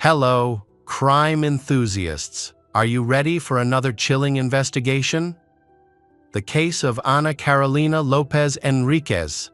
Hello, crime enthusiasts. Are you ready for another chilling investigation? The case of Ana Carolina Lopez Enriquez.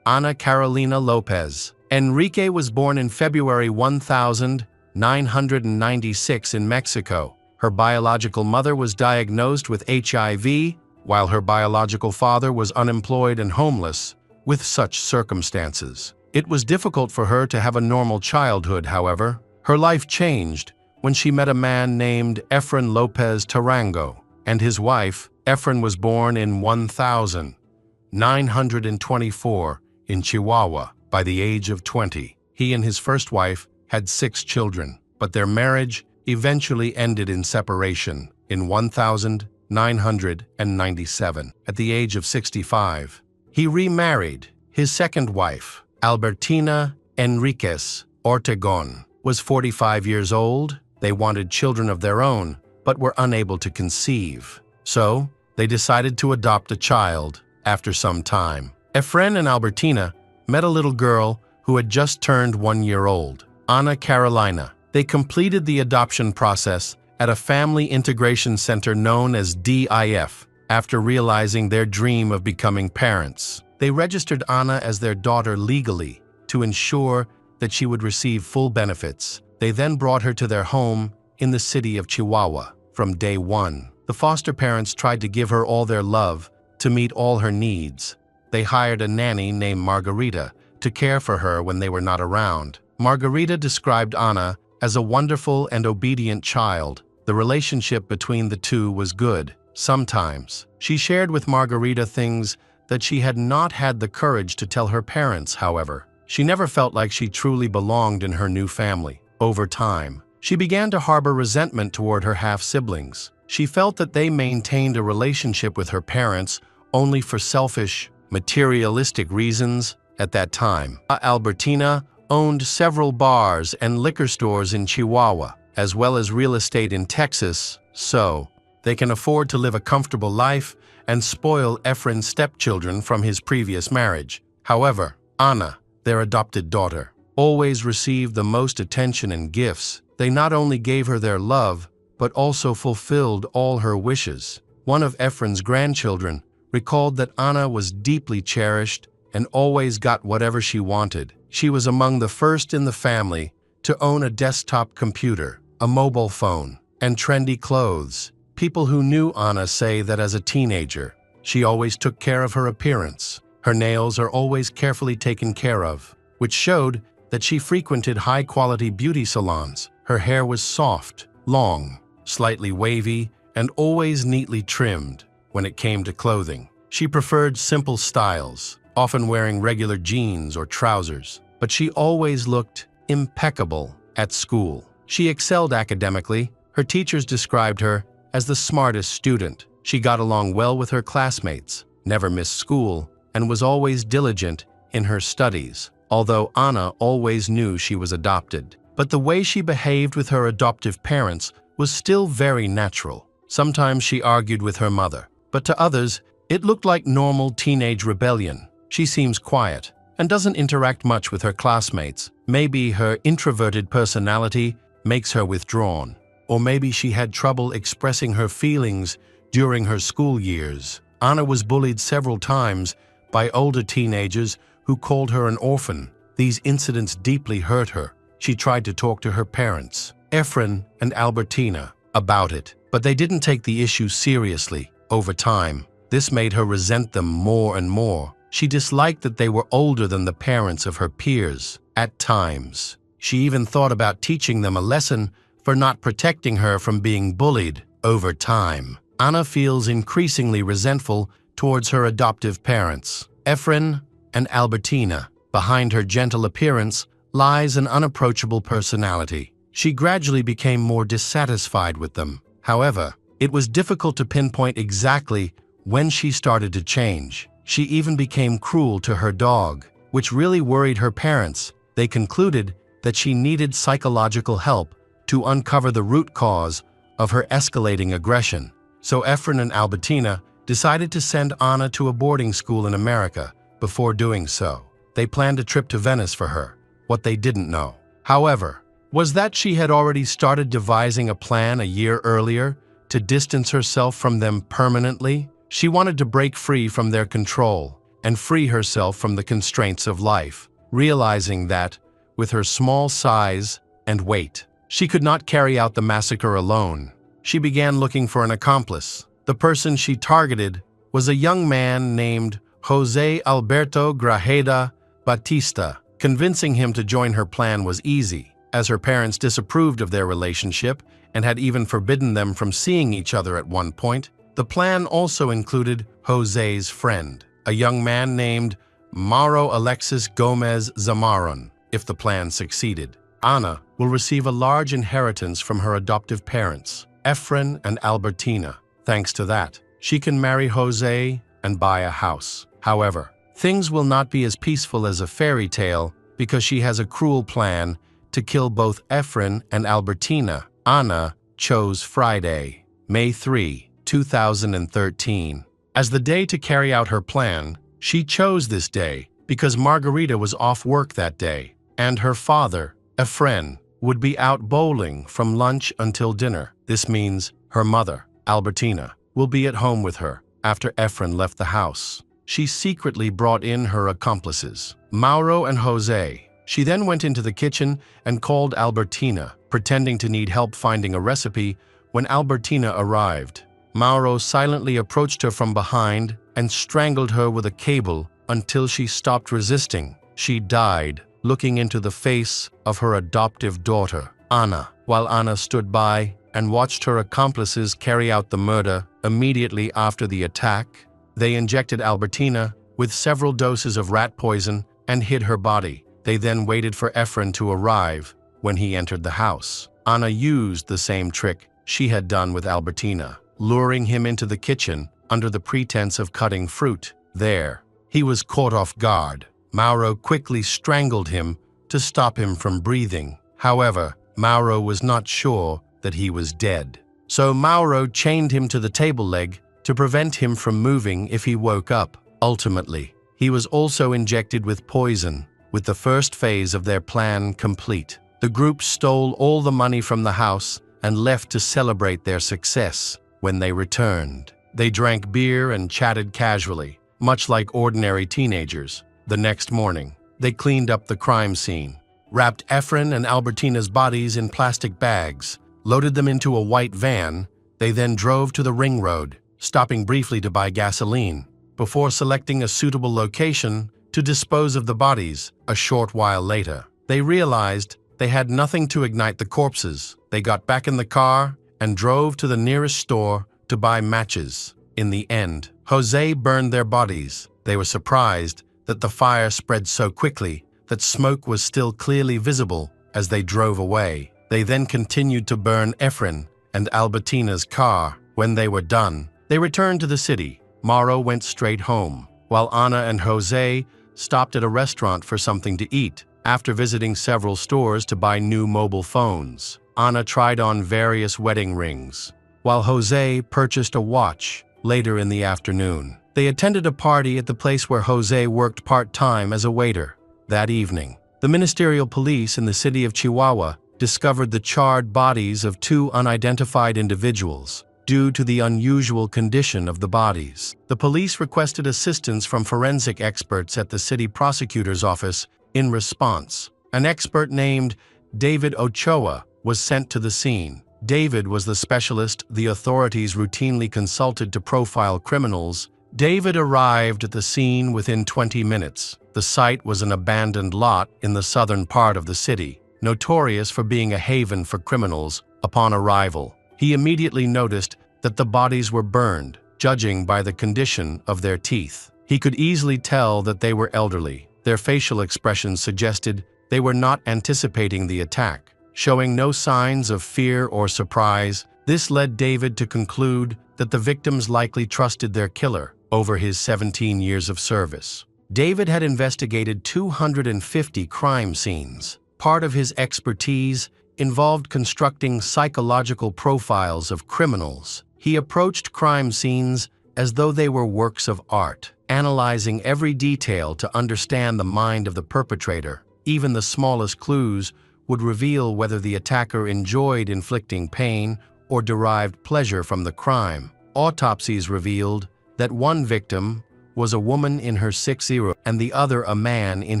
Ana Carolina Lopez Enriquez was born in February 1996 in Mexico. Her biological mother was diagnosed with HIV, while her biological father was unemployed and homeless. With such circumstances, it was difficult for her to have a normal childhood. However, her life changed when she met a man named Efren Lopez Tarango and his wife. Efren was born in 1924 in Chihuahua. By the age of 20, he and his first wife had 6 children, but their marriage eventually ended in separation in 1997. At the age of 65, he remarried. His second wife, Albertina Enriquez Ortegon, was 45 years old. They wanted children of their own, but were unable to conceive. So, they decided to adopt a child. After some time, Efren and Albertina met a little girl who had just turned 1 year old, Ana Carolina. They completed the adoption process at a family integration center known as DIF. After realizing their dream of becoming parents, they registered Ana as their daughter legally to ensure that she would receive full benefits. They then brought her to their home in the city of Chihuahua. From day one, the foster parents tried to give her all their love to meet all her needs. They hired a nanny named Margarita to care for her when they were not around. Margarita described Ana as a wonderful and obedient child. The relationship between the two was good. Sometimes, she shared with Margarita things that she had not had the courage to tell her parents. However, she never felt like she truly belonged in her new family. Over time, she began to harbor resentment toward her half-siblings. She felt that they maintained a relationship with her parents only for selfish, materialistic reasons. At that time, Albertina owned several bars and liquor stores in Chihuahua, as well as real estate in Texas, so they can afford to live a comfortable life and spoil Efren's stepchildren from his previous marriage. However, Ana, their adopted daughter, always received the most attention and gifts. They not only gave her their love, but also fulfilled all her wishes. One of Efren's grandchildren recalled that Ana was deeply cherished and always got whatever she wanted. She was among the first in the family to own a desktop computer, a mobile phone, and trendy clothes. People who knew Ana say that as a teenager, she always took care of her appearance. Her nails are always carefully taken care of, which showed that she frequented high-quality beauty salons. Her hair was soft, long, slightly wavy, and always neatly trimmed. When it came to clothing, she preferred simple styles, often wearing regular jeans or trousers, but she always looked impeccable at school. She excelled academically. Her teachers described her as the smartest student. She got along well with her classmates, never missed school, and was always diligent in her studies. Although Ana always knew she was adopted, but the way she behaved with her adoptive parents was still very natural. Sometimes she argued with her mother, but to others, it looked like normal teenage rebellion. She seems quiet and doesn't interact much with her classmates. Maybe her introverted personality makes her withdrawn, or maybe she had trouble expressing her feelings during her school years. Ana was bullied several times by older teenagers who called her an orphan. These incidents deeply hurt her. She tried to talk to her parents, Efren and Albertina, about it, but they didn't take the issue seriously. Over time, this made her resent them more and more. She disliked that they were older than the parents of her peers. At times, she even thought about teaching them a lesson for not protecting her from being bullied. Over time, Ana feels increasingly resentful towards her adoptive parents, Efren and Albertina. Behind her gentle appearance lies an unapproachable personality. She gradually became more dissatisfied with them. However, it was difficult to pinpoint exactly when she started to change. She even became cruel to her dog, which really worried her parents. They concluded that she needed psychological help to uncover the root cause of her escalating aggression. So Efren and Albertina decided to send Ana to a boarding school in America. Before doing so, they planned a trip to Venice for her. What they didn't know, however, was that she had already started devising a plan a year earlier to distance herself from them permanently. She wanted to break free from their control and free herself from the constraints of life, realizing that, with her small size and weight, she could not carry out the massacre alone. She began looking for an accomplice. The person she targeted was a young man named Jose Alberto Grajeda Batista. Convincing him to join her plan was easy, as her parents disapproved of their relationship and had even forbidden them from seeing each other at one point. The plan also included Jose's friend, a young man named Mauro Alexis Gomez Zamaron. If the plan succeeded, Ana will receive a large inheritance from her adoptive parents, Efren and Albertina. Thanks to that, she can marry Jose and buy a house. However, things will not be as peaceful as a fairy tale because she has a cruel plan to kill both Efren and Albertina. Ana chose Friday, May 3, 2013, as the day to carry out her plan. She chose this day because Margarita was off work that day, and her father, Efren, would be out bowling from lunch until dinner. This means her mother, Albertina, will be at home with her after Efren left the house. She secretly brought in her accomplices, Mauro and Jose. She then went into the kitchen and called Albertina, pretending to need help finding a recipe. When Albertina arrived, Mauro silently approached her from behind and strangled her with a cable until she stopped resisting. She died, looking into the face of her adoptive daughter, Ana. While Ana stood by and watched her accomplices carry out the murder immediately after the attack, they injected Albertina with several doses of rat poison and hid her body. They then waited for Efren to arrive. When he entered the house, Ana used the same trick she had done with Albertina, luring him into the kitchen under the pretense of cutting fruit. There, he was caught off guard. Mauro quickly strangled him to stop him from breathing. However, Mauro was not sure that he was dead. So Mauro chained him to the table leg to prevent him from moving if he woke up. Ultimately, he was also injected with poison. With the first phase of their plan complete, the group stole all the money from the house and left to celebrate their success. When they returned, they drank beer and chatted casually, much like ordinary teenagers. The next morning, they cleaned up the crime scene, wrapped Efren and Albertina's bodies in plastic bags, loaded them into a white van. They then drove to the ring road, stopping briefly to buy gasoline, before selecting a suitable location to dispose of the bodies. A short while later, they realized they had nothing to ignite the corpses. They got back in the car and drove to the nearest store to buy matches. In the end, Jose burned their bodies. They were surprised that the fire spread so quickly that smoke was still clearly visible as they drove away. They then continued to burn Efren and Albertina's car. When they were done, they returned to the city. Mauro went straight home, while Ana and Jose stopped at a restaurant for something to eat. After visiting several stores to buy new mobile phones, Ana tried on various wedding rings, while Jose purchased a watch. Later in the afternoon, they attended a party at the place where Jose worked part-time as a waiter. That evening, the ministerial police in the city of Chihuahua discovered the charred bodies of two unidentified individuals. Due to the unusual condition of the bodies, the police requested assistance from forensic experts at the city prosecutor's office. In response, an expert named David Ochoa was sent to the scene. David was the specialist the authorities routinely consulted to profile criminals. David arrived at the scene within 20 minutes. The site was an abandoned lot in the southern part of the city, notorious for being a haven for criminals. Upon arrival, he immediately noticed that the bodies were burned. Judging by the condition of their teeth, he could easily tell that they were elderly. Their facial expressions suggested they were not anticipating the attack, showing no signs of fear or surprise. This led David to conclude that the victims likely trusted their killer. Over his 17 years of service, David had investigated 250 crime scenes. Part of his expertise involved constructing psychological profiles of criminals. He approached crime scenes as though they were works of art, analyzing every detail to understand the mind of the perpetrator. Even the smallest clues would reveal whether the attacker enjoyed inflicting pain or derived pleasure from the crime. Autopsies revealed that one victim was a woman in her 60s and the other a man in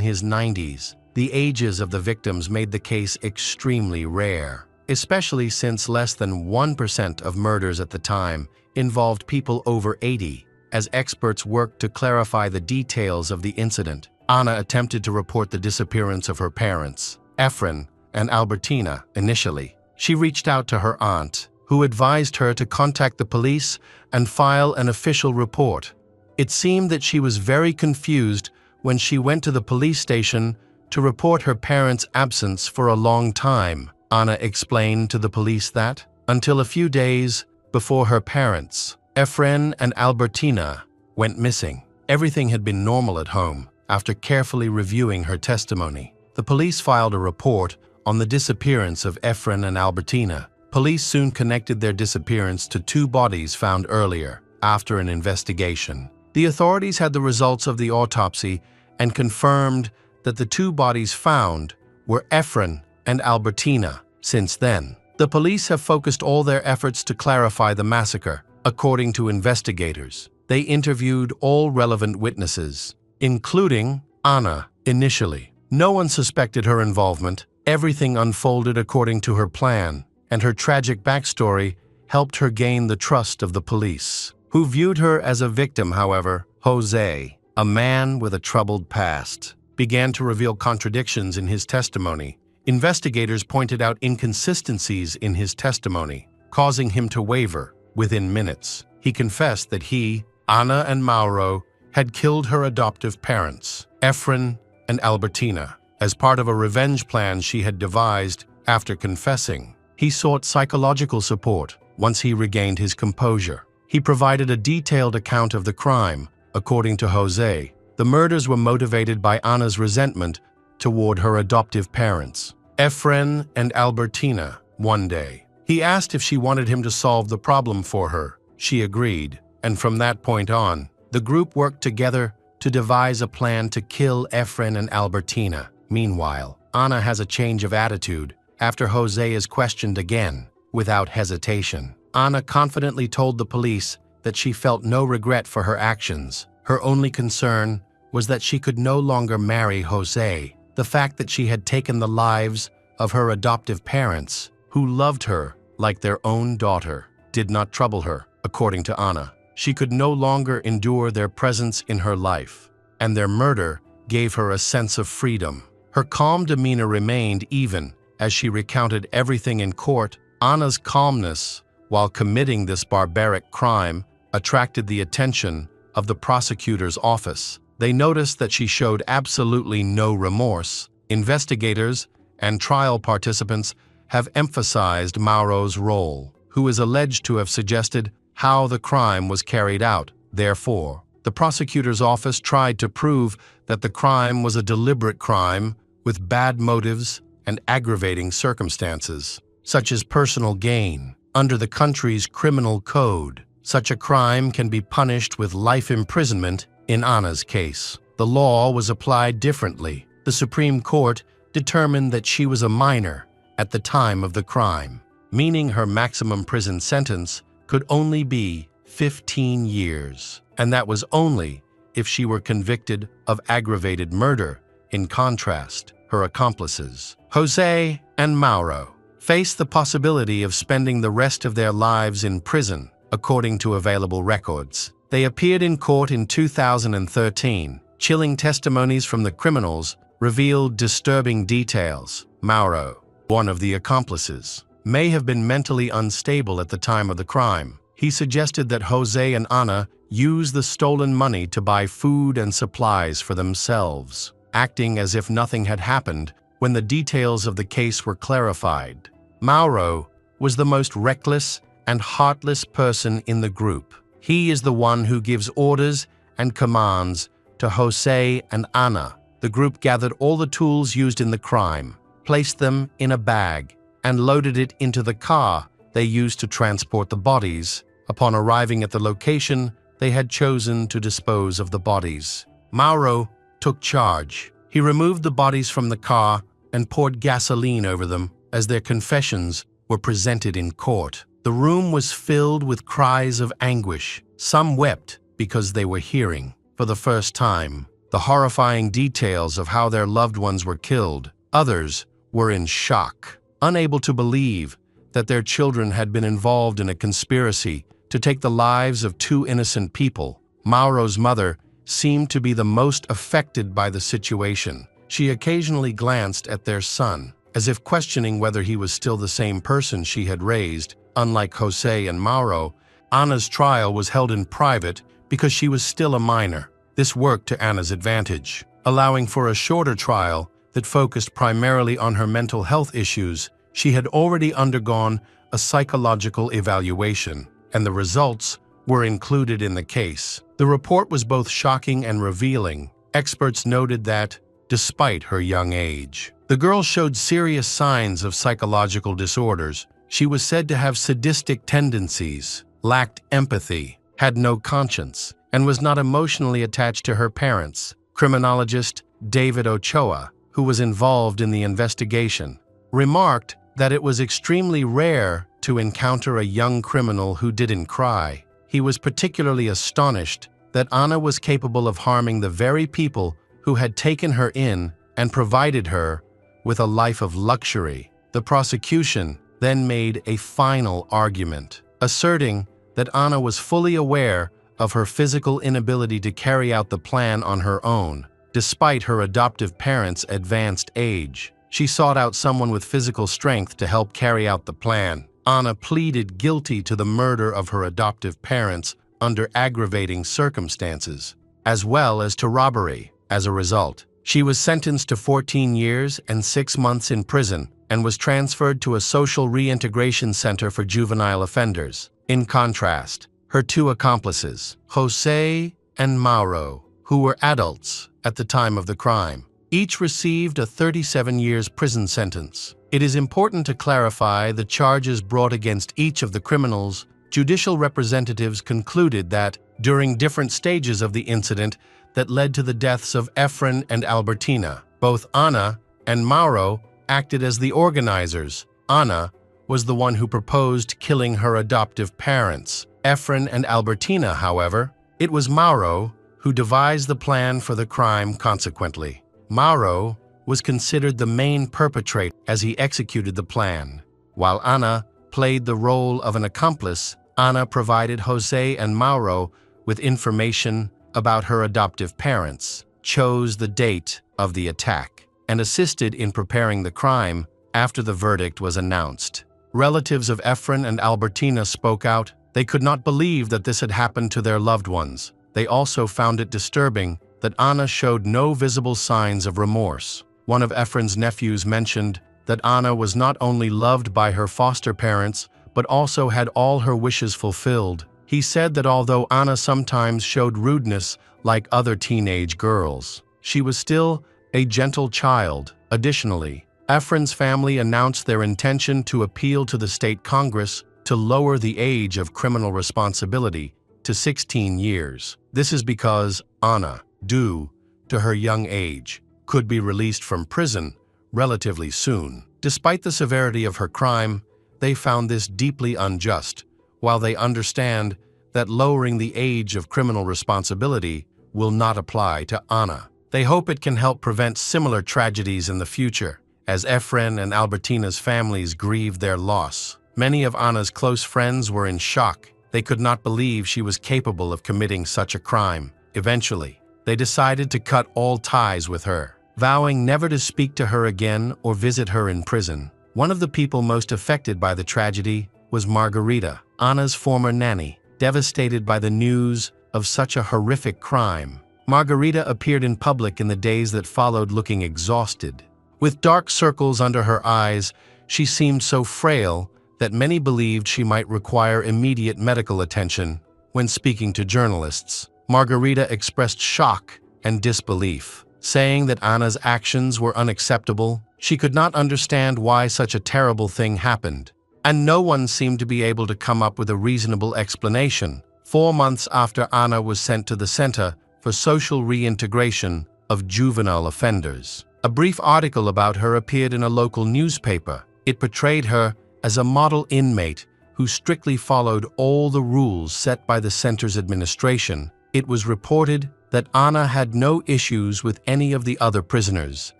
his 90s. The ages of the victims made the case extremely rare, especially since less than 1% of murders at the time involved people over 80. As experts worked to clarify the details of the incident, Anna attempted to report the disappearance of her parents, Efren and Albertina, initially. She reached out to her aunt, who advised her to contact the police and file an official report. It seemed that she was very confused when she went to the police station to report her parents' absence for a long time. Anna explained to the police that, until a few days before her parents, Efren and Albertina, went missing, everything had been normal at home. After carefully reviewing her testimony, the police filed a report on the disappearance of Efren and Albertina. Police soon connected their disappearance to two bodies found earlier. After an investigation, the authorities had the results of the autopsy and confirmed that the two bodies found were Efren and Albertina. Since then, the police have focused all their efforts to clarify the massacre. According to investigators, they interviewed all relevant witnesses, including Anna. Initially, no one suspected her involvement. Everything unfolded according to her plan, and her tragic backstory helped her gain the trust of the police, who viewed her as a victim. However, Jose, a man with a troubled past, began to reveal contradictions in his testimony. Investigators pointed out inconsistencies in his testimony, causing him to waver. Within minutes, he confessed that he, Anna, and Mauro had killed her adoptive parents, Efren and Albertina, as part of a revenge plan she had devised. After confessing, he sought psychological support. Once he regained his composure, he provided a detailed account of the crime. According to Jose, the murders were motivated by Anna's resentment toward her adoptive parents, Efren and Albertina. One day, he asked if she wanted him to solve the problem for her. She agreed, and from that point on, the group worked together to devise a plan to kill Efren and Albertina. Meanwhile, Anna has a change of attitude after Jose is questioned again. Without hesitation, Anna confidently told the police that she felt no regret for her actions. Her only concern was that she could no longer marry Jose. The fact that she had taken the lives of her adoptive parents, who loved her like their own daughter, did not trouble her. According to Anna, she could no longer endure their presence in her life, and their murder gave her a sense of freedom. Her calm demeanor remained even as she recounted everything in court. Anna's calmness while committing this barbaric crime attracted the attention of the prosecutor's office. They noticed that she showed absolutely no remorse. Investigators and trial participants have emphasized Mauro's role, who is alleged to have suggested how the crime was carried out. Therefore, the prosecutor's office tried to prove that the crime was a deliberate crime with bad motives and aggravating circumstances, such as personal gain. Under the country's criminal code, such a crime can be punished with life imprisonment. In Anna's case, the law was applied differently. The Supreme Court determined that she was a minor at the time of the crime, meaning her maximum prison sentence could only be 15 years, and that was only if she were convicted of aggravated murder. In contrast, her accomplices, Jose and Mauro, faced the possibility of spending the rest of their lives in prison. According to available records, they appeared in court in 2013. Chilling testimonies from the criminals revealed disturbing details. Mauro, one of the accomplices, may have been mentally unstable at the time of the crime. He suggested that Jose and Anna use the stolen money to buy food and supplies for themselves, acting as if nothing had happened when the details of the case were clarified. Mauro was the most reckless and heartless person in the group. He is the one who gives orders and commands to Jose and Anna. The group gathered all the tools used in the crime, placed them in a bag, and loaded it into the car they used to transport the bodies. Upon arriving at the location, they had chosen to dispose of the bodies. Mauro took charge. He removed the bodies from the car, and poured gasoline over them as their confessions were presented in court. The room was filled with cries of anguish. Some wept because they were hearing, for the first time, the horrifying details of how their loved ones were killed. Others were in shock, unable to believe that their children had been involved in a conspiracy to take the lives of two innocent people. Mauro's mother seemed to be the most affected by the situation. She occasionally glanced at their son, as if questioning whether he was still the same person she had raised. Unlike Jose and Mauro, Ana's trial was held in private because she was still a minor. This worked to Ana's advantage, allowing for a shorter trial that focused primarily on her mental health issues. She had already undergone a psychological evaluation, and the results were included in the case. The report was both shocking and revealing. Experts noted that, despite her young age, the girl showed serious signs of psychological disorders. She was said to have sadistic tendencies, lacked empathy, had no conscience, and was not emotionally attached to her parents. Criminologist David Ochoa, who was involved in the investigation, remarked that it was extremely rare to encounter a young criminal who didn't cry. He was particularly astonished that Ana was capable of harming the very people who had taken her in and provided her with a life of luxury. The prosecution then made a final argument, asserting that Ana was fully aware of her physical inability to carry out the plan on her own. Despite her adoptive parents' advanced age, she sought out someone with physical strength to help carry out the plan. Ana pleaded guilty to the murder of her adoptive parents under aggravating circumstances, as well as to robbery. As a result, she was sentenced to 14 years and 6 months in prison and was transferred to a social reintegration center for juvenile offenders. In contrast, her two accomplices, Jose and Mauro, who were adults at the time of the crime, each received a 37 years prison sentence. It is important to clarify the charges brought against each of the criminals. Judicial representatives concluded that, during different stages of the incident that led to the deaths of Efren and Albertina, both Ana and Mauro acted as the organizers. Ana was the one who proposed killing her adoptive parents. Efren and Albertina, however, it was Mauro who devised the plan for the crime. Consequently, Mauro was considered the main perpetrator as he executed the plan. While Ana played the role of an accomplice, Ana provided Jose and Mauro with information about her adoptive parents, chose the date of the attack, and assisted in preparing the crime after the verdict was announced. Relatives of Efren and Albertina spoke out. They could not believe that this had happened to their loved ones. They also found it disturbing that Ana showed no visible signs of remorse. One of Efren's nephews mentioned that Ana was not only loved by her foster parents, but also had all her wishes fulfilled. He said that although Ana sometimes showed rudeness like other teenage girls, she was still a gentle child. Additionally, Efren's family announced their intention to appeal to the state Congress to lower the age of criminal responsibility to 16 years. This is because Ana, due to her young age, could be released from prison relatively soon. Despite the severity of her crime, they found this deeply unjust. While they understand that lowering the age of criminal responsibility will not apply to Ana, they hope it can help prevent similar tragedies in the future. As Efren and Albertina's families grieved their loss, many of Ana's close friends were in shock. They could not believe she was capable of committing such a crime. Eventually, they decided to cut all ties with her, vowing never to speak to her again or visit her in prison. One of the people most affected by the tragedy was Margarita, Ana's former nanny. Devastated by the news of such a horrific crime, Margarita appeared in public in the days that followed looking exhausted. With dark circles under her eyes, she seemed so frail that many believed she might require immediate medical attention. When speaking to journalists, Margarita expressed shock and disbelief, saying that Ana's actions were unacceptable. She could not understand why such a terrible thing happened, and no one seemed to be able to come up with a reasonable explanation. 4 months after Ana was sent to the Center for Social Reintegration of Juvenile Offenders, A brief article about her appeared in a local newspaper. It portrayed her as a model inmate who strictly followed all the rules set by the center's administration. It was reported that Anna had no issues with any of the other prisoners.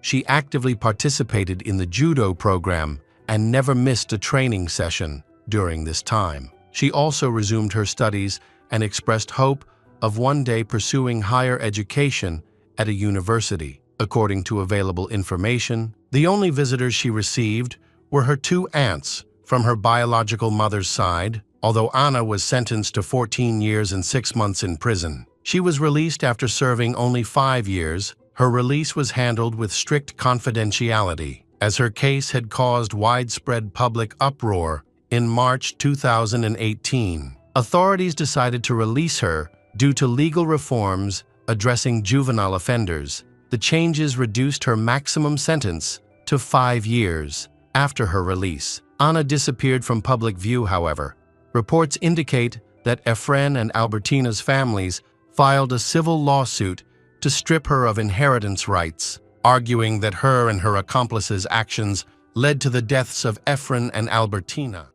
She actively participated in the judo program and never missed a training session during this time. She also resumed her studies and expressed hope of one day pursuing higher education at a university. According to available information, the only visitors she received were her two aunts from her biological mother's side. Although Anna was sentenced to 14 years and 6 months in prison, she was released after serving only 5 years. Her release was handled with strict confidentiality, as her case had caused widespread public uproar. In March 2018, authorities decided to release her due to legal reforms addressing juvenile offenders. The changes reduced her maximum sentence to 5 years. After her release, Anna disappeared from public view, however. Reports indicate that Efren and Albertina's families filed a civil lawsuit to strip her of inheritance rights, arguing that her and her accomplices' actions led to the deaths of Efren and Albertina.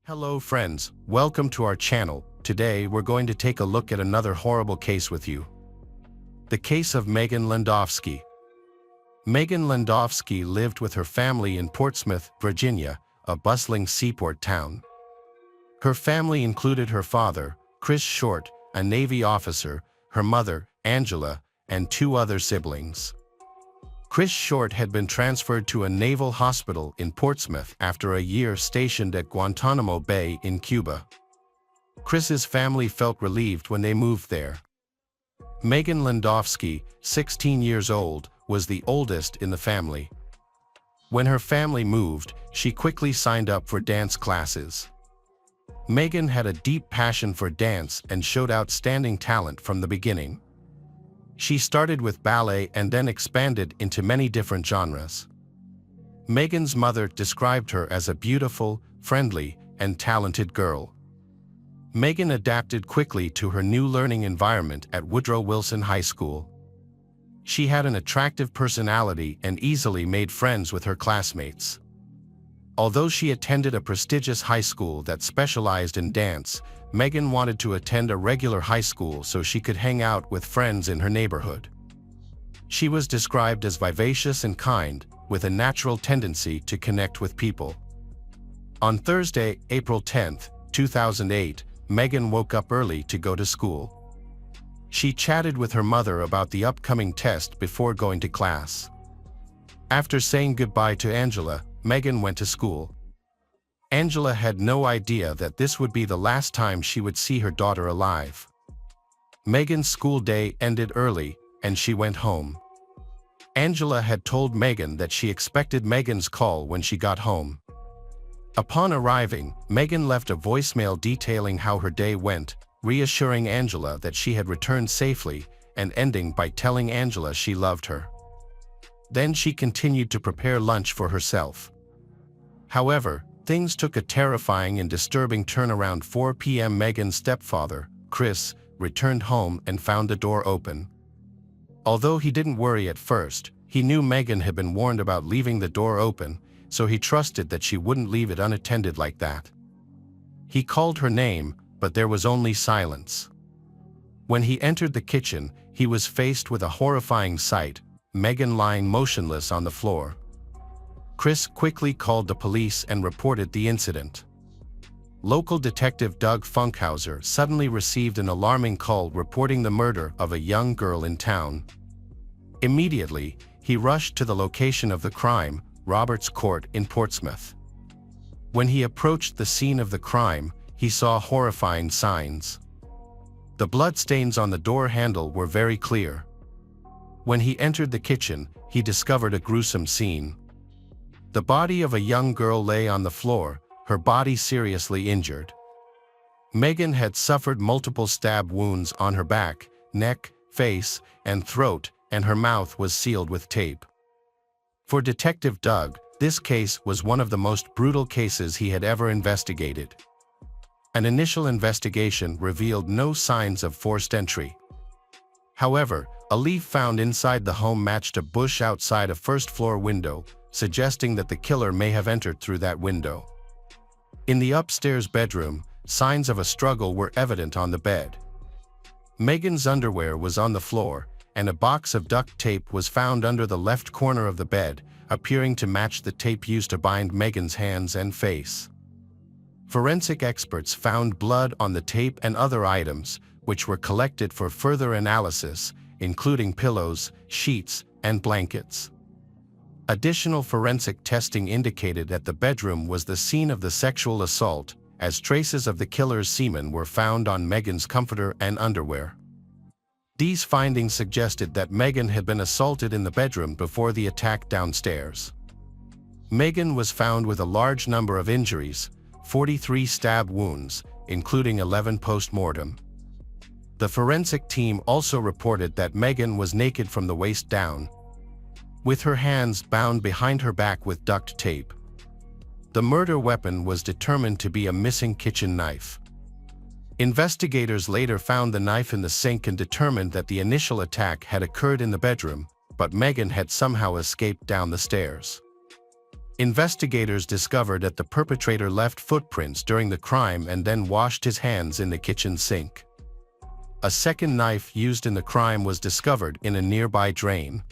Hello friends, welcome to our channel. Today we're going to take a look at another horrible case with you. The case of Megan Landowski. Megan Landowski lived with her family in Portsmouth, Virginia, a bustling seaport town. Her family included her father, Chris Short, a Navy officer, her mother, Angela, and 2 other siblings. Chris Short had been transferred to a naval hospital in Portsmouth after a year stationed at Guantanamo Bay in Cuba. Chris's family felt relieved when they moved there. Megan Landowski, 16 years old, was the oldest in the family. When her family moved, she quickly signed up for dance classes. Megan had a deep passion for dance and showed outstanding talent from the beginning. She started with ballet and then expanded into many different genres. Megan's mother described her as a beautiful, friendly, and talented girl. Megan adapted quickly to her new learning environment at Woodrow Wilson High School. She had an attractive personality and easily made friends with her classmates. Although she attended a prestigious high school that specialized in dance, Megan wanted to attend a regular high school so she could hang out with friends in her neighborhood. She was described as vivacious and kind, with a natural tendency to connect with people. On Thursday, April 10, 2008, Megan woke up early to go to school. She chatted with her mother about the upcoming test before going to class. After saying goodbye to Angela, Megan went to school. Angela had no idea that this would be the last time she would see her daughter alive. Megan's school day ended early, and she went home. Angela had told Megan that she expected Megan's call when she got home. Upon arriving, Megan left a voicemail detailing how her day went, reassuring Angela that she had returned safely, and ending by telling Angela she loved her. Then she continued to prepare lunch for herself. However, things took a terrifying and disturbing turn around 4 p.m. Megan's stepfather, Chris, returned home and found the door open. Although he didn't worry at first, he knew Megan had been warned about leaving the door open, so he trusted that she wouldn't leave it unattended like that. He called her name, but there was only silence. When he entered the kitchen, he was faced with a horrifying sight: Megan lying motionless on the floor. Chris quickly called the police and reported the incident. Local detective Doug Funkhauser suddenly received an alarming call reporting the murder of a young girl in town. Immediately, he rushed to the location of the crime, Roberts Court in Portsmouth. When he approached the scene of the crime, he saw horrifying signs. The bloodstains on the door handle were very clear. When he entered the kitchen, he discovered a gruesome scene. The body of a young girl lay on the floor, her body seriously injured. Megan had suffered multiple stab wounds on her back, neck, face, and throat, and her mouth was sealed with tape. For Detective Doug, this case was one of the most brutal cases he had ever investigated. An initial investigation revealed no signs of forced entry. However, a leaf found inside the home matched a bush outside a first-floor window, suggesting that the killer may have entered through that window. In the upstairs bedroom, signs of a struggle were evident on the bed. Megan's underwear was on the floor, and a box of duct tape was found under the left corner of the bed, appearing to match the tape used to bind Megan's hands and face. Forensic experts found blood on the tape and other items, which were collected for further analysis, including pillows, sheets, and blankets. Additional forensic testing indicated that the bedroom was the scene of the sexual assault, as traces of the killer's semen were found on Megan's comforter and underwear. These findings suggested that Megan had been assaulted in the bedroom before the attack downstairs. Megan was found with a large number of injuries, 43 stab wounds, including 11 post-mortem. The forensic team also reported that Megan was naked from the waist down, with her hands bound behind her back with duct tape. The murder weapon was determined to be a missing kitchen knife. Investigators later found the knife in the sink and determined that the initial attack had occurred in the bedroom, but Megan had somehow escaped down the stairs. Investigators discovered that the perpetrator left footprints during the crime and then washed his hands in the kitchen sink. A second knife used in the crime was discovered in a nearby drain.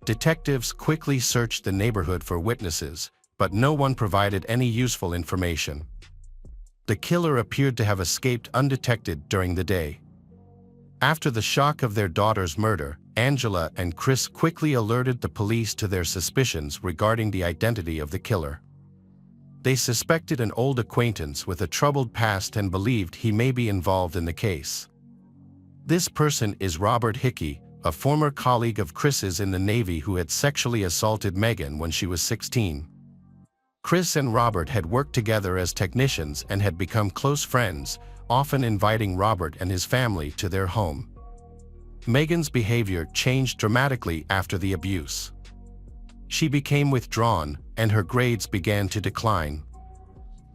Detectives quickly searched the neighborhood for witnesses, but no one provided any useful information. The killer appeared to have escaped undetected during the day. After the shock of their daughter's murder, Angela and Chris quickly alerted the police to their suspicions regarding the identity of the killer. They suspected an old acquaintance with a troubled past and believed he may be involved in the case. This person is Robert Hickey, a former colleague of Chris's in the Navy who had sexually assaulted Megan when she was 16. Chris and Robert had worked together as technicians and had become close friends, often inviting Robert and his family to their home. Megan's behavior changed dramatically after the abuse. She became withdrawn, and her grades began to decline.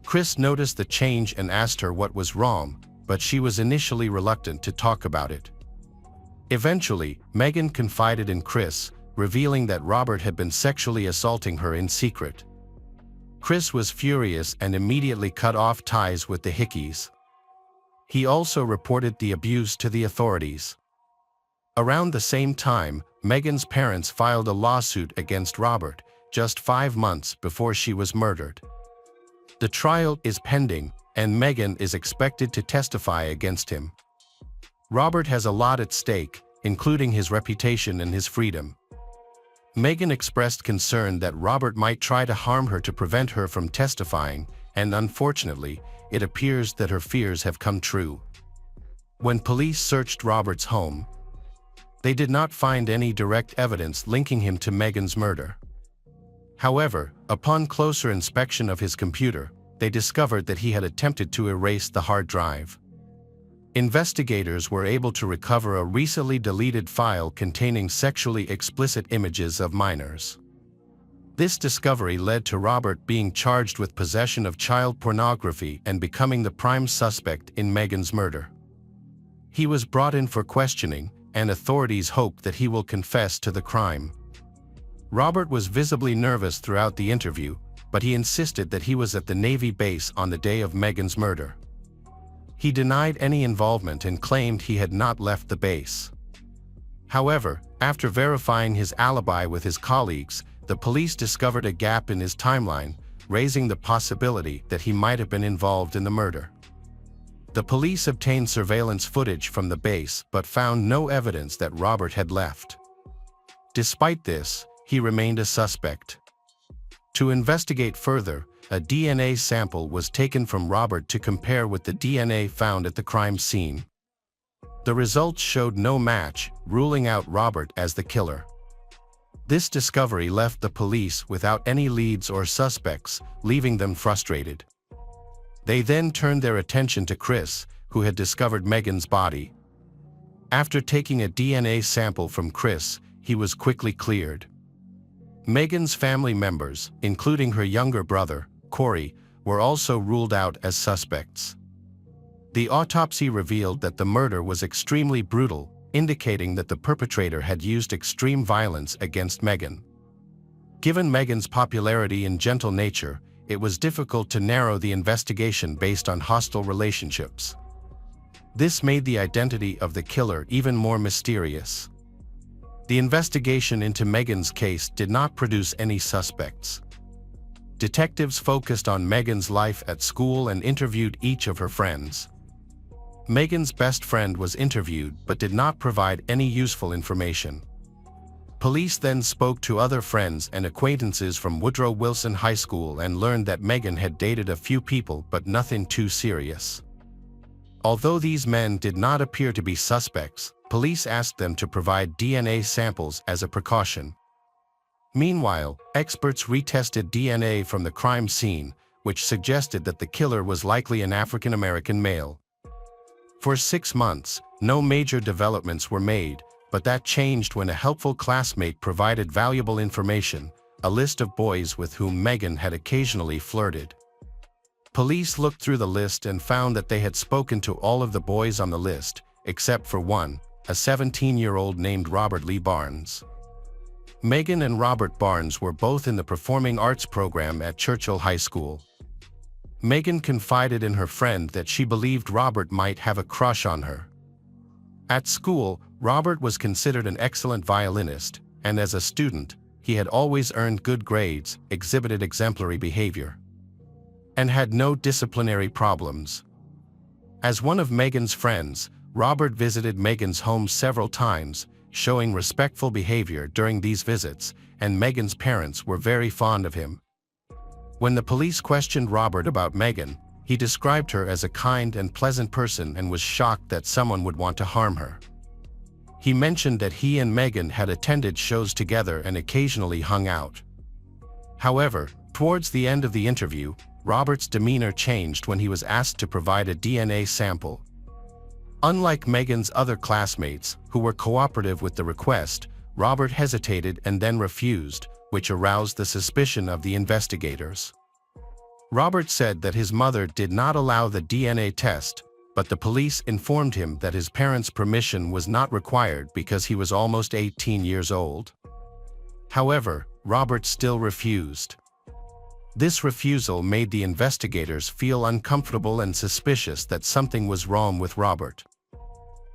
Chris noticed the change and asked her what was wrong, but she was initially reluctant to talk about it. Eventually, Megan confided in Chris, revealing that Robert had been sexually assaulting her in secret. Chris was furious and immediately cut off ties with the Hickeys. He also reported the abuse to the authorities. Around the same time, Megan's parents filed a lawsuit against Robert, just 5 months before she was murdered. The trial is pending, and Megan is expected to testify against him. Robert has a lot at stake, including his reputation and his freedom. Megan expressed concern that Robert might try to harm her to prevent her from testifying, and unfortunately, it appears that her fears have come true. When police searched Robert's home, they did not find any direct evidence linking him to Megan's murder. However, upon closer inspection of his computer, they discovered that he had attempted to erase the hard drive. Investigators were able to recover a recently deleted file containing sexually explicit images of minors. This discovery led to Robert being charged with possession of child pornography and becoming the prime suspect in Megan's murder. He was brought in for questioning, and authorities hope that he will confess to the crime. Robert was visibly nervous throughout the interview, but he insisted that he was at the Navy base on the day of Megan's murder. He denied any involvement and claimed he had not left the base. However, after verifying his alibi with his colleagues, the police discovered a gap in his timeline, raising the possibility that he might have been involved in the murder. The police obtained surveillance footage from the base but found no evidence that Robert had left. Despite this, he remained a suspect. To investigate further, a DNA sample was taken from Robert to compare with the DNA found at the crime scene. The results showed no match, ruling out Robert as the killer. This discovery left the police without any leads or suspects, leaving them frustrated. They then turned their attention to Chris, who had discovered Megan's body. After taking a DNA sample from Chris, he was quickly cleared. Megan's family members, including her younger brother, Corey, were also ruled out as suspects. The autopsy revealed that the murder was extremely brutal, indicating that the perpetrator had used extreme violence against Megan. Given Megan's popularity and gentle nature, it was difficult to narrow the investigation based on hostile relationships. This made the identity of the killer even more mysterious. The investigation into Megan's case did not produce any suspects. Detectives focused on Megan's life at school and interviewed each of her friends. Megan's best friend was interviewed but did not provide any useful information. Police then spoke to other friends and acquaintances from Woodrow Wilson High School and learned that Megan had dated a few people but nothing too serious. Although these men did not appear to be suspects, police asked them to provide DNA samples as a precaution. Meanwhile, experts retested DNA from the crime scene, which suggested that the killer was likely an African American male. For 6 months, no major developments were made, but that changed when a helpful classmate provided valuable information, a list of boys with whom Megan had occasionally flirted. Police looked through the list and found that they had spoken to all of the boys on the list, except for one, a 17-year-old named Robert Lee Barnes. Megan and Robert Barnes were both in the performing arts program at Churchill High School. Megan confided in her friend that she believed Robert might have a crush on her. At school, Robert was considered an excellent violinist, and as a student, he had always earned good grades, exhibited exemplary behavior, and had no disciplinary problems. As one of Megan's friends, Robert visited Megan's home several times, showing respectful behavior during these visits, and Megan's parents were very fond of him. When the police questioned Robert about Megan, he described her as a kind and pleasant person and was shocked that someone would want to harm her. He mentioned that he and Megan had attended shows together and occasionally hung out. However, towards the end of the interview, Robert's demeanor changed when he was asked to provide a DNA sample. Unlike Megan's other classmates, who were cooperative with the request, Robert hesitated and then refused, which aroused the suspicion of the investigators. Robert said that his mother did not allow the DNA test, but the police informed him that his parents' permission was not required because he was almost 18 years old. However, Robert still refused. This refusal made the investigators feel uncomfortable and suspicious that something was wrong with Robert.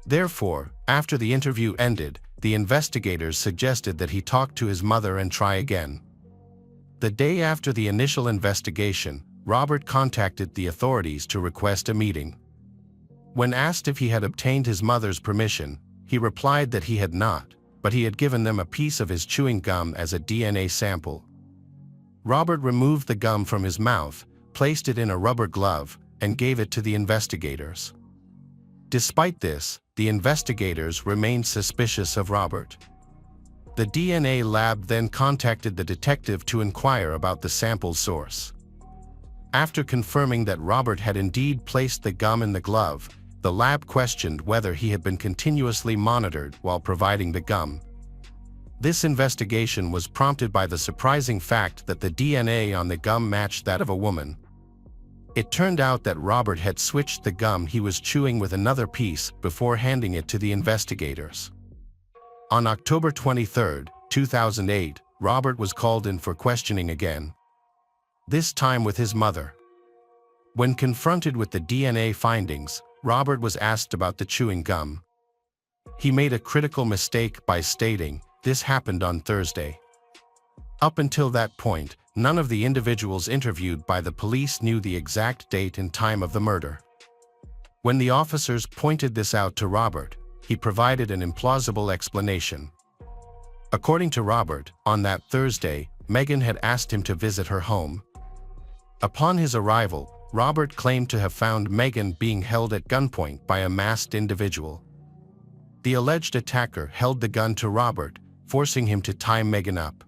Therefore, after the interview ended, the investigators suggested that he talk to his mother and try again. The day after the initial investigation, Robert contacted the authorities to request a meeting. When asked if he had obtained his mother's permission, he replied that he had not, but he had given them a piece of his chewing gum as a DNA sample. Robert removed the gum from his mouth, placed it in a rubber glove, and gave it to the investigators. Despite this, the investigators remained suspicious of Robert. The DNA lab then contacted the detective to inquire about the sample's source. After confirming that Robert had indeed placed the gum in the glove, the lab questioned whether he had been continuously monitored while providing the gum. This investigation was prompted by the surprising fact that the DNA on the gum matched that of a woman. It turned out that Robert had switched the gum he was chewing with another piece before handing it to the investigators. On October 23, 2008, Robert was called in for questioning again, this time with his mother. When confronted with the DNA findings, Robert was asked about the chewing gum. He made a critical mistake by stating, "This happened on Thursday." Up until that point, none of the individuals interviewed by the police knew the exact date and time of the murder. When the officers pointed this out to Robert, he provided an implausible explanation. According to Robert, on that Thursday, Megan had asked him to visit her home. Upon his arrival, Robert claimed to have found Megan being held at gunpoint by a masked individual. The alleged attacker held the gun to Robert, forcing him to tie Megan up.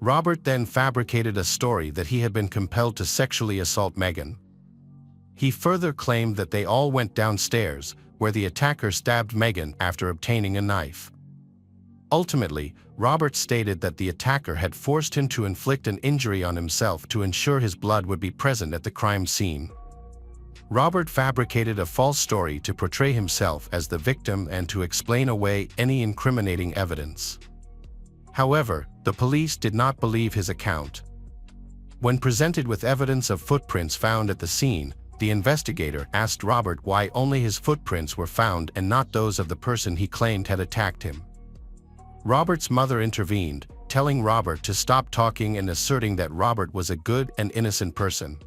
Robert then fabricated a story that he had been compelled to sexually assault Megan. He further claimed that they all went downstairs, where the attacker stabbed Megan after obtaining a knife. Ultimately, Robert stated that the attacker had forced him to inflict an injury on himself to ensure his blood would be present at the crime scene. Robert fabricated a false story to portray himself as the victim and to explain away any incriminating evidence. However, the police did not believe his account. When presented with evidence of footprints found at the scene, the investigator asked Robert why only his footprints were found and not those of the person he claimed had attacked him. Robert's mother intervened, telling Robert to stop talking and asserting that Robert was a good and innocent person.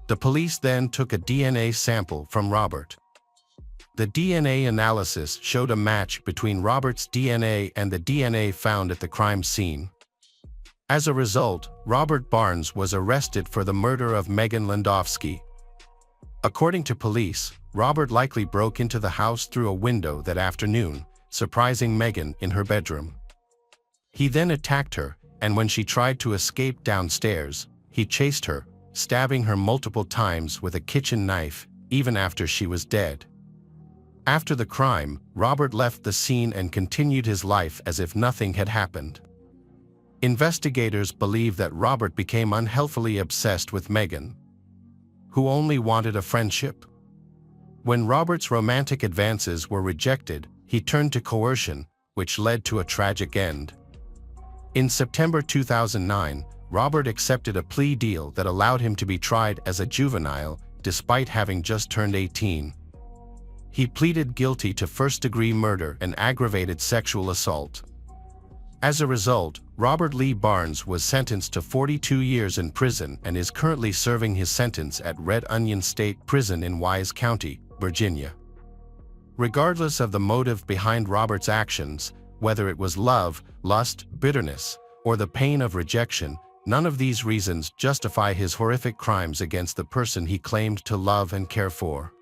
The police then took a DNA sample from Robert. The DNA analysis showed a match between Robert's DNA and the DNA found at the crime scene. As a result, Robert Barnes was arrested for the murder of Megan Landowski. According to police, Robert likely broke into the house through a window that afternoon, surprising Megan in her bedroom. He then attacked her, and when she tried to escape downstairs, he chased her, stabbing her multiple times with a kitchen knife, even after she was dead. After the crime, Robert left the scene and continued his life as if nothing had happened. Investigators believe that Robert became unhealthily obsessed with Megan, who only wanted a friendship. When Robert's romantic advances were rejected, he turned to coercion, which led to a tragic end. In September 2009, Robert accepted a plea deal that allowed him to be tried as a juvenile, despite having just turned 18. He pleaded guilty to first-degree murder and aggravated sexual assault. As a result, Robert Lee Barnes was sentenced to 42 years in prison and is currently serving his sentence at Red Onion State Prison in Wise County, Virginia. Regardless of the motive behind Robert's actions, whether it was love, lust, bitterness, or the pain of rejection, none of these reasons justify his horrific crimes against the person he claimed to love and care for.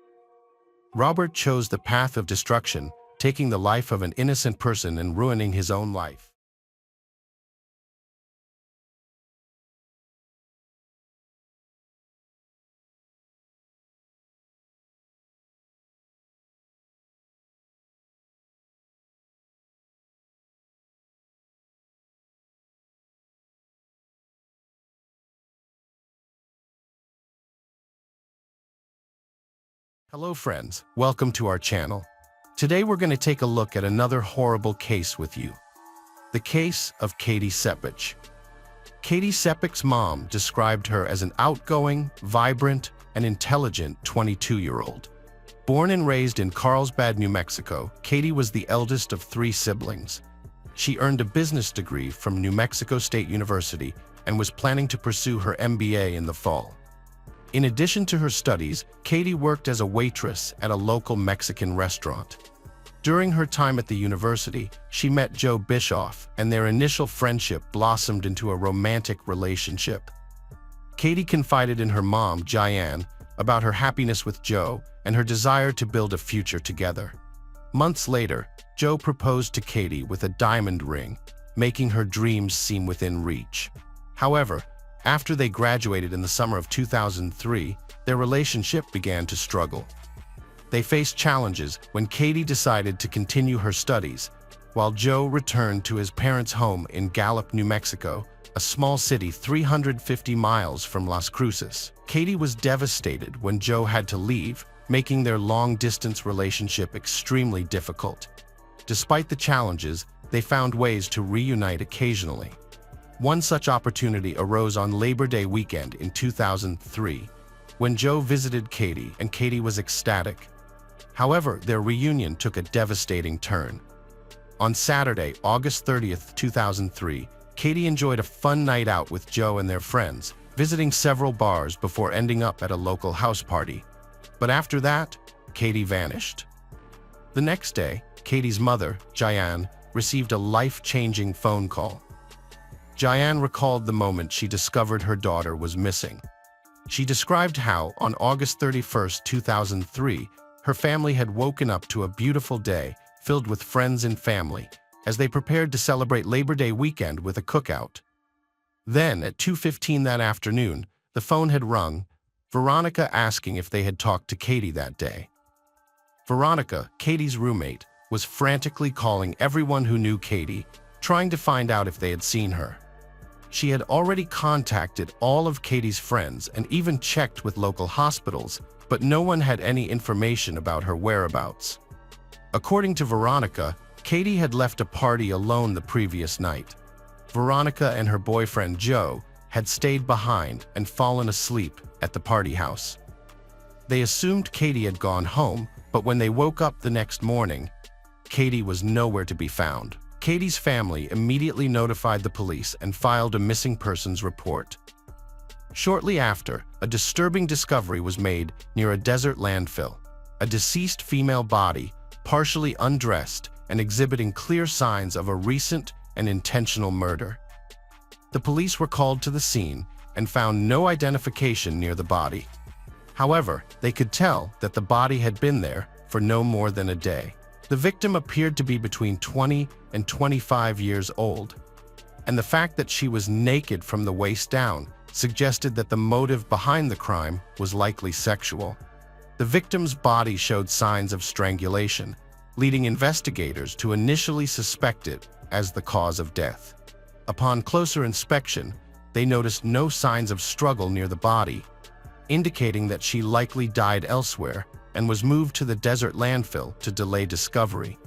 Robert chose the path of destruction, taking the life of an innocent person and ruining his own life. Hello friends, welcome to our channel. Today we're going to take a look at another horrible case with you. The case of Katie Sepich. Katie Sepich's mom described her as an outgoing, vibrant, and intelligent 22-year-old. Born and raised in Carlsbad, New Mexico, Katie was the eldest of 3 siblings. She earned a business degree from New Mexico State University and was planning to pursue her MBA in the fall. In addition to her studies, Katie worked as a waitress at a local Mexican restaurant. During her time at the university, she met Joe Bischoff, and their initial friendship blossomed into a romantic relationship. Katie confided in her mom, Diane, about her happiness with Joe and her desire to build a future together. Months later, Joe proposed to Katie with a diamond ring, making her dreams seem within reach. However, after they graduated in the summer of 2003, their relationship began to struggle. They faced challenges when Katie decided to continue her studies, while Joe returned to his parents' home in Gallup, New Mexico, a small city 350 miles from Las Cruces. Katie was devastated when Joe had to leave, making their long-distance relationship extremely difficult. Despite the challenges, they found ways to reunite occasionally. One such opportunity arose on Labor Day weekend in 2003, when Joe visited Katie and Katie was ecstatic. However, their reunion took a devastating turn. On Saturday, August 30th, 2003, Katie enjoyed a fun night out with Joe and their friends, visiting several bars before ending up at a local house party. But after that, Katie vanished. The next day, Katie's mother, Diane, received a life-changing phone call. Diane recalled the moment she discovered her daughter was missing. She described how, on August 31st, 2003, her family had woken up to a beautiful day filled with friends and family as they prepared to celebrate Labor Day weekend with a cookout. Then, at 2:15 that afternoon, the phone had rung, Veronica asking if they had talked to Katie that day. Veronica, Katie's roommate, was frantically calling everyone who knew Katie, trying to find out if they had seen her. She had already contacted all of Katie's friends and even checked with local hospitals, but no one had any information about her whereabouts. According to Veronica, Katie had left a party alone the previous night. Veronica and her boyfriend Joe had stayed behind and fallen asleep at the party house. They assumed Katie had gone home, but when they woke up the next morning, Katie was nowhere to be found. Katie's family immediately notified the police and filed a missing persons report. Shortly after, a disturbing discovery was made near a desert landfill. A deceased female body, partially undressed and exhibiting clear signs of a recent and intentional murder. The police were called to the scene and found no identification near the body. However, they could tell that the body had been there for no more than a day. The victim appeared to be between 20 and 25 years old, and the fact that she was naked from the waist down suggested that the motive behind the crime was likely sexual. The victim's body showed signs of strangulation, leading investigators to initially suspect it as the cause of death. Upon closer inspection, they noticed no signs of struggle near the body, indicating that she likely died elsewhere and was moved to the desert landfill to delay discovery.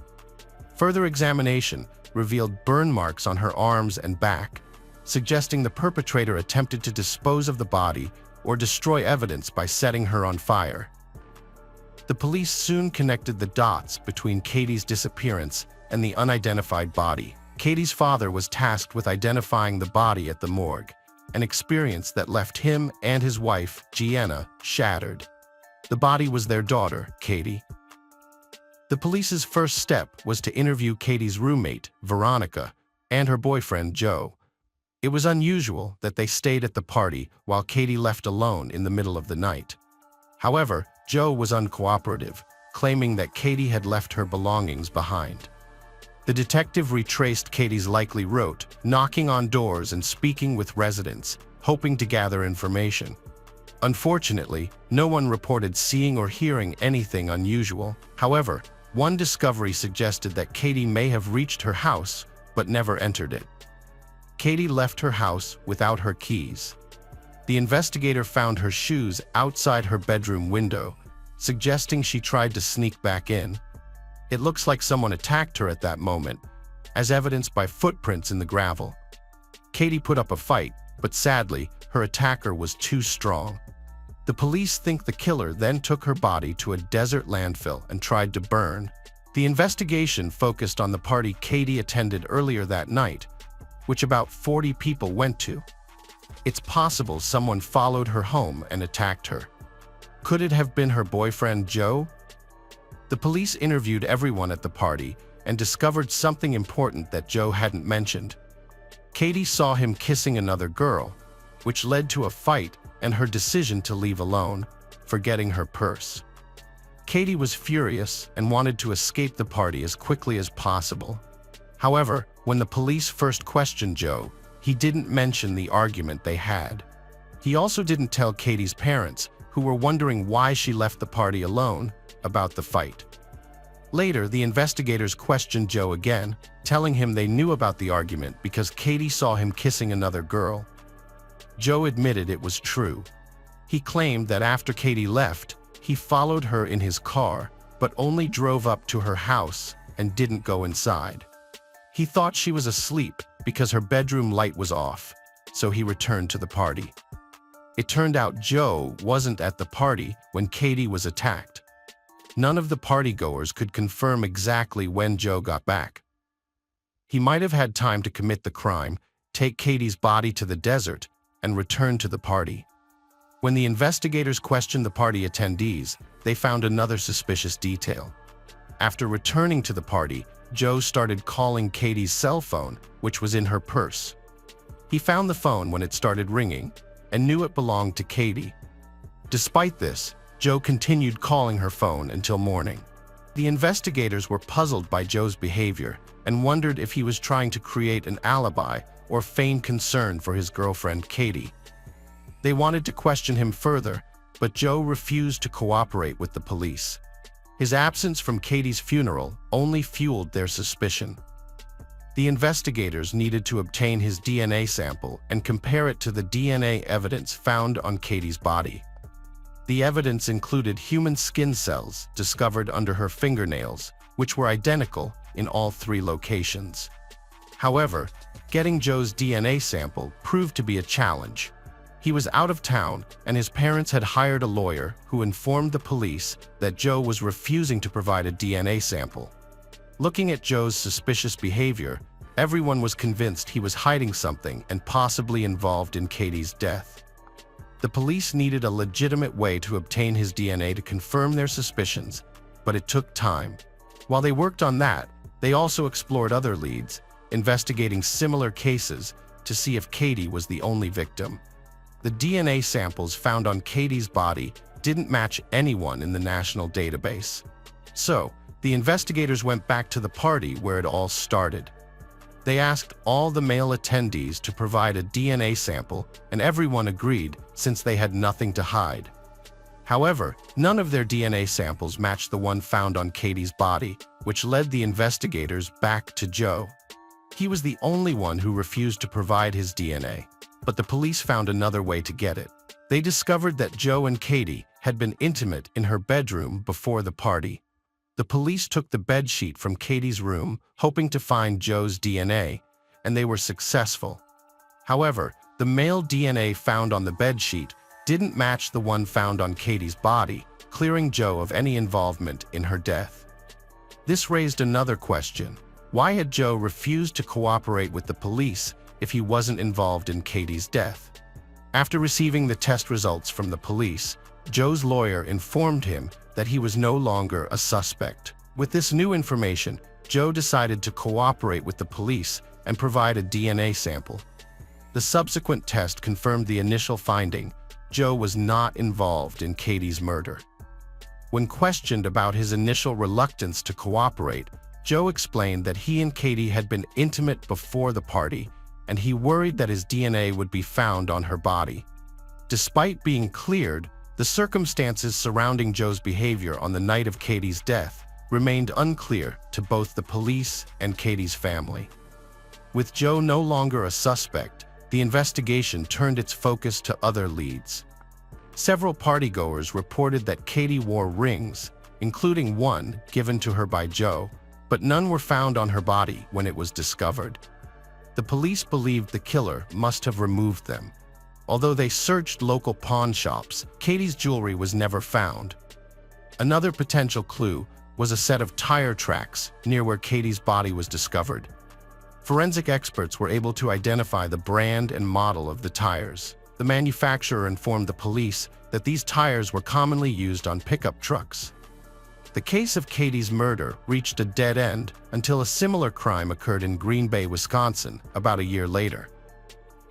Further examination revealed burn marks on her arms and back, suggesting the perpetrator attempted to dispose of the body or destroy evidence by setting her on fire. The police soon connected the dots between Katie's disappearance and the unidentified body. Katie's father was tasked with identifying the body at the morgue, an experience that left him and his wife, Gianna, shattered. The body was their daughter, Katie. The police's first step was to interview Katie's roommate, Veronica, and her boyfriend, Joe. It was unusual that they stayed at the party while Katie left alone in the middle of the night. However, Joe was uncooperative, claiming that Katie had left her belongings behind. The detective retraced Katie's likely route, knocking on doors and speaking with residents, hoping to gather information. Unfortunately, no one reported seeing or hearing anything unusual. However, one discovery suggested that Katie may have reached her house but never entered it. Katie left her house without her keys. The investigator found her shoes outside her bedroom window, suggesting she tried to sneak back in. It looks like someone attacked her at that moment, as evidenced by footprints in the gravel. Katie put up a fight, but sadly, her attacker was too strong. The police think the killer then took her body to a desert landfill and tried to burn. The investigation focused on the party Katie attended earlier that night, which about 40 people went to. It's possible someone followed her home and attacked her. Could it have been her boyfriend, Joe? The police interviewed everyone at the party and discovered something important that Joe hadn't mentioned. Katie saw him kissing another girl, which led to a fight and her decision to leave alone, forgetting her purse. Katie was furious and wanted to escape the party as quickly as possible. However, when the police first questioned Joe, he didn't mention the argument they had. He also didn't tell Katie's parents, who were wondering why she left the party alone, about the fight. Later, the investigators questioned Joe again, telling him they knew about the argument because Katie saw him kissing another girl. Joe admitted it was true. He claimed that after Katie left, he followed her in his car, but only drove up to her house and didn't go inside. He thought she was asleep because her bedroom light was off, so he returned to the party. It turned out Joe wasn't at the party when Katie was attacked. None of the partygoers could confirm exactly when Joe got back. He might have had time to commit the crime, take Katie's body to the desert, and return to the party. When the investigators questioned the party attendees, they found another suspicious detail. After returning to the party, Joe started calling Katie's cell phone, which was in her purse. He found the phone when it started ringing and knew it belonged to Katie. Despite this, Joe continued calling her phone until morning. The investigators were puzzled by Joe's behavior and wondered if he was trying to create an alibi or feign concern for his girlfriend Katie. They wanted to question him further, but Joe refused to cooperate with the police. His absence from Katie's funeral only fueled their suspicion. The investigators needed to obtain his DNA sample and compare it to the DNA evidence found on Katie's body. The evidence included human skin cells discovered under her fingernails, which were identical in all 3 locations. However, getting Joe's DNA sample proved to be a challenge. He was out of town, and his parents had hired a lawyer who informed the police that Joe was refusing to provide a DNA sample. Looking at Joe's suspicious behavior, everyone was convinced he was hiding something and possibly involved in Katie's death. The police needed a legitimate way to obtain his DNA to confirm their suspicions, but it took time. While they worked on that, they also explored other leads, investigating similar cases to see if Katie was the only victim. The DNA samples found on Katie's body didn't match anyone in the national database. So, the investigators went back to the party where it all started. They asked all the male attendees to provide a DNA sample, and everyone agreed since they had nothing to hide. However, none of their DNA samples matched the one found on Katie's body, which led the investigators back to Joe. He was the only one who refused to provide his DNA, but the police found another way to get it. They discovered that Joe and Katie had been intimate in her bedroom before the party. The police took the bedsheet from Katie's room, hoping to find Joe's DNA, and they were successful. However, the male DNA found on the bedsheet didn't match the one found on Katie's body, clearing Joe of any involvement in her death. This raised another question. Why had Joe refused to cooperate with the police if he wasn't involved in Katie's death? After receiving the test results from the police, Joe's lawyer informed him that he was no longer a suspect. With this new information, Joe decided to cooperate with the police and provide a DNA sample. The subsequent test confirmed the initial finding: Joe was not involved in Katie's murder. When questioned about his initial reluctance to cooperate, Joe explained that he and Katie had been intimate before the party, and he worried that his DNA would be found on her body. Despite being cleared, the circumstances surrounding Joe's behavior on the night of Katie's death remained unclear to both the police and Katie's family. With Joe no longer a suspect, the investigation turned its focus to other leads. Several partygoers reported that Katie wore rings, including one given to her by Joe, but none were found on her body when it was discovered. The police believed the killer must have removed them. Although they searched local pawn shops, Katie's jewelry was never found. Another potential clue was a set of tire tracks near where Katie's body was discovered. Forensic experts were able to identify the brand and model of the tires. The manufacturer informed the police that these tires were commonly used on pickup trucks. The case of Katie's murder reached a dead end until a similar crime occurred in Green Bay, Wisconsin, about a year later.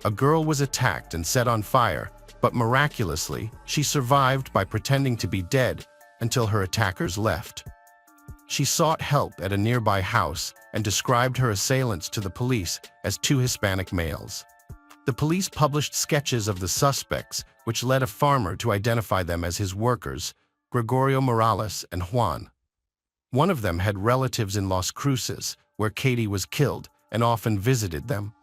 A girl was attacked and set on fire, but miraculously, she survived by pretending to be dead until her attackers left. She sought help at a nearby house and described her assailants to the police as 2 Hispanic males. The police published sketches of the suspects, which led a farmer to identify them as his workers, Gregorio Morales and Juan. One of them had relatives in Las Cruces, where Katie was killed, and often visited them.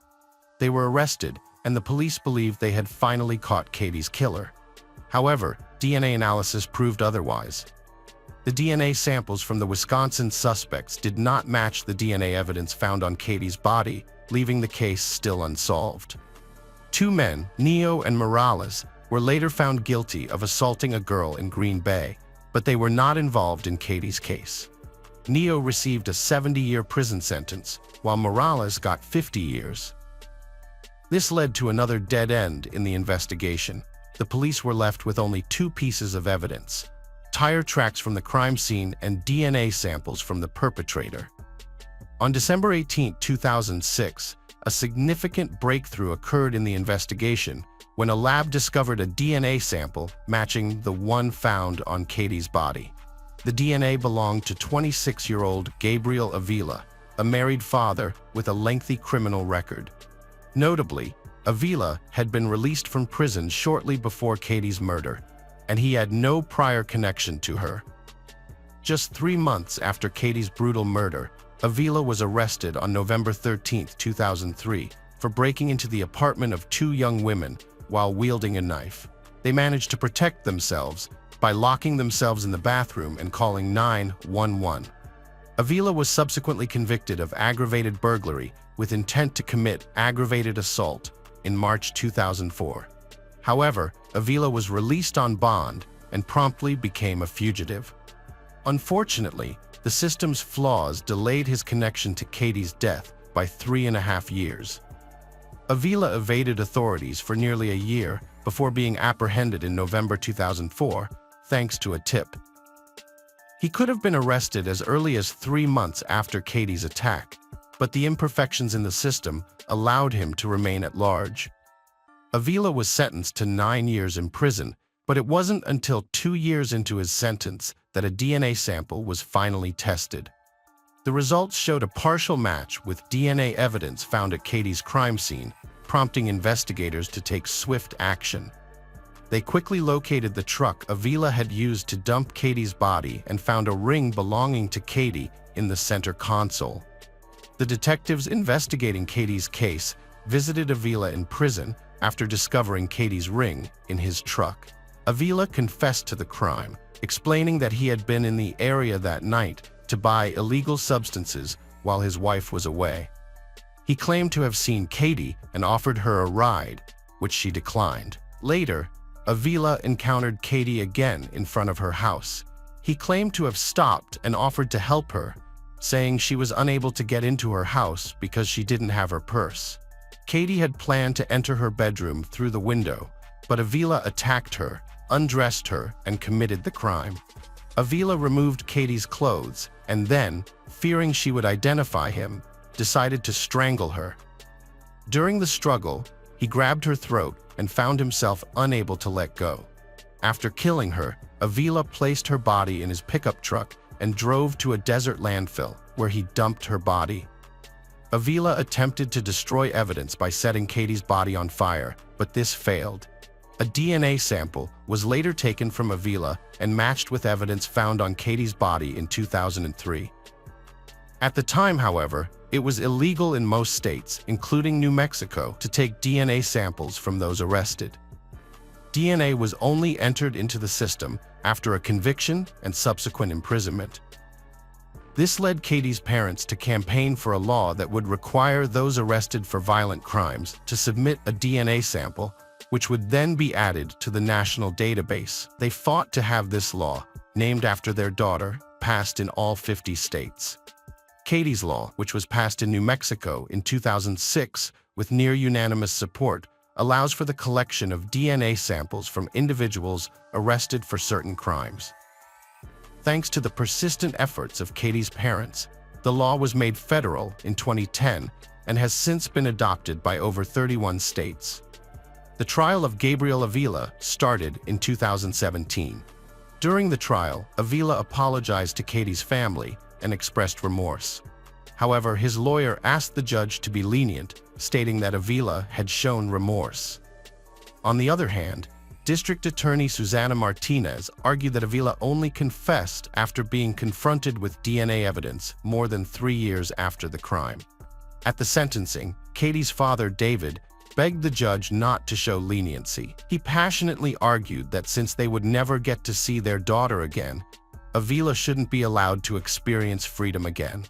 They were arrested, and the police believed they had finally caught Katie's killer. However, DNA analysis proved otherwise. The DNA samples from the Wisconsin suspects did not match the DNA evidence found on Katie's body, leaving the case still unsolved. 2 men, Neo and Morales, were later found guilty of assaulting a girl in Green Bay, but they were not involved in Katie's case. Neo received a 70-year prison sentence, while Morales got 50 years. This led to another dead end in the investigation. The police were left with only 2 pieces of evidence: tire tracks from the crime scene and DNA samples from the perpetrator. On December 18, 2006, a significant breakthrough occurred in the investigation when a lab discovered a DNA sample matching the one found on Katie's body. The DNA belonged to 26-year-old Gabriel Avila, a married father with a lengthy criminal record. Notably, Avila had been released from prison shortly before Katie's murder. and he had no prior connection to her. Just 3 months after Katie's brutal murder, Avila was arrested on November 13, 2003, for breaking into the apartment of 2 young women while wielding a knife. They managed to protect themselves by locking themselves in the bathroom and calling 911. Avila was subsequently convicted of aggravated burglary with intent to commit aggravated assault in March 2004. However, Avila was released on bond and promptly became a fugitive. Unfortunately, the system's flaws delayed his connection to Katie's death by 3.5 years. Avila evaded authorities for nearly a year before being apprehended in November 2004, thanks to a tip. He could have been arrested as early as 3 months after Katie's attack, but the imperfections in the system allowed him to remain at large. Avila was sentenced to 9 years in prison, but it wasn't until 2 years into his sentence that a DNA sample was finally tested. The results showed a partial match with DNA evidence found at Katie's crime scene, prompting investigators to take swift action. They quickly located the truck Avila had used to dump Katie's body and found a ring belonging to Katie in the center console. The detectives investigating Katie's case visited Avila in prison after discovering Katie's ring in his truck. Avila confessed to the crime, explaining that he had been in the area that night to buy illegal substances while his wife was away. He claimed to have seen Katie and offered her a ride, which she declined. Later, Avila encountered Katie again in front of her house. He claimed to have stopped and offered to help her, saying she was unable to get into her house because she didn't have her purse. Katie had planned to enter her bedroom through the window, but Avila attacked her, undressed her, and committed the crime. Avila removed Katie's clothes and then, fearing she would identify him, decided to strangle her. During the struggle, he grabbed her throat and found himself unable to let go. After killing her, Avila placed her body in his pickup truck and drove to a desert landfill where he dumped her body. Avila attempted to destroy evidence by setting Katie's body on fire, but this failed. A DNA sample was later taken from Avila and matched with evidence found on Katie's body in 2003. At the time, however, it was illegal in most states, including New Mexico, to take DNA samples from those arrested. DNA was only entered into the system after a conviction and subsequent imprisonment. This led Katie's parents to campaign for a law that would require those arrested for violent crimes to submit a DNA sample, which would then be added to the national database. They fought to have this law, named after their daughter, passed in all 50 states. Katie's Law, which was passed in New Mexico in 2006 with near-unanimous support, allows for the collection of DNA samples from individuals arrested for certain crimes. Thanks to the persistent efforts of Katie's parents, the law was made federal in 2010 and has since been adopted by over 31 states. The trial of Gabriel Avila started in 2017. During the trial, Avila apologized to Katie's family and expressed remorse. However, his lawyer asked the judge to be lenient, stating that Avila had shown remorse. On the other hand, District Attorney Susana Martinez argued that Avila only confessed after being confronted with DNA evidence more than 3 years after the crime. At the sentencing, Katie's father, David, begged the judge not to show leniency. He passionately argued that since they would never get to see their daughter again, Avila shouldn't be allowed to experience freedom again.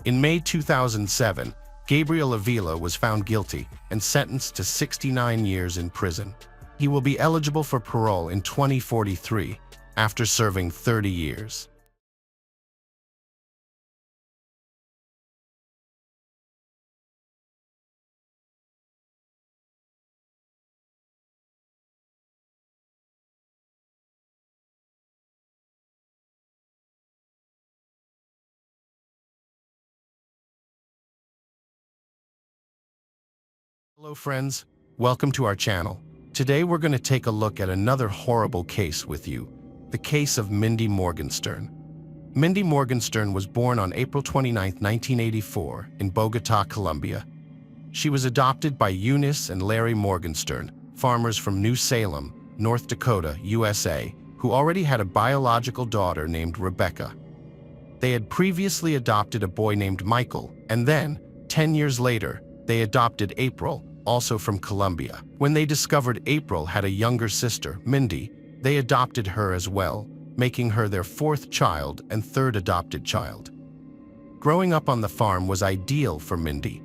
In May 2007, Gabriel Avila was found guilty and sentenced to 69 years in prison. He will be eligible for parole in 2043 after serving 30 years. Hello friends, welcome to our channel. Today we're going to take a look at another horrible case with you, the case of Mindy Morgenstern. Mindy Morgenstern was born on April 29, 1984 in Bogota, Colombia. She was adopted by Eunice and Larry Morgenstern, farmers from New Salem, North Dakota, USA, who already had a biological daughter named Rebecca. They had previously adopted a boy named Michael, and then, 10 years later, they adopted April, also from Colombia. When they discovered April had a younger sister, Mindy, they adopted her as well, making her their fourth child and third adopted child. Growing up on the farm was ideal for Mindy.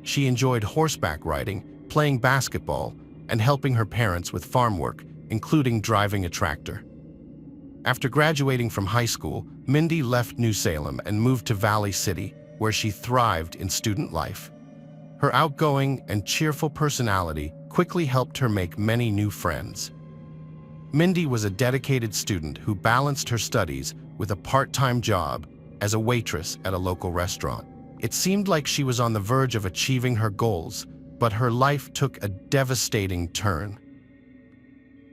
She enjoyed horseback riding, playing basketball, and helping her parents with farm work, including driving a tractor. After graduating from high school, Mindy left New Salem and moved to Valley City, where she thrived in student life. Her outgoing and cheerful personality quickly helped her make many new friends. Mindy was a dedicated student who balanced her studies with a part-time job as a waitress at a local restaurant. It seemed like she was on the verge of achieving her goals, but her life took a devastating turn.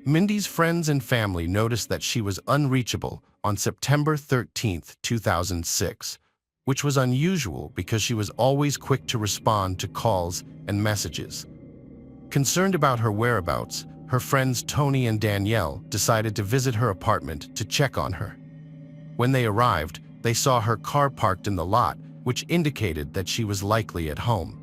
Mindy's friends and family noticed that she was unreachable on September 13, 2006, which was unusual because she was always quick to respond to calls and messages. Concerned about her whereabouts, her friends Tony and Danielle decided to visit her apartment to check on her. When they arrived, they saw her car parked in the lot, which indicated that she was likely at home.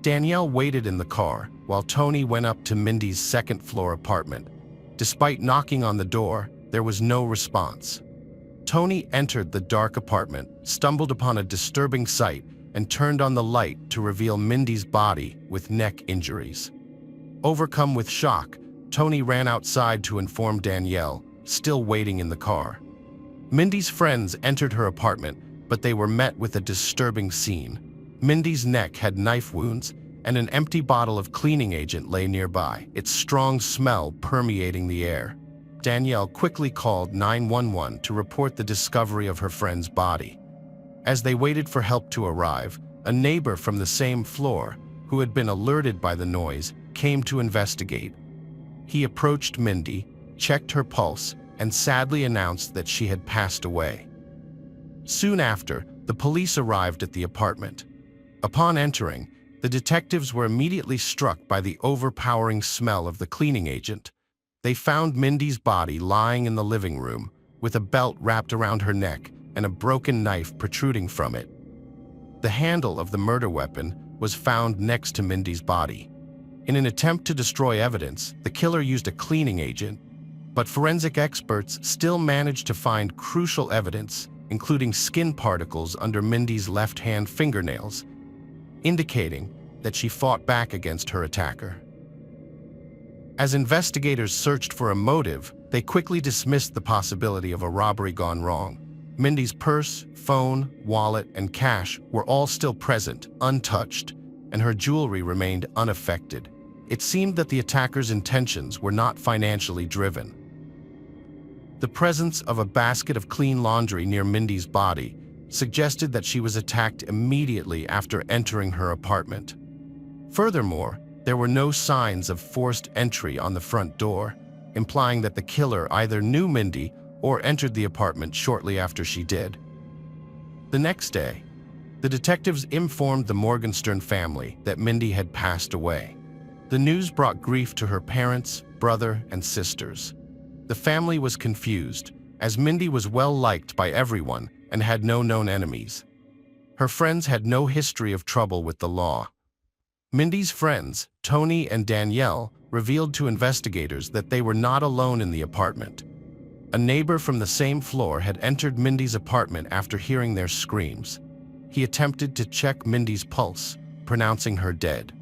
Danielle waited in the car while Tony went up to Mindy's second-floor apartment. Despite knocking on the door, there was no response. Tony entered the dark apartment, stumbled upon a disturbing sight, and turned on the light to reveal Mindy's body with neck injuries. Overcome with shock, Tony ran outside to inform Danielle, still waiting in the car. Mindy's friends entered her apartment, but they were met with a disturbing scene. Mindy's neck had knife wounds, and an empty bottle of cleaning agent lay nearby, its strong smell permeating the air. Danielle quickly called 911 to report the discovery of her friend's body. As they waited for help to arrive, a neighbor from the same floor, who had been alerted by the noise, came to investigate. He approached Mindy, checked her pulse, and sadly announced that she had passed away. Soon after, the police arrived at the apartment. Upon entering, the detectives were immediately struck by the overpowering smell of the cleaning agent. They found Mindy's body lying in the living room, with a belt wrapped around her neck and a broken knife protruding from it. The handle of the murder weapon was found next to Mindy's body. In an attempt to destroy evidence, the killer used a cleaning agent, but forensic experts still managed to find crucial evidence, including skin particles under Mindy's left-hand fingernails, indicating that she fought back against her attacker. As investigators searched for a motive, they quickly dismissed the possibility of a robbery gone wrong. Mindy's purse, phone, wallet, and cash were all still present, untouched, and her jewelry remained unaffected. It seemed that the attacker's intentions were not financially driven. The presence of a basket of clean laundry near Mindy's body suggested that she was attacked immediately after entering her apartment. Furthermore, there were no signs of forced entry on the front door, implying that the killer either knew Mindy or entered the apartment shortly after she did. The next day, the detectives informed the Morgenstern family that Mindy had passed away. The news brought grief to her parents, brother, and sisters. The family was confused, as Mindy was well liked by everyone and had no known enemies. Her friends had no history of trouble with the law. Mindy's friends, Tony and Danielle, revealed to investigators that they were not alone in the apartment. A neighbor from the same floor had entered Mindy's apartment after hearing their screams. He attempted to check Mindy's pulse, pronouncing her dead.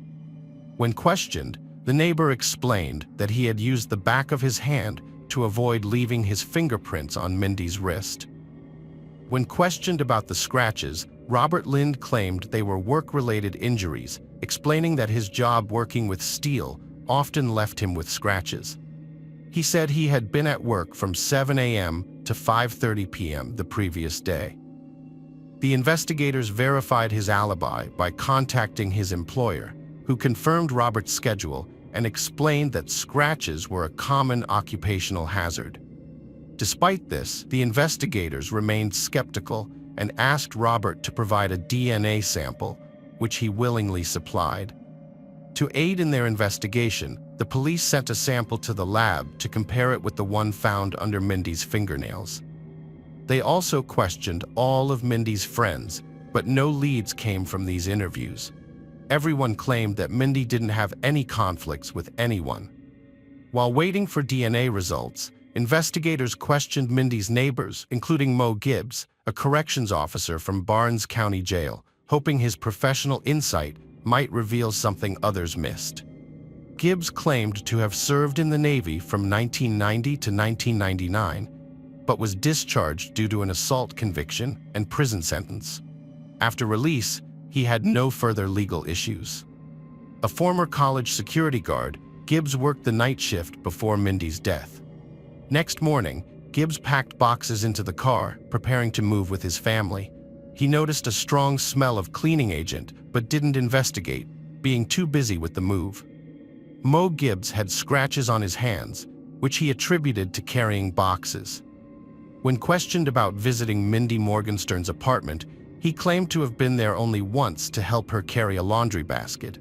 When questioned, the neighbor explained that he had used the back of his hand to avoid leaving his fingerprints on Mindy's wrist. When questioned about the scratches, Robert Lind claimed they were work-related injuries, explaining that his job working with steel often left him with scratches. He said he had been at work from 7 a.m. to 5:30 p.m. the previous day. The investigators verified his alibi by contacting his employer, who confirmed Robert's schedule and explained that scratches were a common occupational hazard. Despite this, the investigators remained skeptical and asked Robert to provide a DNA sample, which he willingly supplied. To aid in their investigation, the police sent a sample to the lab to compare it with the one found under Mindy's fingernails. They also questioned all of Mindy's friends, but no leads came from these interviews. Everyone claimed that Mindy didn't have any conflicts with anyone. While waiting for DNA results, investigators questioned Mindy's neighbors, including Mo Gibbs, a corrections officer from Barnes County Jail, hoping his professional insight might reveal something others missed. Gibbs claimed to have served in the Navy from 1990 to 1999, but was discharged due to an assault conviction and prison sentence. After release, he had no further legal issues. A former college security guard, Gibbs worked the night shift before Mindy's death. Next morning, Gibbs packed boxes into the car, preparing to move with his family. He noticed a strong smell of cleaning agent, but didn't investigate, being too busy with the move. Mo Gibbs had scratches on his hands, which he attributed to carrying boxes. When questioned about visiting Mindy Morgenstern's apartment, he claimed to have been there only once to help her carry a laundry basket.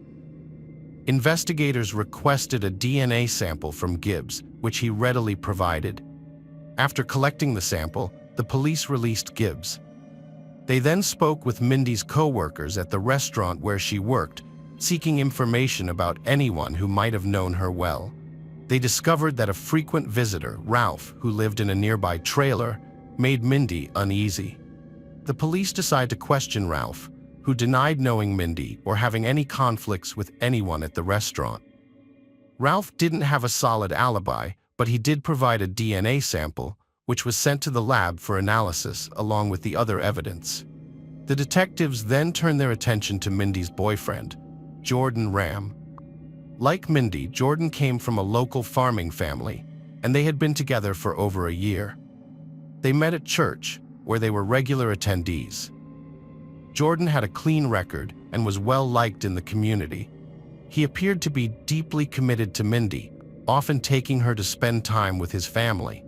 Investigators requested a DNA sample from Gibbs, which he readily provided. After collecting the sample, the police released Gibbs. They then spoke with Mindy's co-workers at the restaurant where she worked, seeking information about anyone who might have known her well. They discovered that a frequent visitor, Ralph, who lived in a nearby trailer, made Mindy uneasy. The police decided to question Ralph, who denied knowing Mindy or having any conflicts with anyone at the restaurant. Ralph didn't have a solid alibi, but he did provide a DNA sample, which was sent to the lab for analysis along with the other evidence. The detectives then turned their attention to Mindy's boyfriend, Jordan Ram. Like Mindy, Jordan came from a local farming family, and they had been together for over a year. They met at church, where they were regular attendees. Jordan had a clean record and was well liked in the community. He appeared to be deeply committed to Mindy, often taking her to spend time with his family.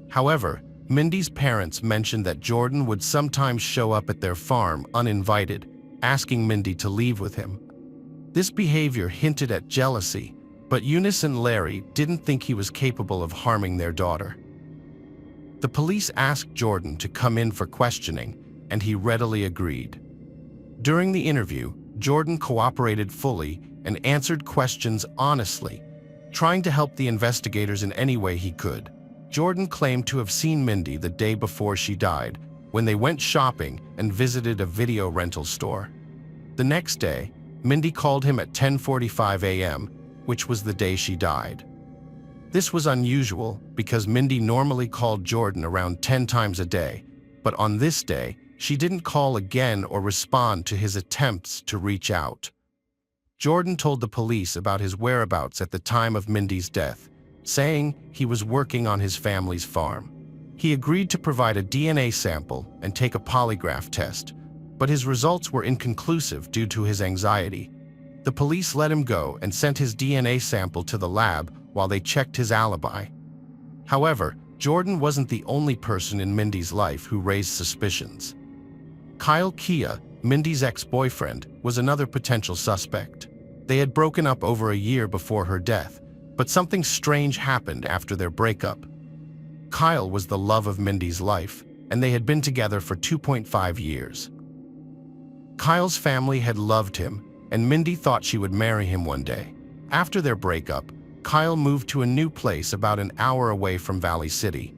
However, Mindy's parents mentioned that Jordan would sometimes show up at their farm uninvited, asking Mindy to leave with him. This behavior hinted at jealousy, but Eunice and Larry didn't think he was capable of harming their daughter. The police asked Jordan to come in for questioning, and he readily agreed. During the interview, Jordan cooperated fully and answered questions honestly, trying to help the investigators in any way he could. Jordan claimed to have seen Mindy the day before she died, when they went shopping and visited a video rental store. The next day, Mindy called him at 10:45 a.m., which was the day she died. This was unusual because Mindy normally called Jordan around 10 times a day, but on this day, she didn't call again or respond to his attempts to reach out. Jordan told the police about his whereabouts at the time of Mindy's death, saying he was working on his family's farm. He agreed to provide a DNA sample and take a polygraph test, but his results were inconclusive due to his anxiety. The police let him go and sent his DNA sample to the lab while they checked his alibi. However, Jordan wasn't the only person in Mindy's life who raised suspicions. Kyle Kia, Mindy's ex-boyfriend, was another potential suspect. They had broken up over a year before her death, but something strange happened after their breakup. Kyle was the love of Mindy's life, and they had been together for 2.5 years. Kyle's family had loved him, and Mindy thought she would marry him one day. After their breakup, Kyle moved to a new place about an hour away from Valley City.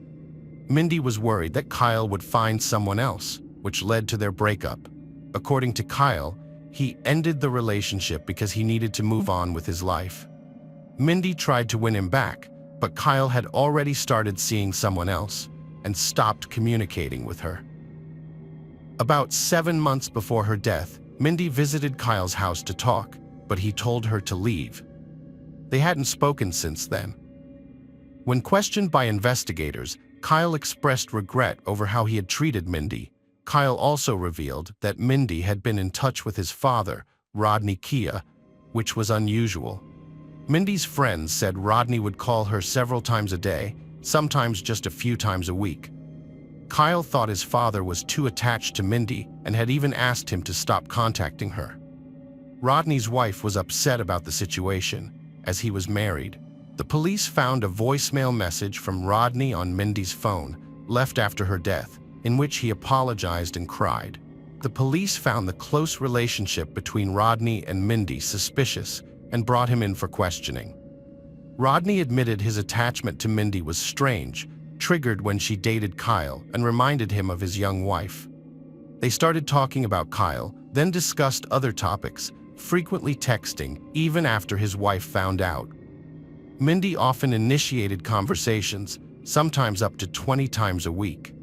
Mindy was worried that Kyle would find someone else, which led to their breakup. According to Kyle, he ended the relationship because he needed to move on with his life. Mindy tried to win him back, but Kyle had already started seeing someone else and stopped communicating with her. About 7 months before her death, Mindy visited Kyle's house to talk, but he told her to leave. They hadn't spoken since then. When questioned by investigators, Kyle expressed regret over how he had treated Mindy. Kyle also revealed that Mindy had been in touch with his father, Rodney Kia, which was unusual. Mindy's friends said Rodney would call her several times a day, sometimes just a few times a week. Kyle thought his father was too attached to Mindy and had even asked him to stop contacting her. Rodney's wife was upset about the situation, as he was married. The police found a voicemail message from Rodney on Mindy's phone, left after her death, in which he apologized and cried. The police found the close relationship between Rodney and Mindy suspicious and brought him in for questioning. Rodney admitted his attachment to Mindy was strange, triggered when she dated Kyle and reminded him of his young wife. They started talking about Kyle, then discussed other topics, frequently texting even after his wife found out. Mindy often initiated conversations, sometimes up to 20 times a week.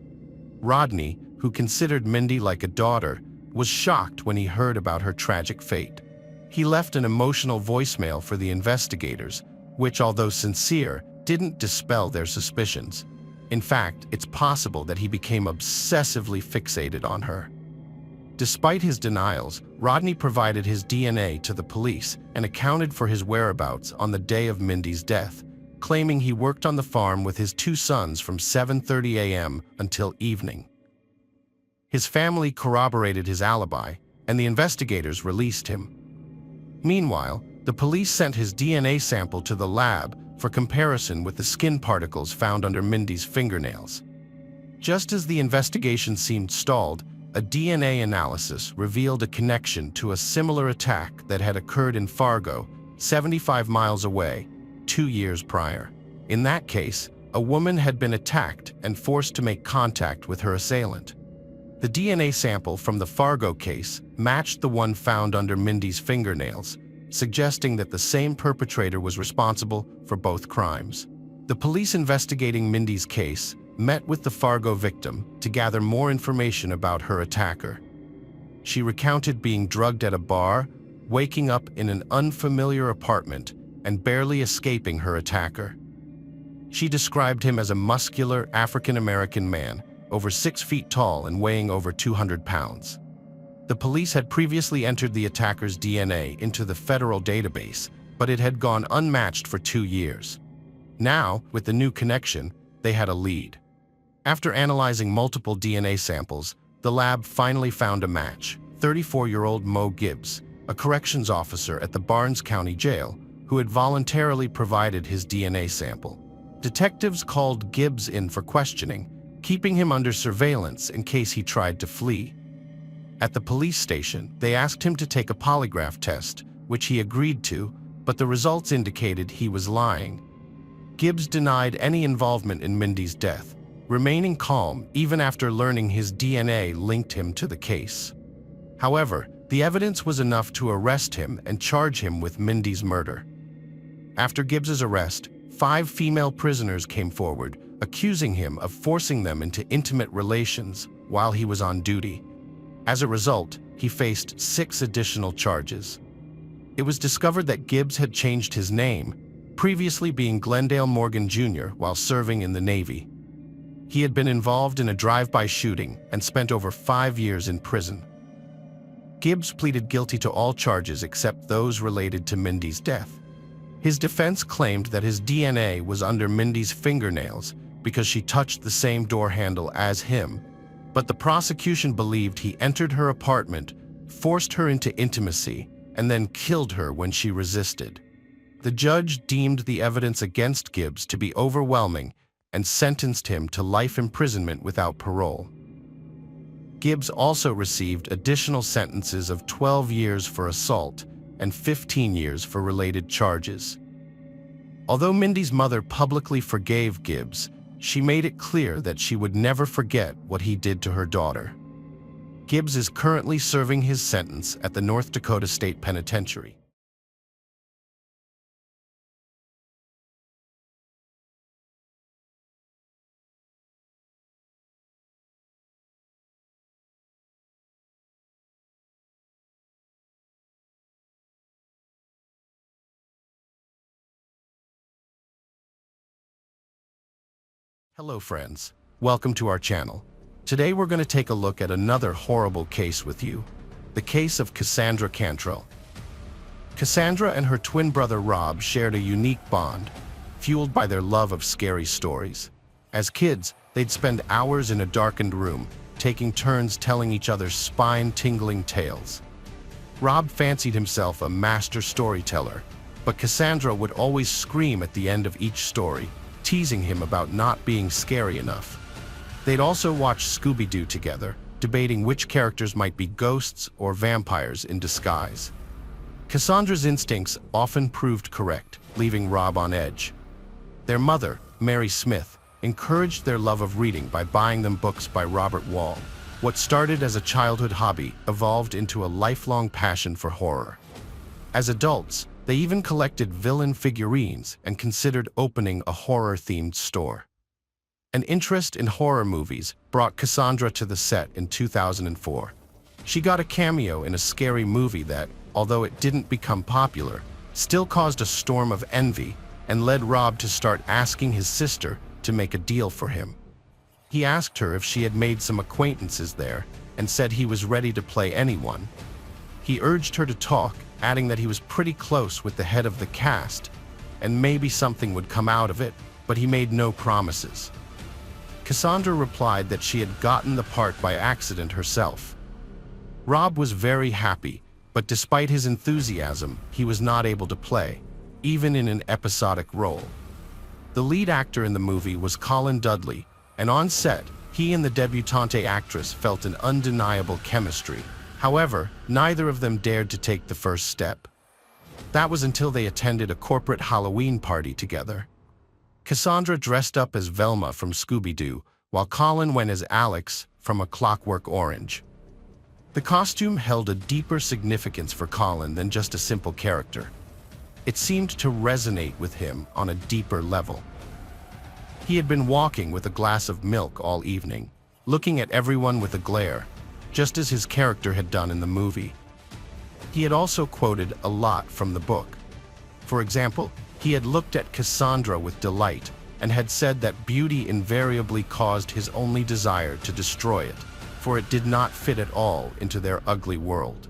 Rodney, who considered Mindy like a daughter, was shocked when he heard about her tragic fate. He left an emotional voicemail for the investigators, which, although sincere, didn't dispel their suspicions. In fact, it's possible that he became obsessively fixated on her. Despite his denials, Rodney provided his DNA to the police and accounted for his whereabouts on the day of Mindy's death, claiming he worked on the farm with his 2 sons from 7:30 a.m. until evening. His family corroborated his alibi, and the investigators released him. Meanwhile, the police sent his DNA sample to the lab for comparison with the skin particles found under Mindy's fingernails. Just as the investigation seemed stalled, a DNA analysis revealed a connection to a similar attack that had occurred in Fargo, 75 miles away, 2 years prior. In that case, a woman had been attacked and forced to make contact with her assailant. The DNA sample from the Fargo case matched the one found under Mindy's fingernails, suggesting that the same perpetrator was responsible for both crimes. The police investigating Mindy's case met with the Fargo victim to gather more information about her attacker. She recounted being drugged at a bar, waking up in an unfamiliar apartment, and barely escaping her attacker. She described him as a muscular African-American man, over 6 feet tall and weighing over 200 pounds. The police had previously entered the attacker's DNA into the federal database, but it had gone unmatched for 2 years. Now, with the new connection, they had a lead. After analyzing multiple DNA samples, the lab finally found a match: 34-year-old Mo Gibbs, a corrections officer at the Barnes County Jail, who had voluntarily provided his DNA sample. Detectives called Gibbs in for questioning, keeping him under surveillance in case he tried to flee. At the police station, they asked him to take a polygraph test, which he agreed to, but the results indicated he was lying. Gibbs denied any involvement in Mindy's death, remaining calm even after learning his DNA linked him to the case. However, the evidence was enough to arrest him and charge him with Mindy's murder. After Gibbs's arrest, 5 female prisoners came forward, accusing him of forcing them into intimate relations while he was on duty. As a result, he faced 6 additional charges. It was discovered that Gibbs had changed his name, previously being Glendale Morgan Jr. while serving in the Navy. He had been involved in a drive-by shooting and spent over 5 years in prison. Gibbs pleaded guilty to all charges except those related to Mindy's death. His defense claimed that his DNA was under Mindy's fingernails because she touched the same door handle as him, but the prosecution believed he entered her apartment, forced her into intimacy, and then killed her when she resisted. The judge deemed the evidence against Gibbs to be overwhelming and sentenced him to life imprisonment without parole. Gibbs also received additional sentences of 12 years for assault and 15 years for related charges. Although Mindy's mother publicly forgave Gibbs, she made it clear that she would never forget what he did to her daughter. Gibbs is currently serving his sentence at the North Dakota State Penitentiary. Hello friends, welcome to our channel. Today we're going to take a look at another horrible case with you, the case of Cassandra Cantrell. Cassandra and her twin brother Rob shared a unique bond, fueled by their love of scary stories. As kids, they'd spend hours in a darkened room, taking turns telling each other spine-tingling tales. Rob fancied himself a master storyteller, but Cassandra would always scream at the end of each story, teasing him about not being scary enough. They'd also watch Scooby-Doo together, debating which characters might be ghosts or vampires in disguise. Cassandra's instincts often proved correct, leaving Rob on edge. Their mother, Mary Smith, encouraged their love of reading by buying them books by Robert Wall. What started as a childhood hobby evolved into a lifelong passion for horror. As adults, they even collected villain figurines and considered opening a horror-themed store. An interest in horror movies brought Cassandra to the set in 2004. She got a cameo in a scary movie that, although it didn't become popular, still caused a storm of envy and led Rob to start asking his sister to make a deal for him. He asked her if she had made some acquaintances there and said he was ready to play anyone. He urged her to talk, adding that he was pretty close with the head of the cast and maybe something would come out of it, but he made no promises. Cassandra replied that she had gotten the part by accident herself. Rob was very happy, but despite his enthusiasm, he was not able to play, even in an episodic role. The lead actor in the movie was Colin Dudley, and on set, he and the debutante actress felt an undeniable chemistry. However, neither of them dared to take the first step. That was until they attended a corporate Halloween party together. Cassandra dressed up as Velma from Scooby-Doo, while Colin went as Alex from A Clockwork Orange. The costume held a deeper significance for Colin than just a simple character. It seemed to resonate with him on a deeper level. He had been walking with a glass of milk all evening, looking at everyone with a glare, just as his character had done in the movie. He had also quoted a lot from the book. For example, he had looked at Cassandra with delight and had said that beauty invariably caused his only desire to destroy it, for it did not fit at all into their ugly world.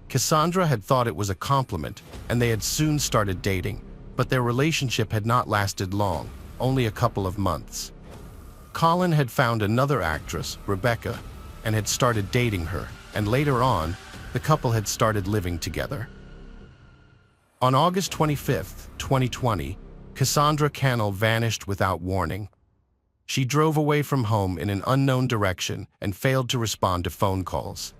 Cassandra had thought it was a compliment, and they had soon started dating, but their relationship had not lasted long, only a couple of months. Colin had found another actress, Rebecca, and had started dating her, and later on, the couple had started living together. On August 25, 2020, Cassandra Cannell vanished without warning. She drove away from home in an unknown direction and failed to respond to phone calls.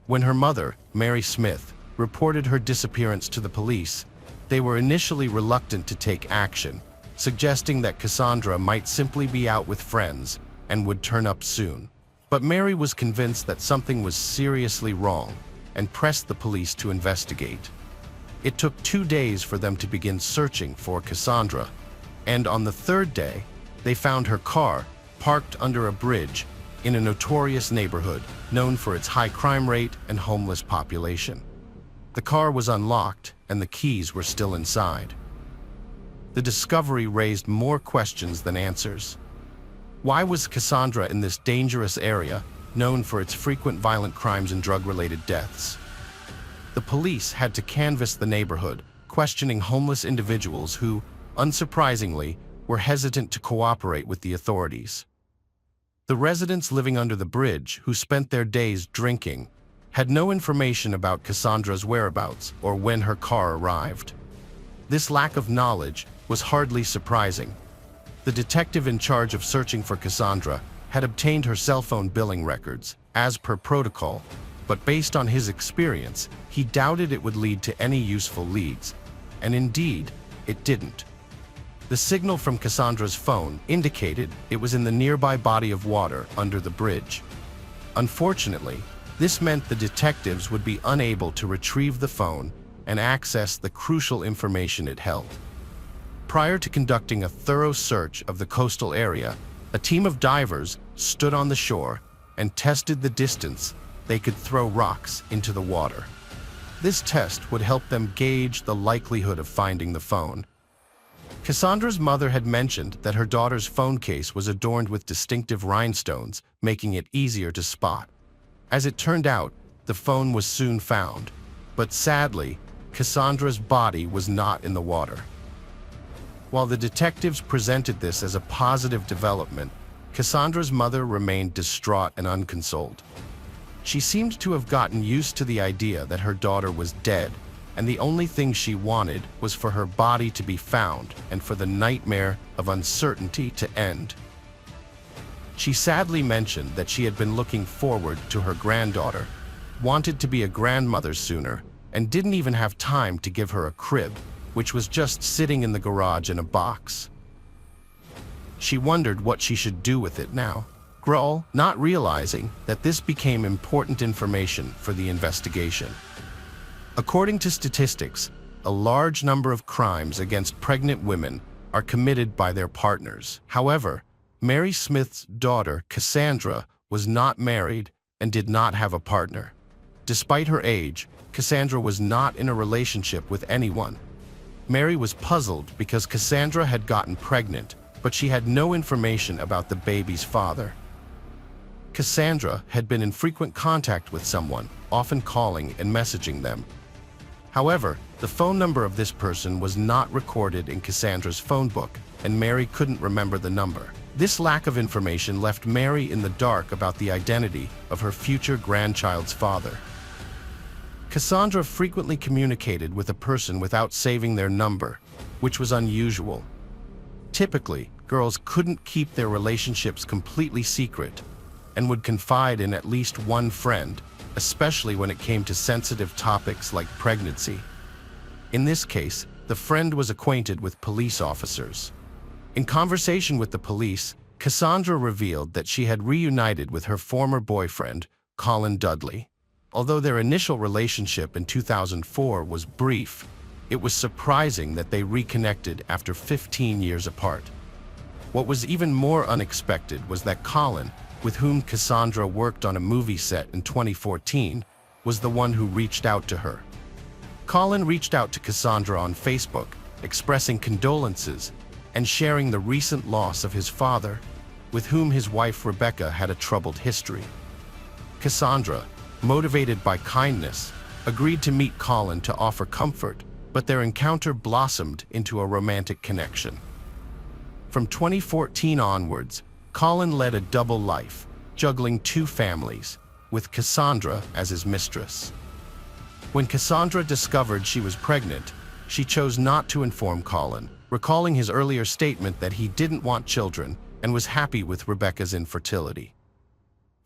When her mother, Mary Smith, reported her disappearance to the police, they were initially reluctant to take action, suggesting that Cassandra might simply be out with friends and would turn up soon. But Mary was convinced that something was seriously wrong and pressed the police to investigate. It took 2 days for them to begin searching for Cassandra, and on the third day, they found her car parked under a bridge in a notorious neighborhood known for its high crime rate and homeless population. The car was unlocked and the keys were still inside. The discovery raised more questions than answers. Why was Cassandra in this dangerous area, known for its frequent violent crimes and drug-related deaths? The police had to canvass the neighborhood, questioning homeless individuals who, unsurprisingly, were hesitant to cooperate with the authorities. The residents living under the bridge, who spent their days drinking, had no information about Cassandra's whereabouts or when her car arrived. This lack of knowledge was hardly surprising. The detective in charge of searching for Cassandra had obtained her cell phone billing records, as per protocol, but based on his experience, he doubted it would lead to any useful leads, and indeed, it didn't. The signal from Cassandra's phone indicated it was in the nearby body of water under the bridge. Unfortunately, this meant the detectives would be unable to retrieve the phone and access the crucial information it held. Prior to conducting a thorough search of the coastal area, a team of divers stood on the shore and tested the distance they could throw rocks into the water. This test would help them gauge the likelihood of finding the phone. Cassandra's mother had mentioned that her daughter's phone case was adorned with distinctive rhinestones, making it easier to spot. As it turned out, the phone was soon found, but sadly, Cassandra's body was not in the water. While the detectives presented this as a positive development, Cassandra's mother remained distraught and unconsoled. She seemed to have gotten used to the idea that her daughter was dead, and the only thing she wanted was for her body to be found and for the nightmare of uncertainty to end. She sadly mentioned that she had been looking forward to her granddaughter, wanted to be a grandmother sooner, and didn't even have time to give her a crib, which was just sitting in the garage in a box. She wondered what she should do with it now. Grohl, not realizing that this became important information for the investigation. According to statistics, a large number of crimes against pregnant women are committed by their partners. However, Mary Smith's daughter, Cassandra, was not married and did not have a partner. Despite her age, Cassandra was not in a relationship with anyone. Mary was puzzled because Cassandra had gotten pregnant, but she had no information about the baby's father. Cassandra had been in frequent contact with someone, often calling and messaging them. However, the phone number of this person was not recorded in Cassandra's phone book, and Mary couldn't remember the number. This lack of information left Mary in the dark about the identity of her future grandchild's father. Cassandra frequently communicated with a person without saving their number, which was unusual. Typically, girls couldn't keep their relationships completely secret and would confide in at least one friend, especially when it came to sensitive topics like pregnancy. In this case, the friend was acquainted with police officers. In conversation with the police, Cassandra revealed that she had reunited with her former boyfriend, Colin Dudley. Although their initial relationship in 2004 was brief, it was surprising that they reconnected after 15 years apart. What was even more unexpected was that Colin, with whom Cassandra worked on a movie set in 2014, was the one who reached out to her. Colin reached out to Cassandra on Facebook, expressing condolences and sharing the recent loss of his father, with whom his wife Rebecca had a troubled history. Cassandra, motivated by kindness, agreed to meet Colin to offer comfort, but their encounter blossomed into a romantic connection. From 2014 onwards, Colin led a double life, juggling two families, with Cassandra as his mistress. When Cassandra discovered she was pregnant, she chose not to inform Colin, recalling his earlier statement that he didn't want children and was happy with Rebecca's infertility.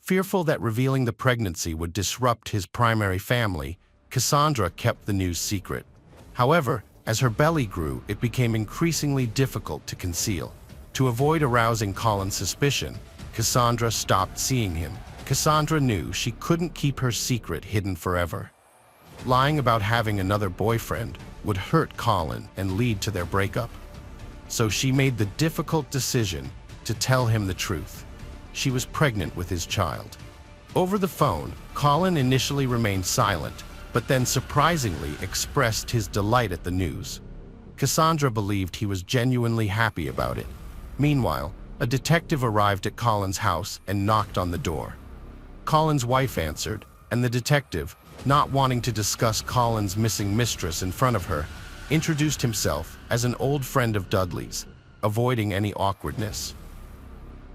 Fearful that revealing the pregnancy would disrupt his primary family, Cassandra kept the news secret. However, as her belly grew, it became increasingly difficult to conceal. To avoid arousing Colin's suspicion, Cassandra stopped seeing him. Cassandra knew she couldn't keep her secret hidden forever. Lying about having another boyfriend would hurt Colin and lead to their breakup. So she made the difficult decision to tell him the truth. She was pregnant with his child. Over the phone, Colin initially remained silent, but then surprisingly expressed his delight at the news. Cassandra believed he was genuinely happy about it. Meanwhile, a detective arrived at Colin's house and knocked on the door. Colin's wife answered, and the detective, not wanting to discuss Colin's missing mistress in front of her, introduced himself as an old friend of Dudley's, avoiding any awkwardness.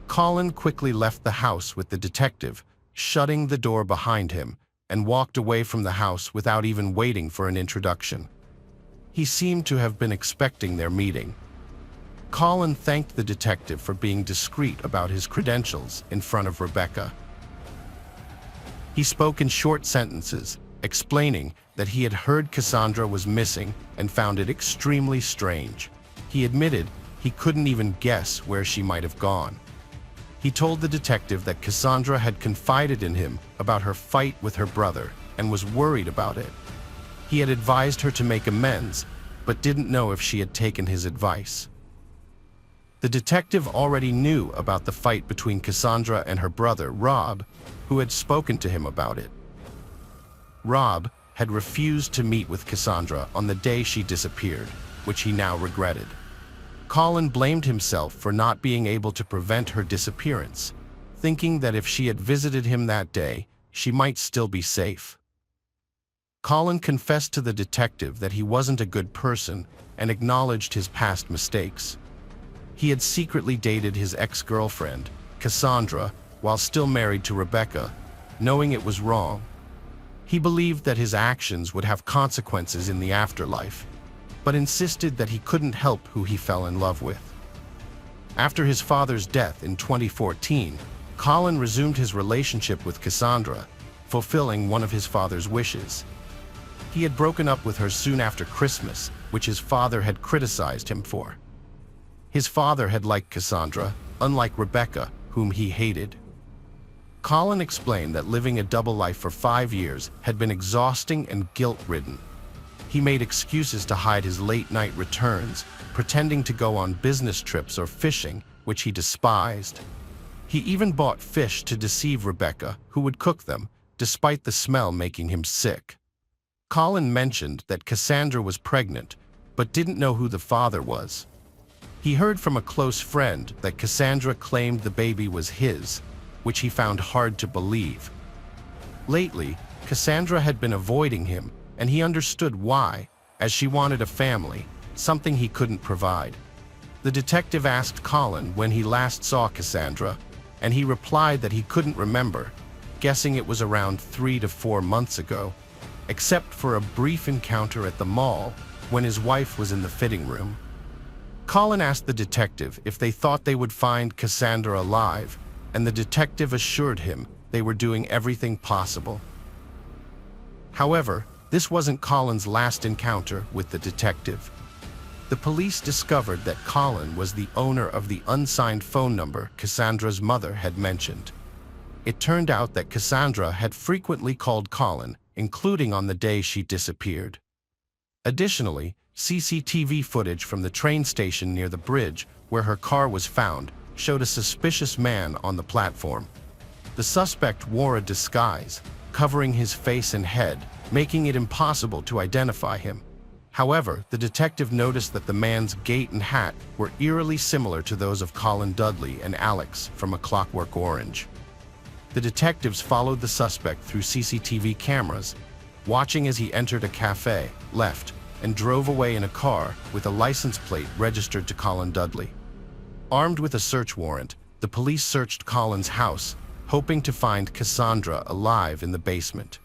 Colin quickly left the house with the detective, shutting the door behind him, and walked away from the house without even waiting for an introduction. He seemed to have been expecting their meeting. Colin thanked the detective for being discreet about his credentials in front of Rebecca. He spoke in short sentences, explaining that he had heard Cassandra was missing and found it extremely strange. He admitted he couldn't even guess where she might have gone. He told the detective that Cassandra had confided in him about her fight with her brother and was worried about it. He had advised her to make amends, but didn't know if she had taken his advice. The detective already knew about the fight between Cassandra and her brother, Rob, who had spoken to him about it. Rob had refused to meet with Cassandra on the day she disappeared, which he now regretted. Colin blamed himself for not being able to prevent her disappearance, thinking that if she had visited him that day, she might still be safe. Colin confessed to the detective that he wasn't a good person and acknowledged his past mistakes. He had secretly dated his ex-girlfriend, Cassandra, while still married to Rebecca, knowing it was wrong. He believed that his actions would have consequences in the afterlife, but insisted that he couldn't help who he fell in love with. After his father's death in 2014, Colin resumed his relationship with Cassandra, fulfilling one of his father's wishes. He had broken up with her soon after Christmas, which his father had criticized him for. His father had liked Cassandra, unlike Rebecca, whom he hated. Colin explained that living a double life for 5 years had been exhausting and guilt-ridden. He made excuses to hide his late-night returns, pretending to go on business trips or fishing, which he despised. He even bought fish to deceive Rebecca, who would cook them, despite the smell making him sick. Colin mentioned that Cassandra was pregnant, but didn't know who the father was. He heard from a close friend that Cassandra claimed the baby was his, which he found hard to believe. Lately, Cassandra had been avoiding him, and he understood why, as she wanted a family, something he couldn't provide. The detective asked Colin when he last saw Cassandra, and he replied that he couldn't remember, guessing it was around 3 to 4 months ago, except for a brief encounter at the mall when his wife was in the fitting room. Colin asked the detective if they thought they would find Cassandra alive, and the detective assured him they were doing everything possible. However, this wasn't Colin's last encounter with the detective. The police discovered that Colin was the owner of the unsigned phone number Cassandra's mother had mentioned. It turned out that Cassandra had frequently called Colin, including on the day she disappeared. Additionally, CCTV footage from the train station near the bridge where her car was found showed a suspicious man on the platform. The suspect wore a disguise, covering his face and head, making it impossible to identify him. However, the detective noticed that the man's gait and hat were eerily similar to those of Colin Dudley and Alex from A Clockwork Orange. The detectives followed the suspect through CCTV cameras, watching as he entered a cafe, left, and drove away in a car with a license plate registered to Colin Dudley. Armed with a search warrant, the police searched Colin's house, hoping to find Cassandra alive in the basement.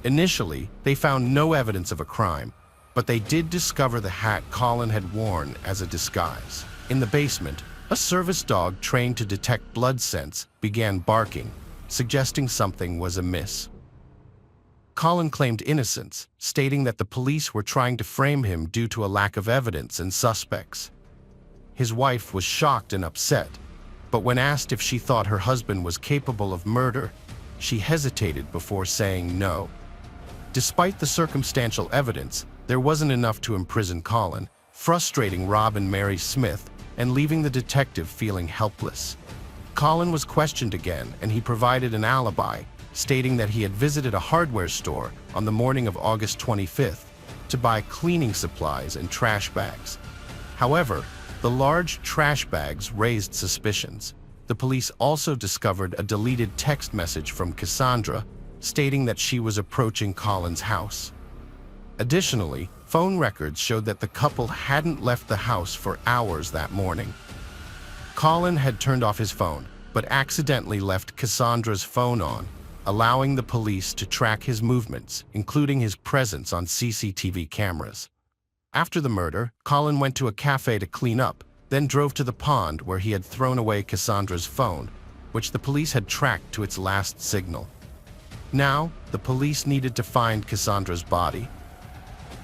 Initially, they found no evidence of a crime, but they did discover the hat Colin had worn as a disguise. In the basement, a service dog trained to detect blood scents began barking, suggesting something was amiss. Colin claimed innocence, stating that the police were trying to frame him due to a lack of evidence and suspects. His wife was shocked and upset, but when asked if she thought her husband was capable of murder, she hesitated before saying no. Despite the circumstantial evidence, there wasn't enough to imprison Colin, frustrating Rob and Mary Smith and leaving the detective feeling helpless. Colin was questioned again, and he provided an alibi, stating that he had visited a hardware store on the morning of August 25th to buy cleaning supplies and trash bags. However, the large trash bags raised suspicions. The police also discovered a deleted text message from Cassandra, stating that she was approaching Colin's house. Additionally, phone records showed that the couple hadn't left the house for hours that morning. Colin had turned off his phone, but accidentally left Cassandra's phone on, allowing the police to track his movements, including his presence on CCTV cameras. After the murder, Colin went to a cafe to clean up, then drove to the pond where he had thrown away Cassandra's phone, which the police had tracked to its last signal. Now, the police needed to find Cassandra's body.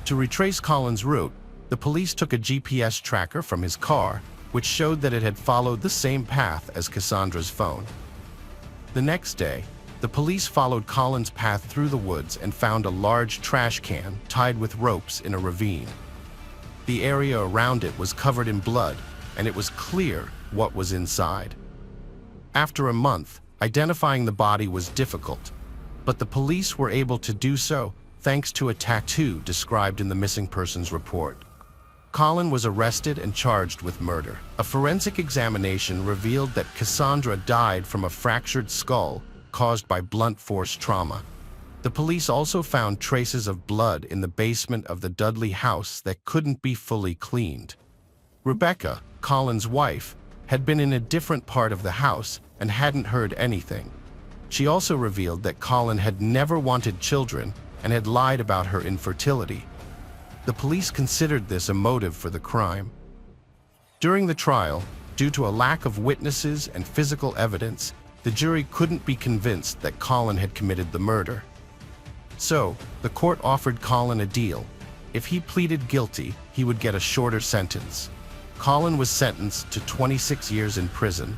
To retrace Colin's route, the police took a GPS tracker from his car, which showed that it had followed the same path as Cassandra's phone. The next day, the police followed Colin's path through the woods and found a large trash can tied with ropes in a ravine. The area around it was covered in blood, and it was clear what was inside. After a month, identifying the body was difficult, but the police were able to do so thanks to a tattoo described in the missing persons report. Colin was arrested and charged with murder. A forensic examination revealed that Cassandra died from a fractured skull caused by blunt force trauma. The police also found traces of blood in the basement of the Dudley house that couldn't be fully cleaned. Rebecca, Colin's wife, had been in a different part of the house and hadn't heard anything. She also revealed that Colin had never wanted children and had lied about her infertility. The police considered this a motive for the crime. During the trial, due to a lack of witnesses and physical evidence, the jury couldn't be convinced that Colin had committed the murder. So, the court offered Colin a deal. If he pleaded guilty, he would get a shorter sentence. Colin was sentenced to 26 years in prison.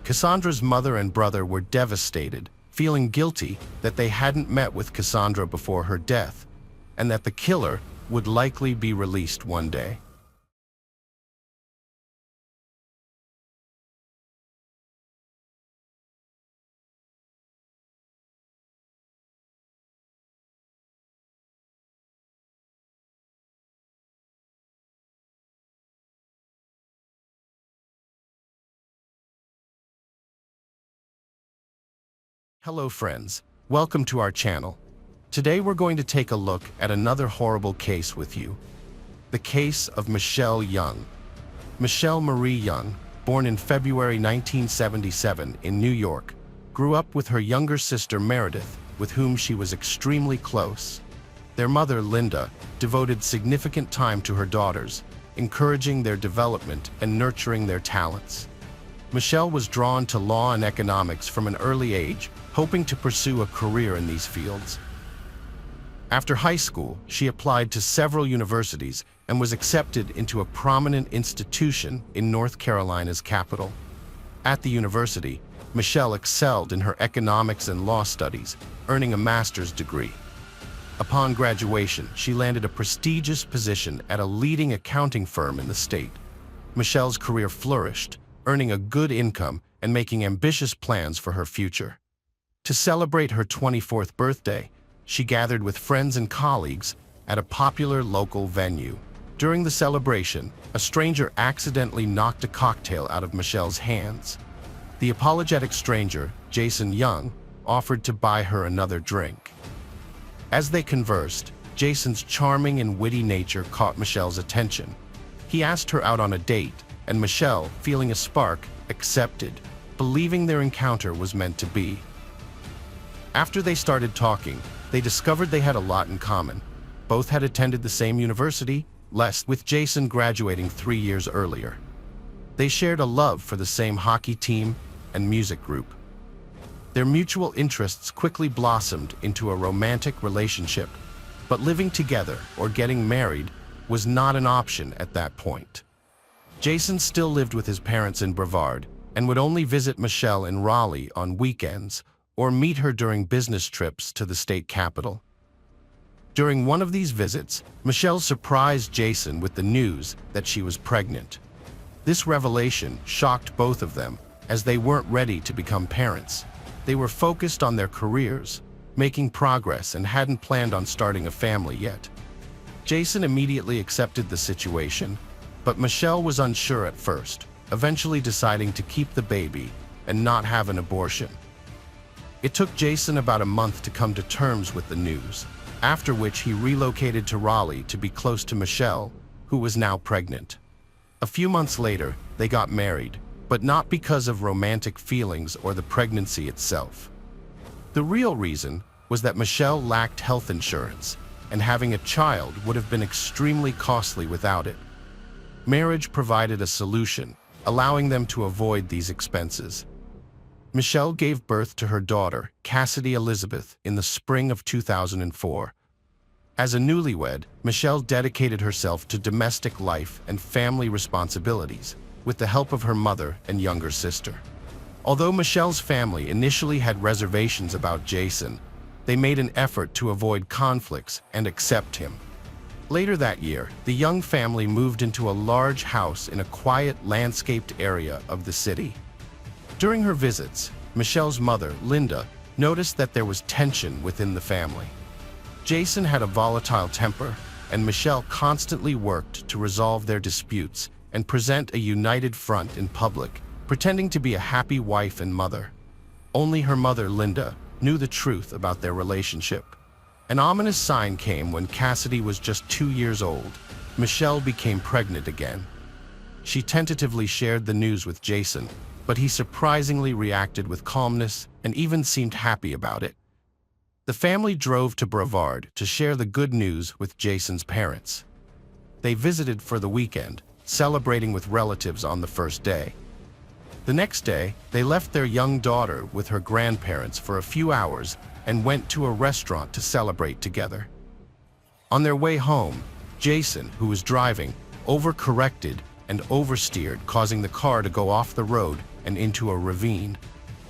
Cassandra's mother and brother were devastated, feeling guilty that they hadn't met with Cassandra before her death, and that the killer would likely be released one day. Hello friends, welcome to our channel. Today we're going to take a look at another horrible case with you. The case of Michelle Young. Michelle Marie Young, born in February 1977 in New York, grew up with her younger sister Meredith, with whom she was extremely close. Their mother, Linda, devoted significant time to her daughters, encouraging their development and nurturing their talents. Michelle was drawn to law and economics from an early age, hoping to pursue a career in these fields. After high school, she applied to several universities and was accepted into a prominent institution in North Carolina's capital. At the university, Michelle excelled in her economics and law studies, earning a master's degree. Upon graduation, she landed a prestigious position at a leading accounting firm in the state. Michelle's career flourished, earning a good income and making ambitious plans for her future. To celebrate her 24th birthday, she gathered with friends and colleagues at a popular local venue. During the celebration, a stranger accidentally knocked a cocktail out of Michelle's hands. The apologetic stranger, Jason Young, offered to buy her another drink. As they conversed, Jason's charming and witty nature caught Michelle's attention. He asked her out on a date, and Michelle, feeling a spark, accepted, believing their encounter was meant to be. After they started talking, they discovered they had a lot in common. Both had attended the same university, with Jason graduating 3 years earlier. They shared a love for the same hockey team and music group. Their mutual interests quickly blossomed into a romantic relationship, but living together or getting married was not an option at that point. Jason still lived with his parents in Brevard and would only visit Michelle in Raleigh on weekends or meet her during business trips to the state capital. During one of these visits, Michelle surprised Jason with the news that she was pregnant. This revelation shocked both of them, as they weren't ready to become parents. They were focused on their careers, making progress, and hadn't planned on starting a family yet. Jason immediately accepted the situation, but Michelle was unsure at first, eventually deciding to keep the baby and not have an abortion. It took Jason about a month to come to terms with the news, after which he relocated to Raleigh to be close to Michelle, who was now pregnant. A few months later, they got married, but not because of romantic feelings or the pregnancy itself. The real reason was that Michelle lacked health insurance, and having a child would have been extremely costly without it. Marriage provided a solution, allowing them to avoid these expenses. Michelle gave birth to her daughter, Cassidy Elizabeth, in the spring of 2004. As a newlywed, Michelle dedicated herself to domestic life and family responsibilities, with the help of her mother and younger sister. Although Michelle's family initially had reservations about Jason, they made an effort to avoid conflicts and accept him. Later that year, the Young family moved into a large house in a quiet, landscaped area of the city. During her visits, Michelle's mother, Linda, noticed that there was tension within the family. Jason had a volatile temper, and Michelle constantly worked to resolve their disputes and present a united front in public, pretending to be a happy wife and mother. Only her mother, Linda, knew the truth about their relationship. An ominous sign came when Cassidy was just 2 years old. Michelle became pregnant again. She tentatively shared the news with Jason, but he surprisingly reacted with calmness and even seemed happy about it. The family drove to Brevard to share the good news with Jason's parents. They visited for the weekend, celebrating with relatives on the first day. The next day, they left their young daughter with her grandparents for a few hours and went to a restaurant to celebrate together. On their way home, Jason, who was driving, overcorrected and oversteered, causing the car to go off the road and into a ravine.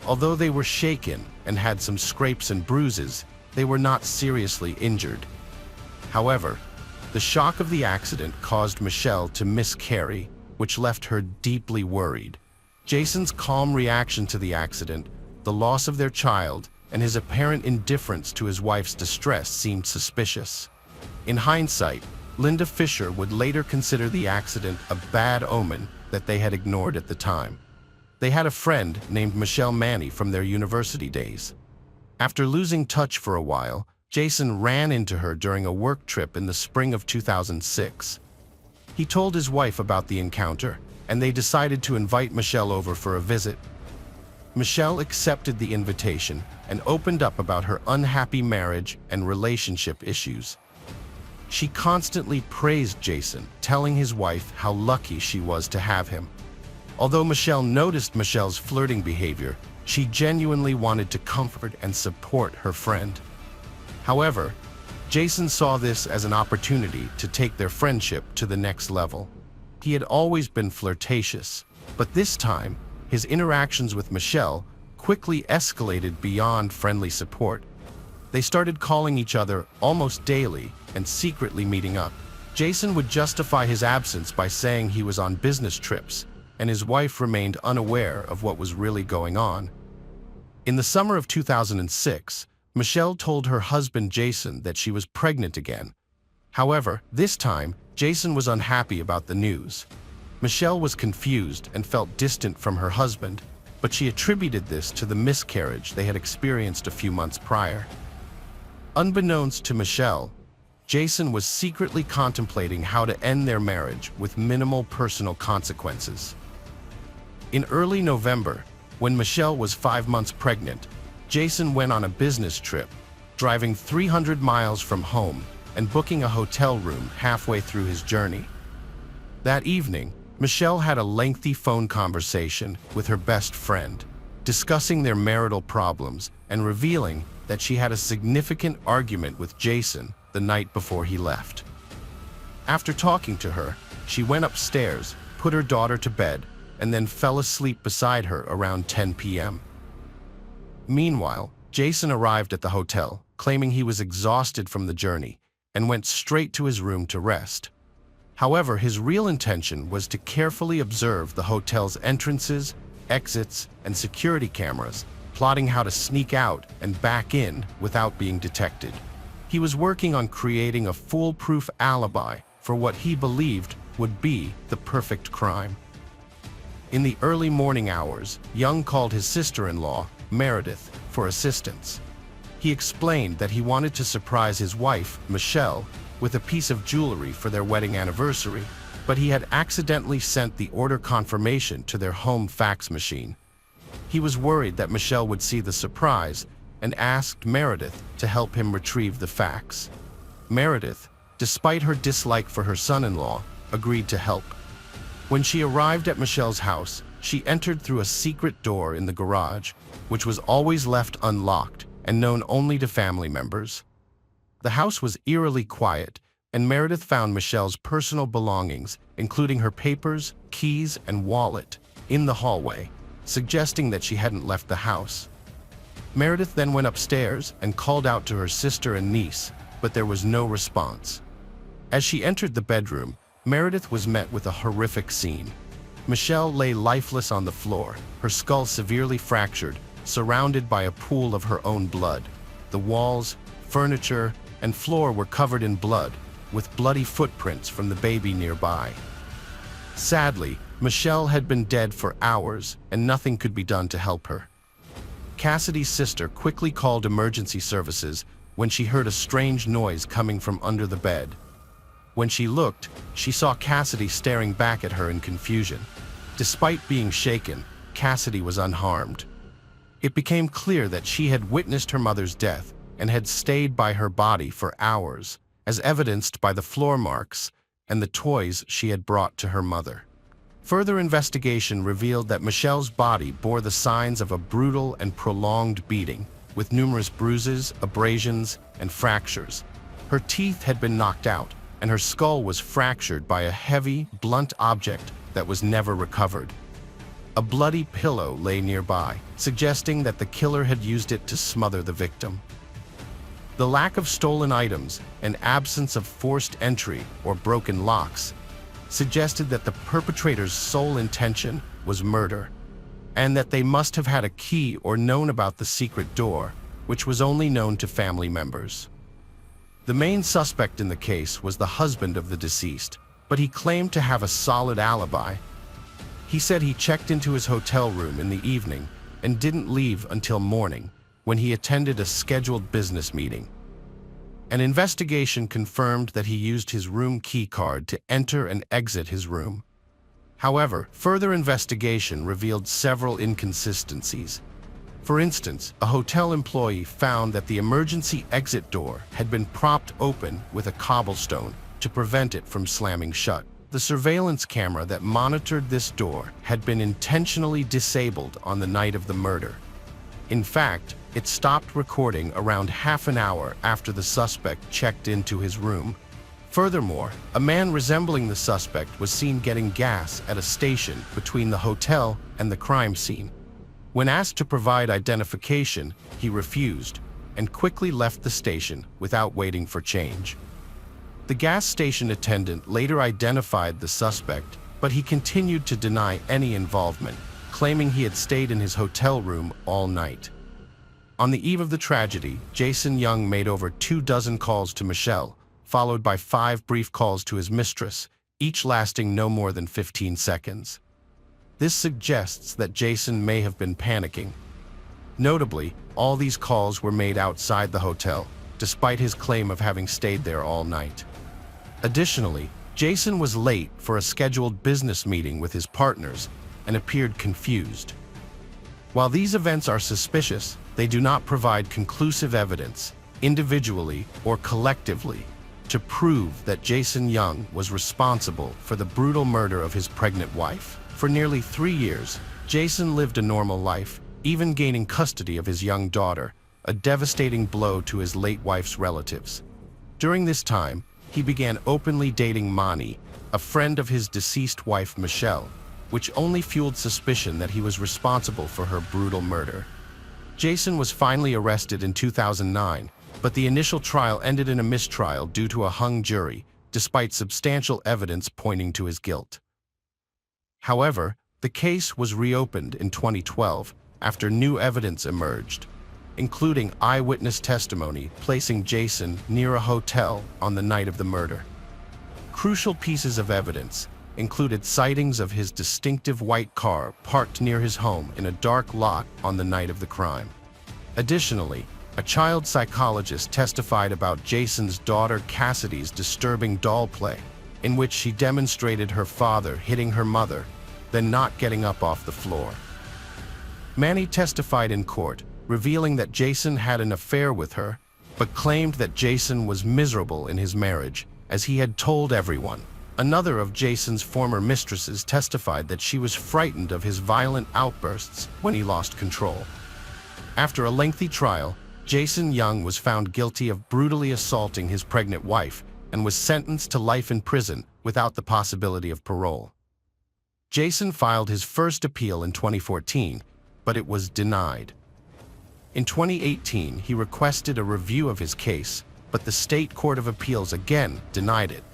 Although they were shaken and had some scrapes and bruises, they were not seriously injured. However, the shock of the accident caused Michelle to miscarry, which left her deeply worried. Jason's calm reaction to the accident, the loss of their child, and his apparent indifference to his wife's distress seemed suspicious. In hindsight, Linda Fisher would later consider the accident a bad omen that they had ignored at the time. They had a friend named Michelle Manny from their university days. After losing touch for a while, Jason ran into her during a work trip in the spring of 2006. He told his wife about the encounter, and they decided to invite Michelle over for a visit. Michelle accepted the invitation and opened up about her unhappy marriage and relationship issues. She constantly praised Jason, telling his wife how lucky she was to have him. Although Michelle noticed Michelle's flirting behavior, she genuinely wanted to comfort and support her friend. However, Jason saw this as an opportunity to take their friendship to the next level. He had always been flirtatious, but this time, his interactions with Michelle quickly escalated beyond friendly support. They started calling each other almost daily and secretly meeting up. Jason would justify his absence by saying he was on business trips, and his wife remained unaware of what was really going on. In the summer of 2006, Michelle told her husband Jason that she was pregnant again. However, this time, Jason was unhappy about the news. Michelle was confused and felt distant from her husband, but she attributed this to the miscarriage they had experienced a few months prior. Unbeknownst to Michelle, Jason was secretly contemplating how to end their marriage with minimal personal consequences. In early November, when Michelle was 5 months pregnant, Jason went on a business trip, driving 300 miles from home and booking a hotel room halfway through his journey. That evening, Michelle had a lengthy phone conversation with her best friend, discussing their marital problems and revealing that she had a significant argument with Jason the night before he left. After talking to her, she went upstairs, put her daughter to bed, and then fell asleep beside her around 10 p.m. Meanwhile, Jason arrived at the hotel, claiming he was exhausted from the journey, and went straight to his room to rest. However, his real intention was to carefully observe the hotel's entrances, exits, and security cameras, plotting how to sneak out and back in without being detected. He was working on creating a foolproof alibi for what he believed would be the perfect crime. In the early morning hours, Young called his sister-in-law, Meredith, for assistance. He explained that he wanted to surprise his wife, Michelle, with a piece of jewelry for their wedding anniversary, but he had accidentally sent the order confirmation to their home fax machine. He was worried that Michelle would see the surprise and asked Meredith to help him retrieve the fax. Meredith, despite her dislike for her son-in-law, agreed to help. When she arrived at Michelle's house, she entered through a secret door in the garage, which was always left unlocked and known only to family members. The house was eerily quiet, and Meredith found Michelle's personal belongings, including her papers, keys, and wallet, in the hallway, suggesting that she hadn't left the house. Meredith then went upstairs and called out to her sister and niece, but there was no response. As she entered the bedroom, Meredith was met with a horrific scene. Michelle lay lifeless on the floor, her skull severely fractured, surrounded by a pool of her own blood. The walls, furniture, and floor were covered in blood, with bloody footprints from the baby nearby. Sadly, Michelle had been dead for hours, and nothing could be done to help her. Cassidy's sister quickly called emergency services when she heard a strange noise coming from under the bed. When she looked, she saw Cassidy staring back at her in confusion. Despite being shaken, Cassidy was unharmed. It became clear that she had witnessed her mother's death and had stayed by her body for hours, as evidenced by the floor marks and the toys she had brought to her mother. Further investigation revealed that Michelle's body bore the signs of a brutal and prolonged beating, with numerous bruises, abrasions, and fractures. Her teeth had been knocked out, and her skull was fractured by a heavy, blunt object that was never recovered. A bloody pillow lay nearby, suggesting that the killer had used it to smother the victim. The lack of stolen items and absence of forced entry or broken locks suggested that the perpetrator's sole intention was murder, and that they must have had a key or known about the secret door, which was only known to family members. The main suspect in the case was the husband of the deceased, but he claimed to have a solid alibi. He said he checked into his hotel room in the evening and didn't leave until morning, when he attended a scheduled business meeting. An investigation confirmed that he used his room key card to enter and exit his room. However, further investigation revealed several inconsistencies. For instance, a hotel employee found that the emergency exit door had been propped open with a cobblestone to prevent it from slamming shut. The surveillance camera that monitored this door had been intentionally disabled on the night of the murder. In fact, it stopped recording around half an hour after the suspect checked into his room. Furthermore, a man resembling the suspect was seen getting gas at a station between the hotel and the crime scene. When asked to provide identification, he refused and quickly left the station without waiting for change. The gas station attendant later identified the suspect, but he continued to deny any involvement, claiming he had stayed in his hotel room all night. On the eve of the tragedy, Jason Young made over 24 calls to Michelle, followed by 5 brief calls to his mistress, each lasting no more than 15 seconds. This suggests that Jason may have been panicking. Notably, all these calls were made outside the hotel, despite his claim of having stayed there all night. Additionally, Jason was late for a scheduled business meeting with his partners and appeared confused. While these events are suspicious, they do not provide conclusive evidence, individually or collectively, to prove that Jason Young was responsible for the brutal murder of his pregnant wife. For nearly 3 years, Jason lived a normal life, even gaining custody of his young daughter, a devastating blow to his late wife's relatives. During this time, he began openly dating Mani, a friend of his deceased wife Michelle, which only fueled suspicion that he was responsible for her brutal murder. Jason was finally arrested in 2009, but the initial trial ended in a mistrial due to a hung jury, despite substantial evidence pointing to his guilt. However, the case was reopened in 2012 after new evidence emerged, including eyewitness testimony placing Jason near a hotel on the night of the murder. Crucial pieces of evidence included sightings of his distinctive white car parked near his home in a dark lot on the night of the crime. Additionally, a child psychologist testified about Jason's daughter Cassidy's disturbing doll play, in which she demonstrated her father hitting her mother, then not getting up off the floor. Manny testified in court, revealing that Jason had an affair with her, but claimed that Jason was miserable in his marriage, as he had told everyone. Another of Jason's former mistresses testified that she was frightened of his violent outbursts when he lost control. After a lengthy trial, Jason Young was found guilty of brutally assaulting his pregnant wife and was sentenced to life in prison without the possibility of parole. Jason filed his first appeal in 2014, but it was denied. In 2018, he requested a review of his case, but the State Court of Appeals again denied it.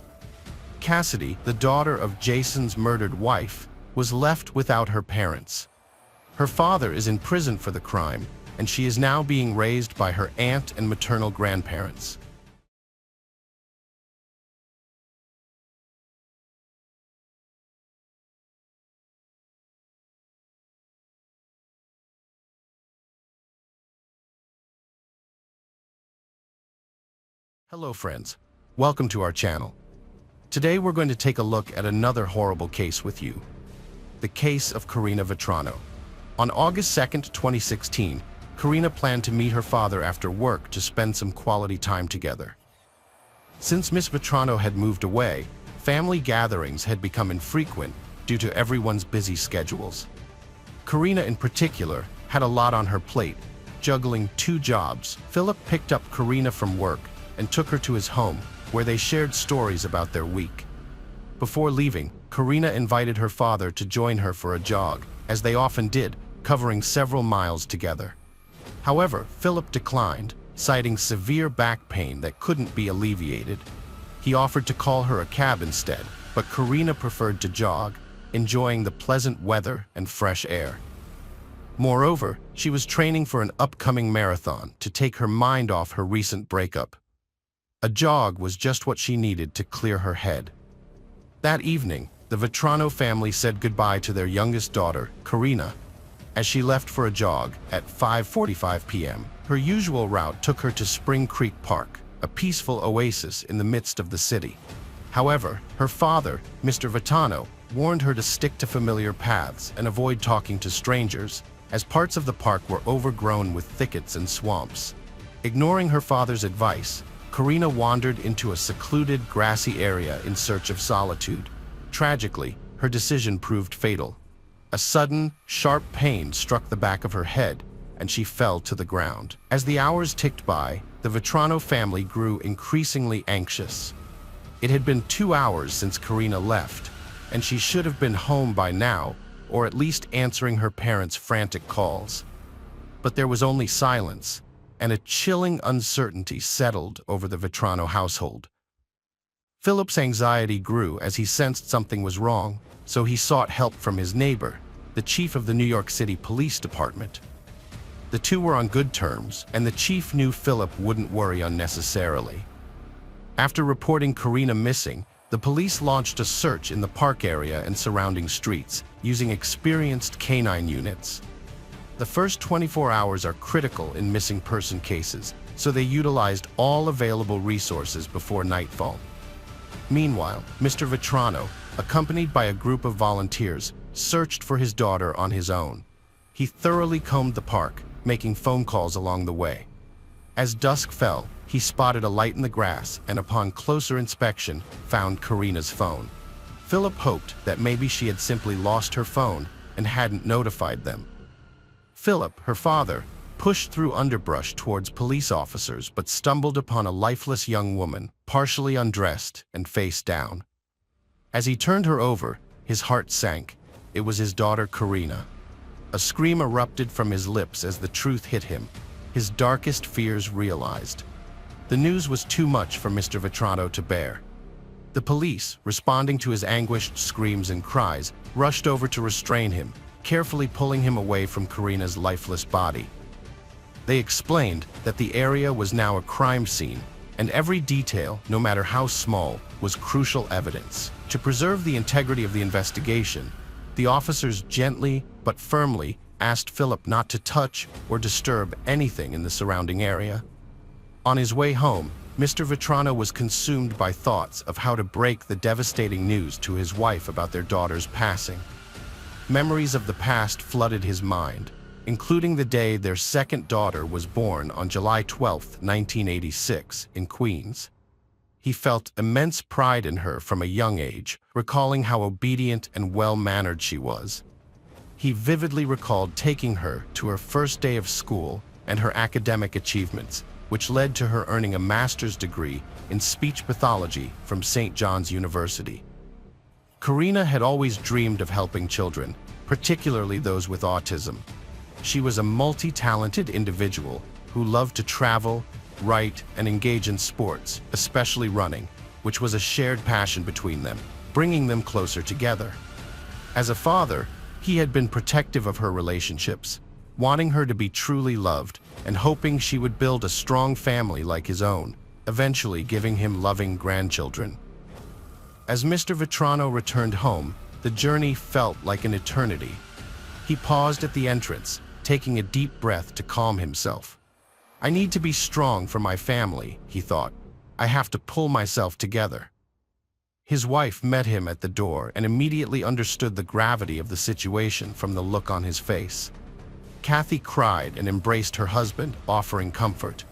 Cassidy, the daughter of Jason's murdered wife, was left without her parents. Her father is in prison for the crime, and she is now being raised by her aunt and maternal grandparents. Hello friends, welcome to our channel. Today we're going to take a look at another horrible case with you, the case of Karina Vetrano. On August 2, 2016, Carolina planned to meet her father after work to spend some quality time together. Since Miss Vetrano had moved away, family gatherings had become infrequent due to everyone's busy schedules. Carolina, in particular, had a lot on her plate, juggling 2 jobs. Philip picked up Carolina from work and took her to his home, where they shared stories about their week. Before leaving, Carolina invited her father to join her for a jog, as they often did, covering several miles together. However, Philip declined, citing severe back pain that couldn't be alleviated. He offered to call her a cab instead, but Carolina preferred to jog, enjoying the pleasant weather and fresh air. Moreover, she was training for an upcoming marathon to take her mind off her recent breakup. A jog was just what she needed to clear her head. That evening, the Vetrano family said goodbye to their youngest daughter, Carolina, as she left for a jog at 5:45 p.m. Her usual route took her to Spring Creek Park, a peaceful oasis in the midst of the city. However, her father, Mr. Vetrano, warned her to stick to familiar paths and avoid talking to strangers, as parts of the park were overgrown with thickets and swamps. Ignoring her father's advice, Carolina wandered into a secluded, grassy area in search of solitude. Tragically, her decision proved fatal. A sudden, sharp pain struck the back of her head, and she fell to the ground. As the hours ticked by, the Vetrano family grew increasingly anxious. It had been 2 hours since Carolina left, and she should have been home by now, or at least answering her parents' frantic calls. But there was only silence, and a chilling uncertainty settled over the Vetrano household. Philip's anxiety grew as he sensed something was wrong, so he sought help from his neighbor, the chief of the New York City Police Department. The two were on good terms, and the chief knew Philip wouldn't worry unnecessarily. After reporting Carolina missing, the police launched a search in the park area and surrounding streets, using experienced canine units. The first 24 hours are critical in missing person cases, so they utilized all available resources before nightfall. Meanwhile, Mr. Vetrano, accompanied by a group of volunteers, searched for his daughter on his own. He thoroughly combed the park, making phone calls along the way. As dusk fell, he spotted a light in the grass and upon closer inspection, found Carolina's phone. Philip hoped that maybe she had simply lost her phone and hadn't notified them. Philip, her father, pushed through underbrush towards police officers but stumbled upon a lifeless young woman, partially undressed and face down. As he turned her over, his heart sank. It was his daughter Carolina. A scream erupted from his lips as the truth hit him. His darkest fears realized. The news was too much for Mr. Vetrano to bear. The police, responding to his anguished screams and cries, rushed over to restrain him, carefully pulling him away from Carolina's lifeless body. They explained that the area was now a crime scene, and every detail, no matter how small, was crucial evidence. To preserve the integrity of the investigation, the officers gently but firmly asked Philip not to touch or disturb anything in the surrounding area. On his way home, Mr. Vetrano was consumed by thoughts of how to break the devastating news to his wife about their daughter's passing. Memories of the past flooded his mind, including the day their second daughter was born on July 12, 1986, in Queens. He felt immense pride in her from a young age, recalling how obedient and well-mannered she was. He vividly recalled taking her to her first day of school and her academic achievements, which led to her earning a master's degree in speech pathology from St. John's University. Carolina had always dreamed of helping children, particularly those with autism. She was a multi-talented individual who loved to travel, write, and engage in sports, especially running, which was a shared passion between them, bringing them closer together. As a father, he had been protective of her relationships, wanting her to be truly loved and hoping she would build a strong family like his own, eventually giving him loving grandchildren. As Mr. Vetrano returned home, the journey felt like an eternity. He paused at the entrance, taking a deep breath to calm himself. "I need to be strong for my family," he thought. "I have to pull myself together." His wife met him at the door and immediately understood the gravity of the situation from the look on his face. Kathy cried and embraced her husband, offering comfort.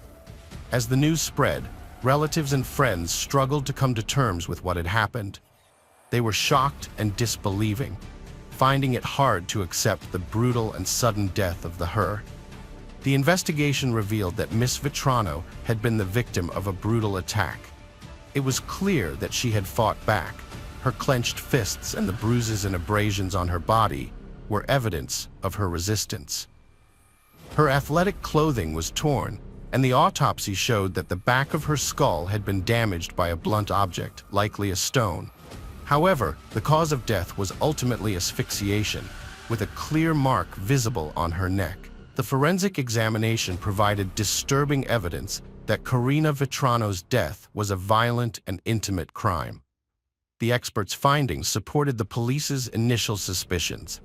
As the news spread, relatives and friends struggled to come to terms with what had happened. They were shocked and disbelieving, finding it hard to accept the brutal and sudden death of her. The investigation revealed that Miss Vetrano had been the victim of a brutal attack. It was clear that she had fought back. Her clenched fists and the bruises and abrasions on her body were evidence of her resistance. Her athletic clothing was torn, and the autopsy showed that the back of her skull had been damaged by a blunt object, likely a stone. However, the cause of death was ultimately asphyxiation, with a clear mark visible on her neck. The forensic examination provided disturbing evidence that Carolina Vetrano's death was a violent and intimate crime. The experts' findings supported the police's initial suspicions.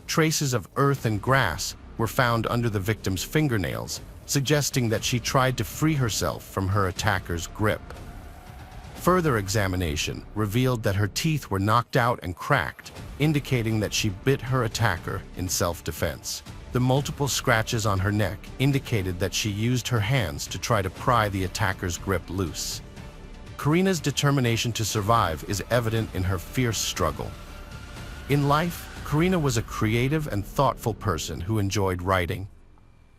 Traces of earth and grass were found under the victim's fingernails, suggesting that she tried to free herself from her attacker's grip. Further examination revealed that her teeth were knocked out and cracked, indicating that she bit her attacker in self-defense. The multiple scratches on her neck indicated that she used her hands to try to pry the attacker's grip loose. Carolina's determination to survive is evident in her fierce struggle. In life, Carolina was a creative and thoughtful person who enjoyed writing.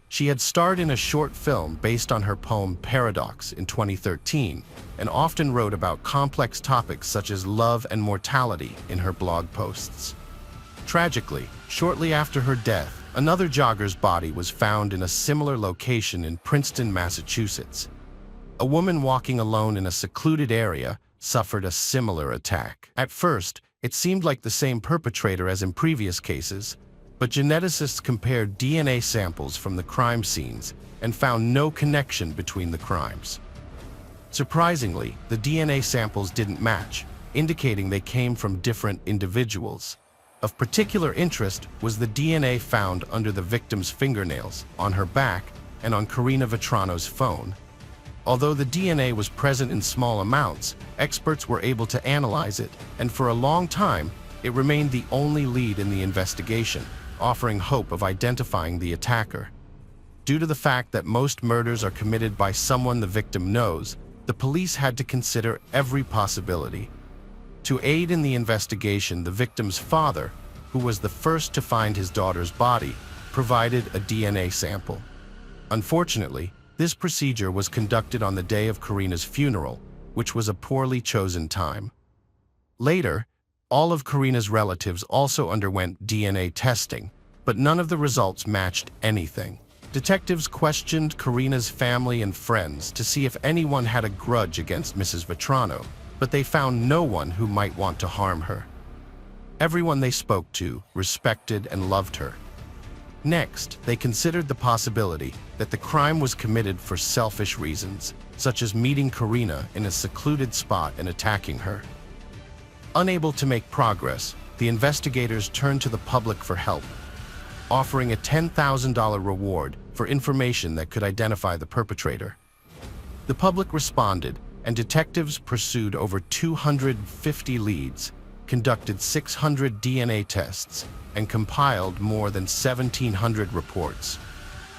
She had starred in a short film based on her poem Paradox in 2013 and often wrote about complex topics such as love and mortality in her blog posts. Tragically, shortly after her death, another jogger's body was found in a similar location in Princeton, Massachusetts. A woman walking alone in a secluded area suffered a similar attack. At first, it seemed like the same perpetrator as in previous cases, but geneticists compared DNA samples from the crime scenes and found no connection between the crimes. Surprisingly, the DNA samples didn't match, indicating they came from different individuals. Of particular interest was the DNA found under the victim's fingernails, on her back, and on Carolina Vetrano's phone. Although the DNA was present in small amounts, experts were able to analyze it, and for a long time, it remained the only lead in the investigation, offering hope of identifying the attacker. Due to the fact that most murders are committed by someone the victim knows, the police had to consider every possibility. To aid in the investigation, the victim's father, who was the first to find his daughter's body, provided a DNA sample. Unfortunately, this procedure was conducted on the day of Carolina's funeral, which was a poorly chosen time. Later, all of Carolina's relatives also underwent DNA testing, but none of the results matched anything. Detectives questioned Carolina's family and friends to see if anyone had a grudge against Mrs. Vetrano, but they found no one who might want to harm her. Everyone they spoke to respected and loved her. Next, they considered the possibility that the crime was committed for selfish reasons, such as meeting Carolina in a secluded spot and attacking her. Unable to make progress, the investigators turned to the public for help, offering a $10,000 reward for information that could identify the perpetrator. The public responded, and detectives pursued over 250 leads, conducted 600 DNA tests, and compiled more than 1,700 reports.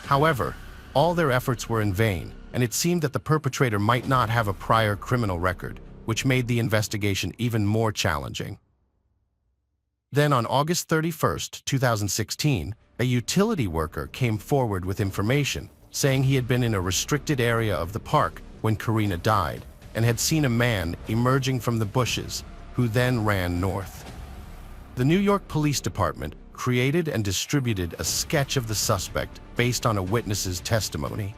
However, all their efforts were in vain, and it seemed that the perpetrator might not have a prior criminal record, which made the investigation even more challenging. Then on August 31, 2016, a utility worker came forward with information saying he had been in a restricted area of the park when Carolina died and had seen a man emerging from the bushes who then ran north. The New York Police Department created and distributed a sketch of the suspect based on a witness's testimony.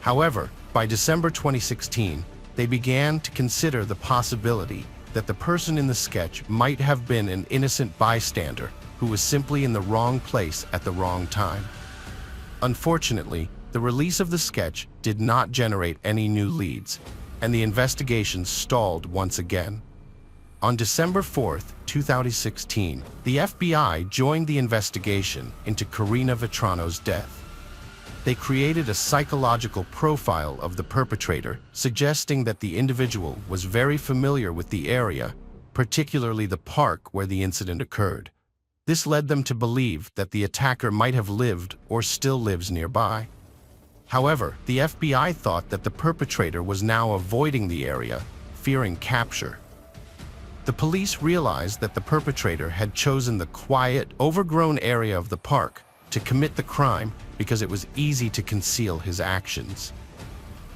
However, by December 2016, they began to consider the possibility that the person in the sketch might have been an innocent bystander who was simply in the wrong place at the wrong time. Unfortunately, the release of the sketch did not generate any new leads, and the investigation stalled once again. On December 4, 2016, the FBI joined the investigation into Carolina Vetrano's death. They created a psychological profile of the perpetrator, suggesting that the individual was very familiar with the area, particularly the park where the incident occurred. This led them to believe that the attacker might have lived or still lives nearby. However, the FBI thought that the perpetrator was now avoiding the area, fearing capture. The police realized that the perpetrator had chosen the quiet, overgrown area of the park to commit the crime because it was easy to conceal his actions.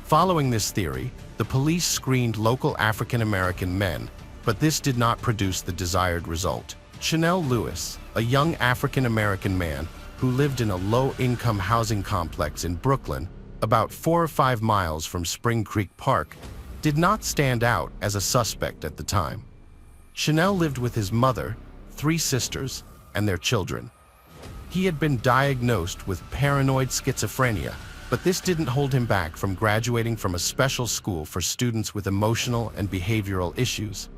Following this theory, the police screened local African American men, but this did not produce the desired result. Chanel Lewis, a young African American man who lived in a low-income housing complex in Brooklyn, about 4 or 5 miles from Spring Creek Park, did not stand out as a suspect at the time. Chanel lived with his mother, 3 sisters, and their children. He had been diagnosed with paranoid schizophrenia, but this didn't hold him back from graduating from a special school for students with emotional and behavioral issues.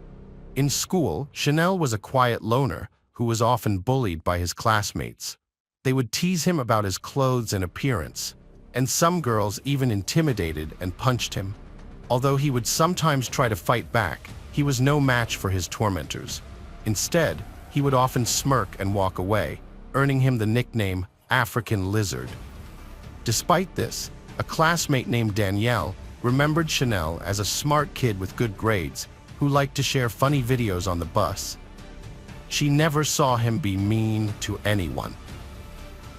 In school, Chanel was a quiet loner who was often bullied by his classmates. They would tease him about his clothes and appearance, and some girls even intimidated and punched him. Although he would sometimes try to fight back, he was no match for his tormentors. Instead, he would often smirk and walk away, earning him the nickname African Lizard. Despite this, a classmate named Danielle remembered Chanel as a smart kid with good grades who liked to share funny videos on the bus. She never saw him be mean to anyone.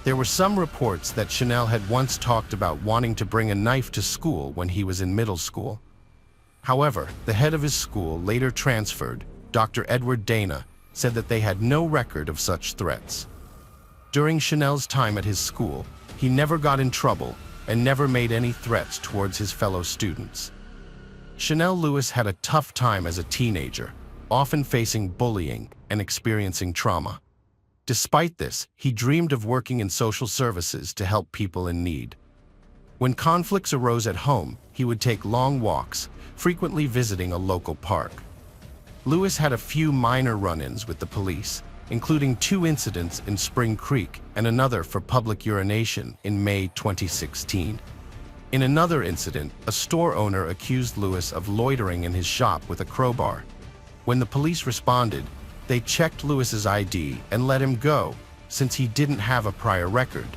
There were some reports that Chanel had once talked about wanting to bring a knife to school when he was in middle school. However, the head of his school later transferred, Dr. Edward Dana, said that they had no record of such threats. During Chanel's time at his school, he never got in trouble and never made any threats towards his fellow students. Chanel Lewis had a tough time as a teenager, often facing bullying and experiencing trauma. Despite this, he dreamed of working in social services to help people in need. When conflicts arose at home, he would take long walks, frequently visiting a local park. Lewis had a few minor run-ins with the police, including 2 incidents in Spring Creek and another for public urination in May 2016. In another incident, a store owner accused Lewis of loitering in his shop with a crowbar. When the police responded, they checked Lewis's ID and let him go, since he didn't have a prior record.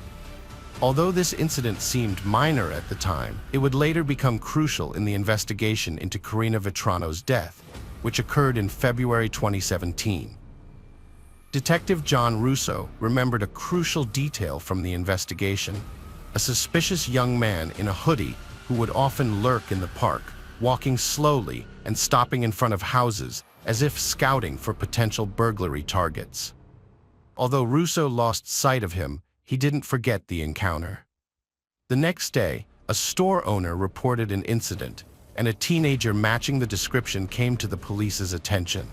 Although this incident seemed minor at the time, it would later become crucial in the investigation into Carolina Vetrano's death, which occurred in February 2017. Detective John Russo remembered a crucial detail from the investigation: a suspicious young man in a hoodie who would often lurk in the park, walking slowly and stopping in front of houses as if scouting for potential burglary targets. Although Russo lost sight of him, he didn't forget the encounter. The next day, a store owner reported an incident, and a teenager matching the description came to the police's attention.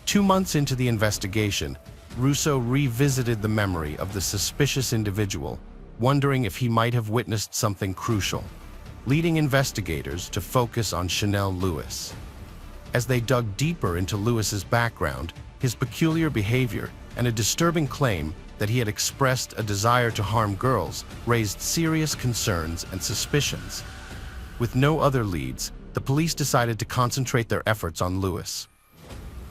2 months into the investigation, Russo revisited the memory of the suspicious individual, wondering if he might have witnessed something crucial, leading investigators to focus on Chanel Lewis. As they dug deeper into Lewis's background, his peculiar behavior, and a disturbing claim that he had expressed a desire to harm girls raised serious concerns and suspicions. With no other leads, the police decided to concentrate their efforts on Lewis.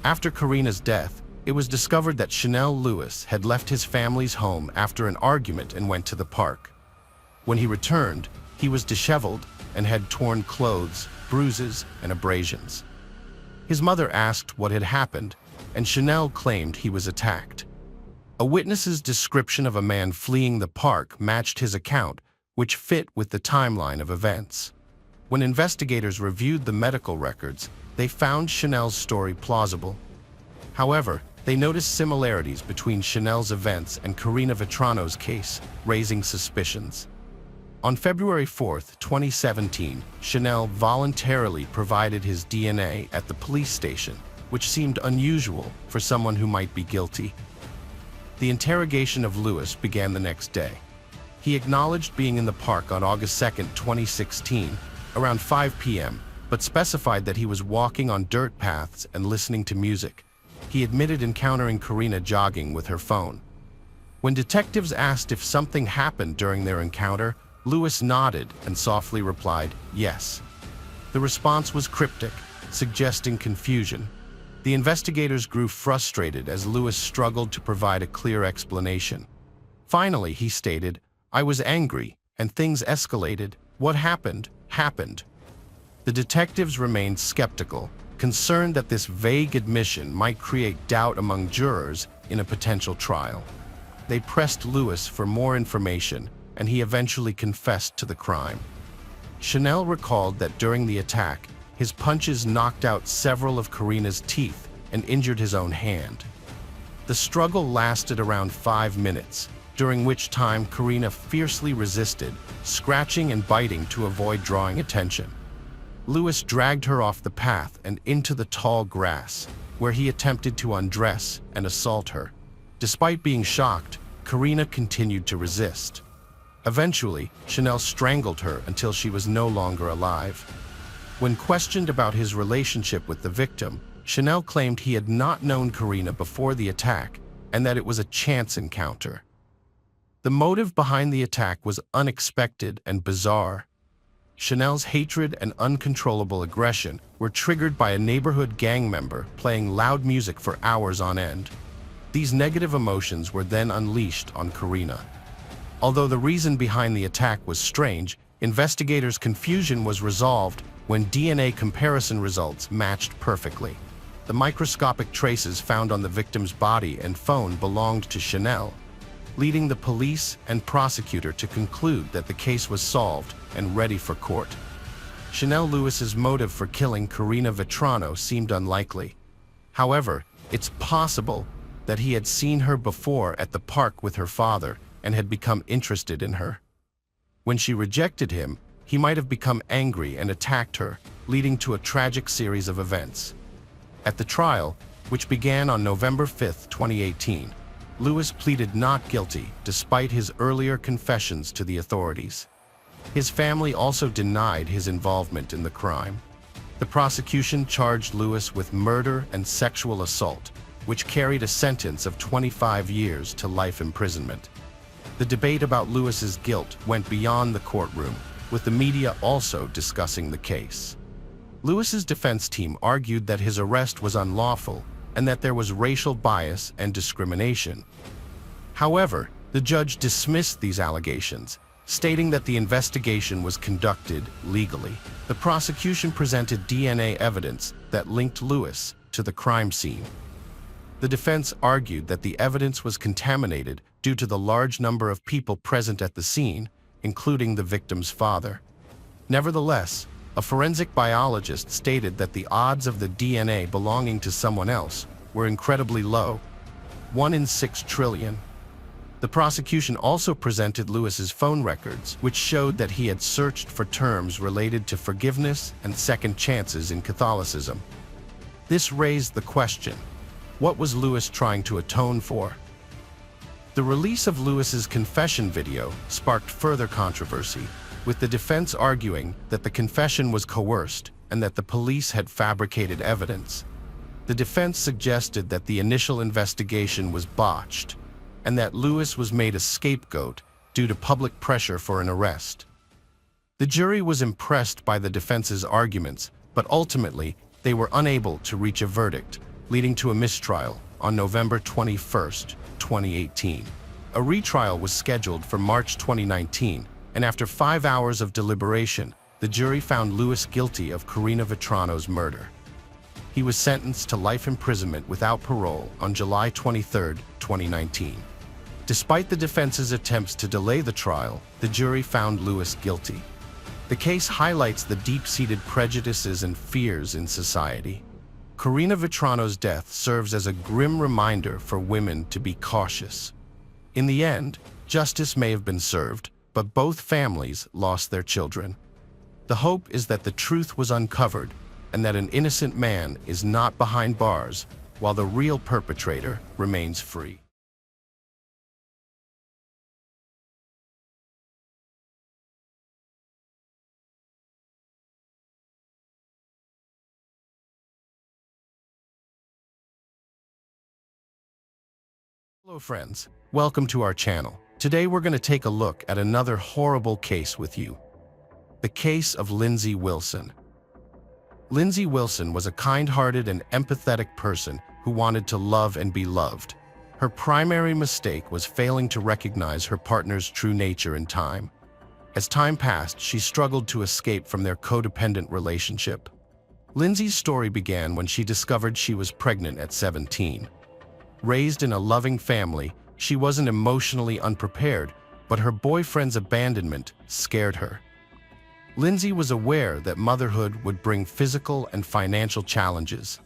After Carolina's death, it was discovered that Chanel Lewis had left his family's home after an argument and went to the park. When he returned, he was disheveled and had torn clothes, bruises, and abrasions. His mother asked what had happened, and Chanel claimed he was attacked. A witness's description of a man fleeing the park matched his account, which fit with the timeline of events. When investigators reviewed the medical records, they found Chanel's story plausible. However, they noticed similarities between Chanel's events and Carolina Vetrano's case, raising suspicions. On February 4, 2017, Chanel voluntarily provided his DNA at the police station, which seemed unusual for someone who might be guilty. The interrogation of Lewis began the next day. He acknowledged being in the park on August 2, 2016, around 5 p.m., but specified that he was walking on dirt paths and listening to music. He admitted encountering Carolina jogging with her phone. When detectives asked if something happened during their encounter, Lewis nodded and softly replied, "Yes." The response was cryptic, suggesting confusion. The investigators grew frustrated as Lewis struggled to provide a clear explanation. Finally, he stated, "I was angry, and things escalated. What happened, happened." The detectives remained skeptical, concerned that this vague admission might create doubt among jurors in a potential trial. They pressed Lewis for more information, and he eventually confessed to the crime. Chanel recalled that during the attack, his punches knocked out several of Karina's teeth and injured his own hand. The struggle lasted around 5 minutes, during which time Karina fiercely resisted, scratching and biting to avoid drawing attention. Lewis dragged her off the path and into the tall grass, where he attempted to undress and assault her. Despite being shocked, Karina continued to resist. Eventually, Chanel strangled her until she was no longer alive. When questioned about his relationship with the victim, Chanel claimed he had not known Karina before the attack and that it was a chance encounter. The motive behind the attack was unexpected and bizarre. Chanel's hatred and uncontrollable aggression were triggered by a neighborhood gang member playing loud music for hours on end. These negative emotions were then unleashed on Karina. Although the reason behind the attack was strange, investigators' confusion was resolved when DNA comparison results matched perfectly. The microscopic traces found on the victim's body and phone belonged to Chanel, leading the police and prosecutor to conclude that the case was solved and ready for court. Chanel Lewis's motive for killing Carolina Vetrano seemed unlikely. However, it's possible that he had seen her before at the park with her father and had become interested in her. When she rejected him, he might have become angry and attacked her, leading to a tragic series of events. At the trial, which began on November 5, 2018, Lewis pleaded not guilty despite his earlier confessions to the authorities. His family also denied his involvement in the crime. The prosecution charged Lewis with murder and sexual assault, which carried a sentence of 25 years to life imprisonment. The debate about Lewis's guilt went beyond the courtroom, with the media also discussing the case. Lewis's defense team argued that his arrest was unlawful and that there was racial bias and discrimination. However, the judge dismissed these allegations, stating that the investigation was conducted legally. The prosecution presented DNA evidence that linked Lewis to the crime scene. The defense argued that the evidence was contaminated due to the large number of people present at the scene, including the victim's father. Nevertheless, a forensic biologist stated that the odds of the DNA belonging to someone else were incredibly low, 1 in 6 trillion. The prosecution also presented Lewis's phone records, which showed that he had searched for terms related to forgiveness and second chances in Catholicism. This raised the question, what was Lewis trying to atone for? The release of Lewis's confession video sparked further controversy, with the defense arguing that the confession was coerced and that the police had fabricated evidence. The defense suggested that the initial investigation was botched and that Lewis was made a scapegoat due to public pressure for an arrest. The jury was impressed by the defense's arguments, but ultimately they were unable to reach a verdict, leading to a mistrial on November 21, 2018. A retrial was scheduled for March 2019, and after 5 hours of deliberation, the jury found Lewis guilty of Carolina Vetrano's murder. He was sentenced to life imprisonment without parole on July 23, 2019. Despite the defense's attempts to delay the trial, the jury found Lewis guilty. The case highlights the deep-seated prejudices and fears in society. Carolina Vetrano's death serves as a grim reminder for women to be cautious. In the end, justice may have been served, but both families lost their children. The hope is that the truth was uncovered and that an innocent man is not behind bars while the real perpetrator remains free. Hello friends, welcome to our channel. Today we're going to take a look at another horrible case with you. The case of Lindsay Wilson. Lindsay Wilson was a kind-hearted and empathetic person who wanted to love and be loved. Her primary mistake was failing to recognize her partner's true nature in time. As time passed, she struggled to escape from their codependent relationship. Lindsay's story began when she discovered she was pregnant at 17. Raised in a loving family, she wasn't emotionally unprepared, but her boyfriend's abandonment scared her. Lindsay was aware that motherhood would bring physical and financial challenges.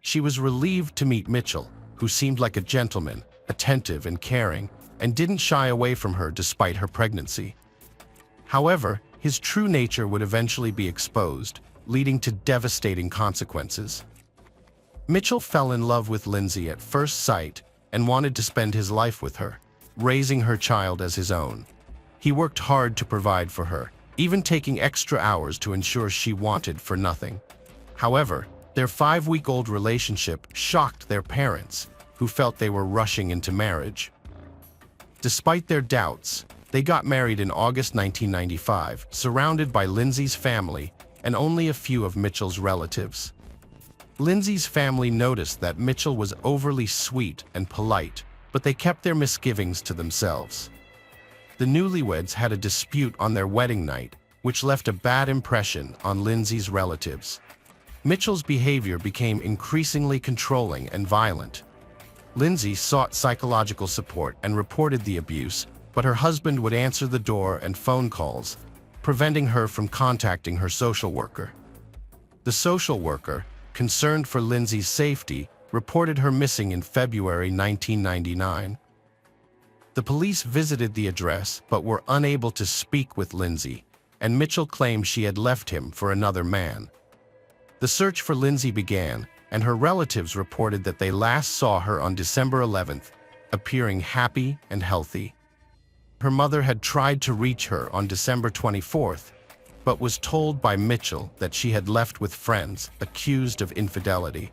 She was relieved to meet Mitchell, who seemed like a gentleman, attentive and caring, and didn't shy away from her despite her pregnancy. However, his true nature would eventually be exposed, leading to devastating consequences. Mitchell fell in love with Lindsay at first sight and wanted to spend his life with her, raising her child as his own. He worked hard to provide for her, even taking extra hours to ensure she wanted for nothing. However, their 5-week-old relationship shocked their parents, who felt they were rushing into marriage. Despite their doubts, they got married in August 1995, surrounded by Lindsay's family and only a few of Mitchell's relatives. Lindsay's family noticed that Mitchell was overly sweet and polite, but they kept their misgivings to themselves. The newlyweds had a dispute on their wedding night, which left a bad impression on Lindsay's relatives. Mitchell's behavior became increasingly controlling and violent. Lindsay sought psychological support and reported the abuse, but her husband would answer the door and phone calls, preventing her from contacting her social worker. The social worker, concerned for Lindsay's safety, reported her missing in February 1999. The police visited the address but were unable to speak with Lindsay, and Mitchell claimed she had left him for another man. The search for Lindsay began, and her relatives reported that they last saw her on December 11th, appearing happy and healthy. Her mother had tried to reach her on December 24th, but was told by Mitchell that she had left with friends, accused of infidelity.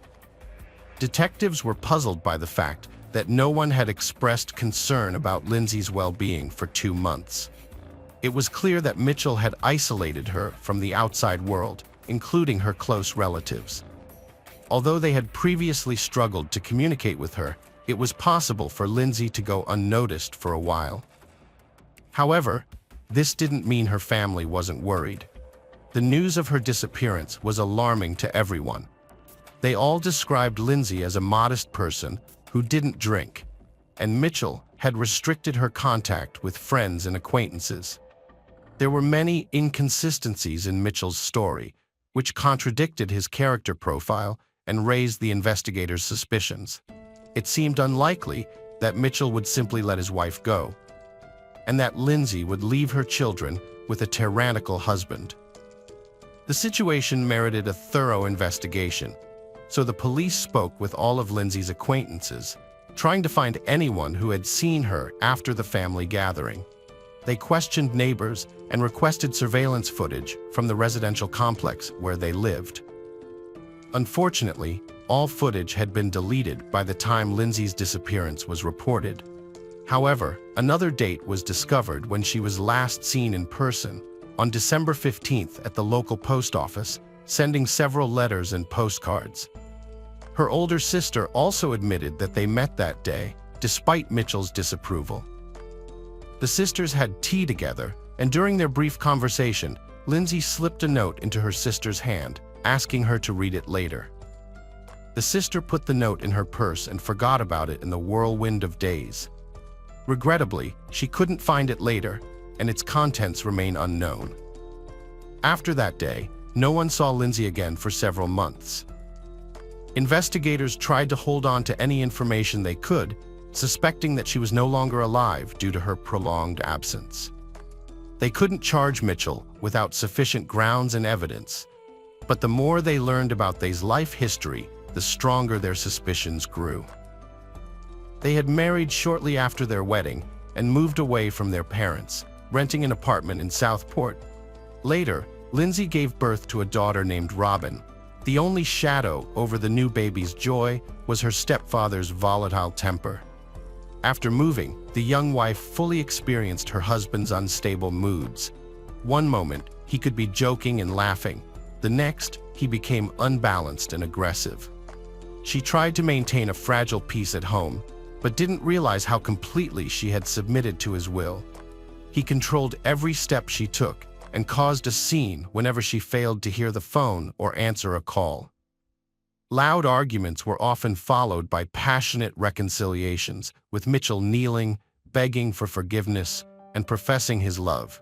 Detectives were puzzled by the fact that no one had expressed concern about Lindsay's well-being for 2 months. It was clear that Mitchell had isolated her from the outside world, including her close relatives. Although they had previously struggled to communicate with her, it was possible for Lindsay to go unnoticed for a while. However, this didn't mean her family wasn't worried. The news of her disappearance was alarming to everyone. They all described Lindsay as a modest person who didn't drink, and Mitchell had restricted her contact with friends and acquaintances. There were many inconsistencies in Mitchell's story, which contradicted his character profile and raised the investigators' suspicions. It seemed unlikely that Mitchell would simply let his wife go, and that Lindsay would leave her children with a tyrannical husband. The situation merited a thorough investigation, so the police spoke with all of Lindsay's acquaintances, trying to find anyone who had seen her after the family gathering. They questioned neighbors and requested surveillance footage from the residential complex where they lived. Unfortunately, all footage had been deleted by the time Lindsay's disappearance was reported. However, another date was discovered when she was last seen in person, on December 15th at the local post office, sending several letters and postcards. Her older sister also admitted that they met that day, despite Mitchell's disapproval. The sisters had tea together, and during their brief conversation, Lindsay slipped a note into her sister's hand, asking her to read it later. The sister put the note in her purse and forgot about it in the whirlwind of days. Regrettably, she couldn't find it later, and its contents remain unknown. After that day, no one saw Lindsay again for several months. Investigators tried to hold on to any information they could, suspecting that she was no longer alive due to her prolonged absence. They couldn't charge Mitchell without sufficient grounds and evidence, but the more they learned about their life history, the stronger their suspicions grew. They had married shortly after their wedding and moved away from their parents, renting an apartment in Southport. Later, Lindsay gave birth to a daughter named Robin. The only shadow over the new baby's joy was her stepfather's volatile temper. After moving, the young wife fully experienced her husband's unstable moods. One moment, he could be joking and laughing. The next, he became unbalanced and aggressive. She tried to maintain a fragile peace at home, but didn't realize how completely she had submitted to his will. He controlled every step she took and caused a scene whenever she failed to hear the phone or answer a call. Loud arguments were often followed by passionate reconciliations, with Mitchell kneeling, begging for forgiveness, and professing his love.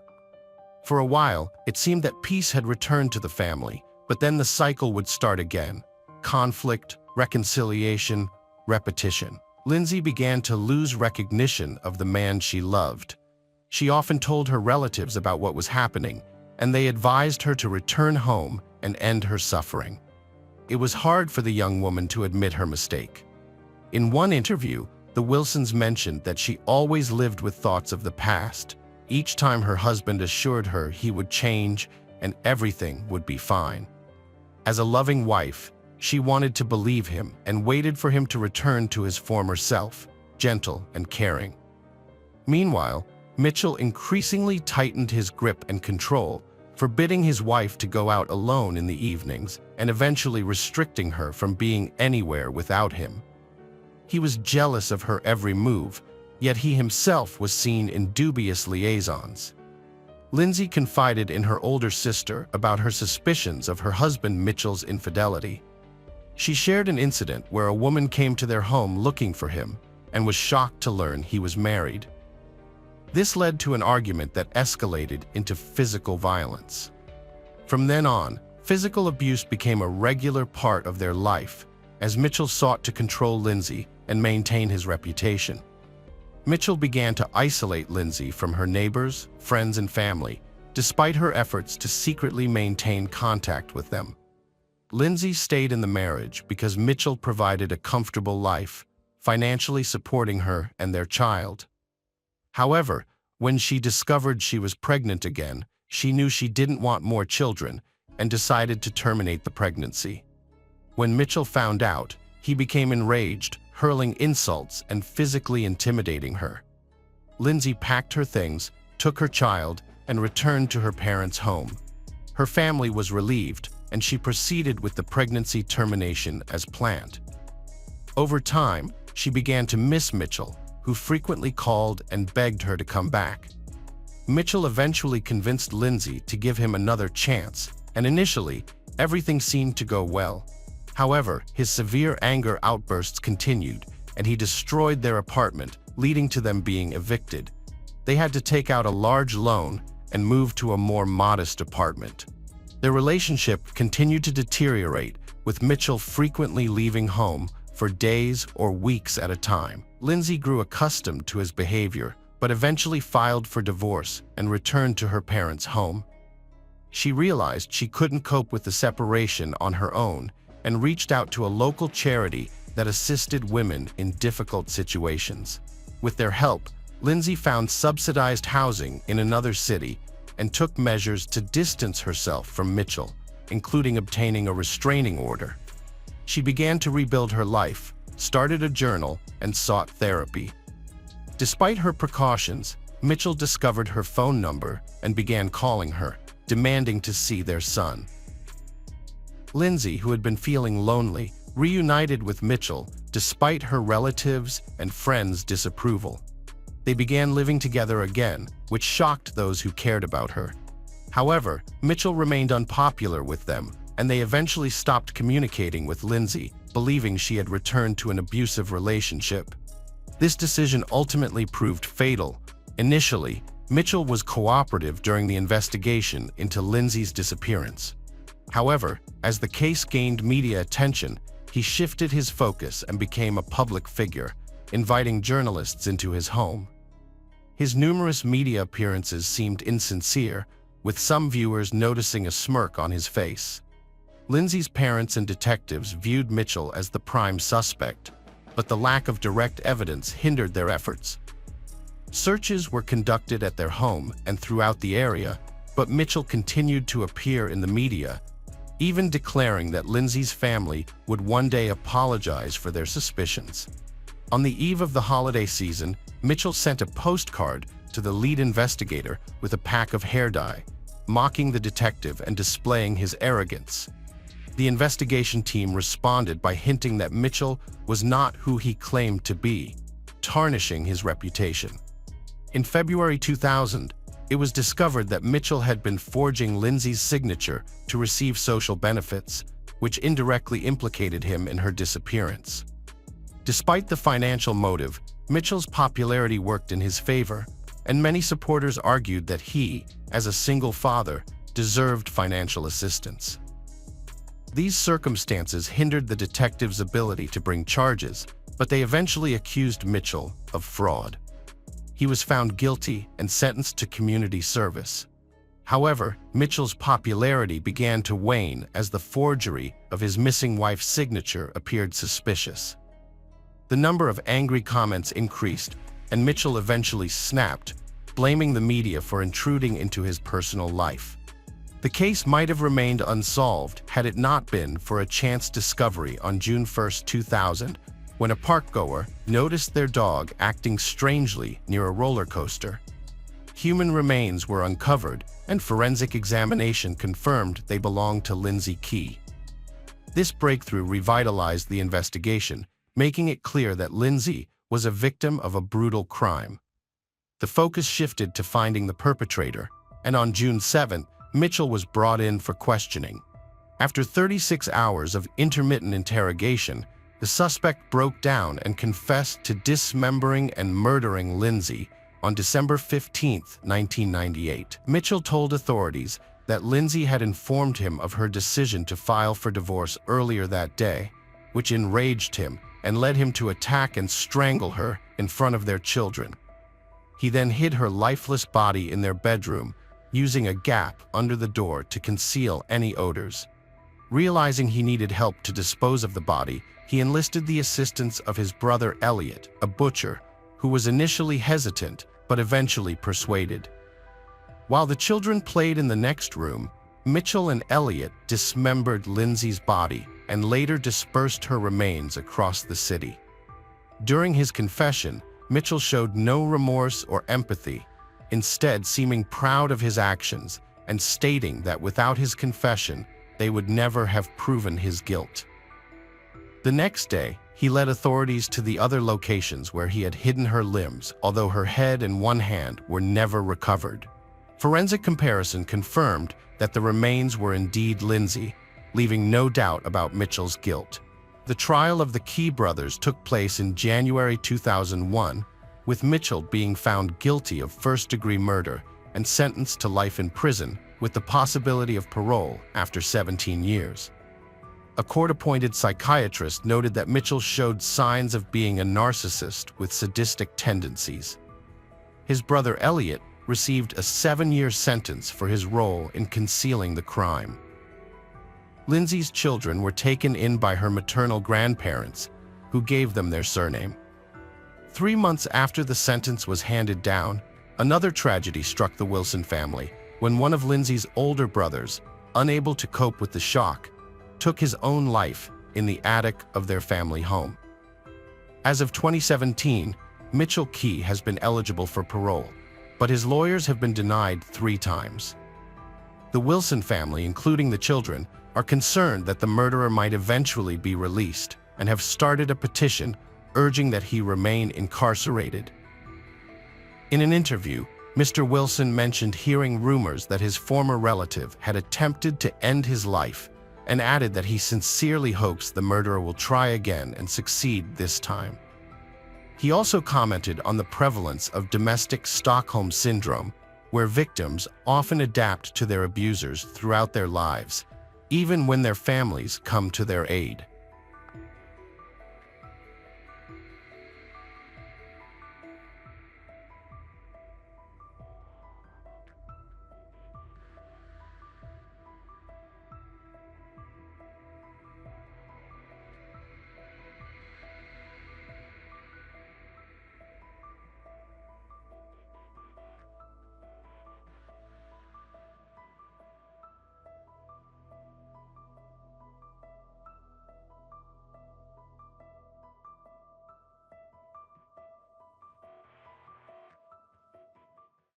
For a while, it seemed that peace had returned to the family, but then the cycle would start again. Conflict, reconciliation, repetition. Lindsay began to lose recognition of the man she loved. She often told her relatives about what was happening, and they advised her to return home and end her suffering. It was hard for the young woman to admit her mistake. In one interview, the Wilsons mentioned that she always lived with thoughts of the past, each time her husband assured her he would change and everything would be fine. As a loving wife, she wanted to believe him and waited for him to return to his former self, gentle and caring. Meanwhile, Mitchell increasingly tightened his grip and control, forbidding his wife to go out alone in the evenings and eventually restricting her from being anywhere without him. He was jealous of her every move, yet he himself was seen in dubious liaisons. Lindsay confided in her older sister about her suspicions of her husband Mitchell's infidelity. She shared an incident where a woman came to their home looking for him and was shocked to learn he was married. This led to an argument that escalated into physical violence. From then on, physical abuse became a regular part of their life as Mitchell sought to control Lindsay and maintain his reputation. Mitchell began to isolate Lindsay from her neighbors, friends, and family, despite her efforts to secretly maintain contact with them. Lindsay stayed in the marriage because Mitchell provided a comfortable life, financially supporting her and their child. However, when she discovered she was pregnant again, she knew she didn't want more children and decided to terminate the pregnancy. When Mitchell found out, he became enraged, hurling insults and physically intimidating her. Lindsay packed her things, took her child, and returned to her parents' home. Her family was relieved, and she proceeded with the pregnancy termination as planned. Over time, she began to miss Mitchell, who frequently called and begged her to come back. Mitchell eventually convinced Lindsay to give him another chance, and initially, everything seemed to go well. However, his severe anger outbursts continued, and he destroyed their apartment, leading to them being evicted. They had to take out a large loan and move to a more modest apartment. Their relationship continued to deteriorate, with Mitchell frequently leaving home for days or weeks at a time. Lindsay grew accustomed to his behavior, but eventually filed for divorce and returned to her parents' home. She realized she couldn't cope with the separation on her own and reached out to a local charity that assisted women in difficult situations. With their help, Lindsay found subsidized housing in another city and took measures to distance herself from Mitchell, including obtaining a restraining order. She began to rebuild her life, started a journal, and sought therapy. Despite her precautions, Mitchell discovered her phone number and began calling her, demanding to see their son. Lindsay, who had been feeling lonely, reunited with Mitchell despite her relatives' and friends' disapproval. They began living together again, which shocked those who cared about her. However, Mitchell remained unpopular with them, and they eventually stopped communicating with Lindsay, believing she had returned to an abusive relationship. This decision ultimately proved fatal. Initially, Mitchell was cooperative during the investigation into Lindsay's disappearance. However, as the case gained media attention, he shifted his focus and became a public figure, inviting journalists into his home. His numerous media appearances seemed insincere, with some viewers noticing a smirk on his face. Lindsay's parents and detectives viewed Mitchell as the prime suspect, but the lack of direct evidence hindered their efforts. Searches were conducted at their home and throughout the area, but Mitchell continued to appear in the media, even declaring that Lindsay's family would one day apologize for their suspicions. On the eve of the holiday season, Mitchell sent a postcard to the lead investigator with a pack of hair dye, mocking the detective and displaying his arrogance. The investigation team responded by hinting that Mitchell was not who he claimed to be, tarnishing his reputation. In February 2000, it was discovered that Mitchell had been forging Lindsay's signature to receive social benefits, which indirectly implicated him in her disappearance. Despite the financial motive, Mitchell's popularity worked in his favor, and many supporters argued that he, as a single father, deserved financial assistance. These circumstances hindered the detectives' ability to bring charges, but they eventually accused Mitchell of fraud. He was found guilty and sentenced to community service. However, Mitchell's popularity began to wane as the forgery of his missing wife's signature appeared suspicious. The number of angry comments increased, and Mitchell eventually snapped, blaming the media for intruding into his personal life. The case might have remained unsolved had it not been for a chance discovery on June 1, 2000, when a parkgoer noticed their dog acting strangely near a roller coaster. Human remains were uncovered, and forensic examination confirmed they belonged to Lindsay Key. This breakthrough revitalized the investigation, making it clear that Lindsay was a victim of a brutal crime. The focus shifted to finding the perpetrator, and on June 7, Mitchell was brought in for questioning. After 36 hours of intermittent interrogation, the suspect broke down and confessed to dismembering and murdering Lindsay on December 15, 1998. Mitchell told authorities that Lindsay had informed him of her decision to file for divorce earlier that day, which enraged him and led him to attack and strangle her in front of their children. He then hid her lifeless body in their bedroom, using a gap under the door to conceal any odors. Realizing he needed help to dispose of the body, he enlisted the assistance of his brother Elliot, a butcher, who was initially hesitant but eventually persuaded. While the children played in the next room, Mitchell and Elliot dismembered Lindsay's body and later dispersed her remains across the city. During his confession, Mitchell showed no remorse or empathy, instead seeming proud of his actions and stating that without his confession, they would never have proven his guilt. The next day, he led authorities to the other locations where he had hidden her limbs, although her head and one hand were never recovered. Forensic comparison confirmed that the remains were indeed Lindsay, leaving no doubt about Mitchell's guilt. The trial of the Key brothers took place in January 2001, with Mitchell being found guilty of first-degree murder and sentenced to life in prison with the possibility of parole after 17 years. A court-appointed psychiatrist noted that Mitchell showed signs of being a narcissist with sadistic tendencies. His brother Elliot received a 7-year sentence for his role in concealing the crime. Lindsay's children were taken in by her maternal grandparents, who gave them their surname. 3 months after the sentence was handed down, another tragedy struck the Wilson family when one of Lindsay's older brothers, unable to cope with the shock, took his own life in the attic of their family home. As of 2017, Mitchell Key has been eligible for parole, but his lawyers have been denied 3 times. The Wilson family, including the children, are concerned that the murderer might eventually be released and have started a petition urging that he remain incarcerated. In an interview, Mr. Wilson mentioned hearing rumors that his former relative had attempted to end his life and added that he sincerely hopes the murderer will try again and succeed this time. He also commented on the prevalence of domestic Stockholm syndrome, where victims often adapt to their abusers throughout their lives, even when their families come to their aid.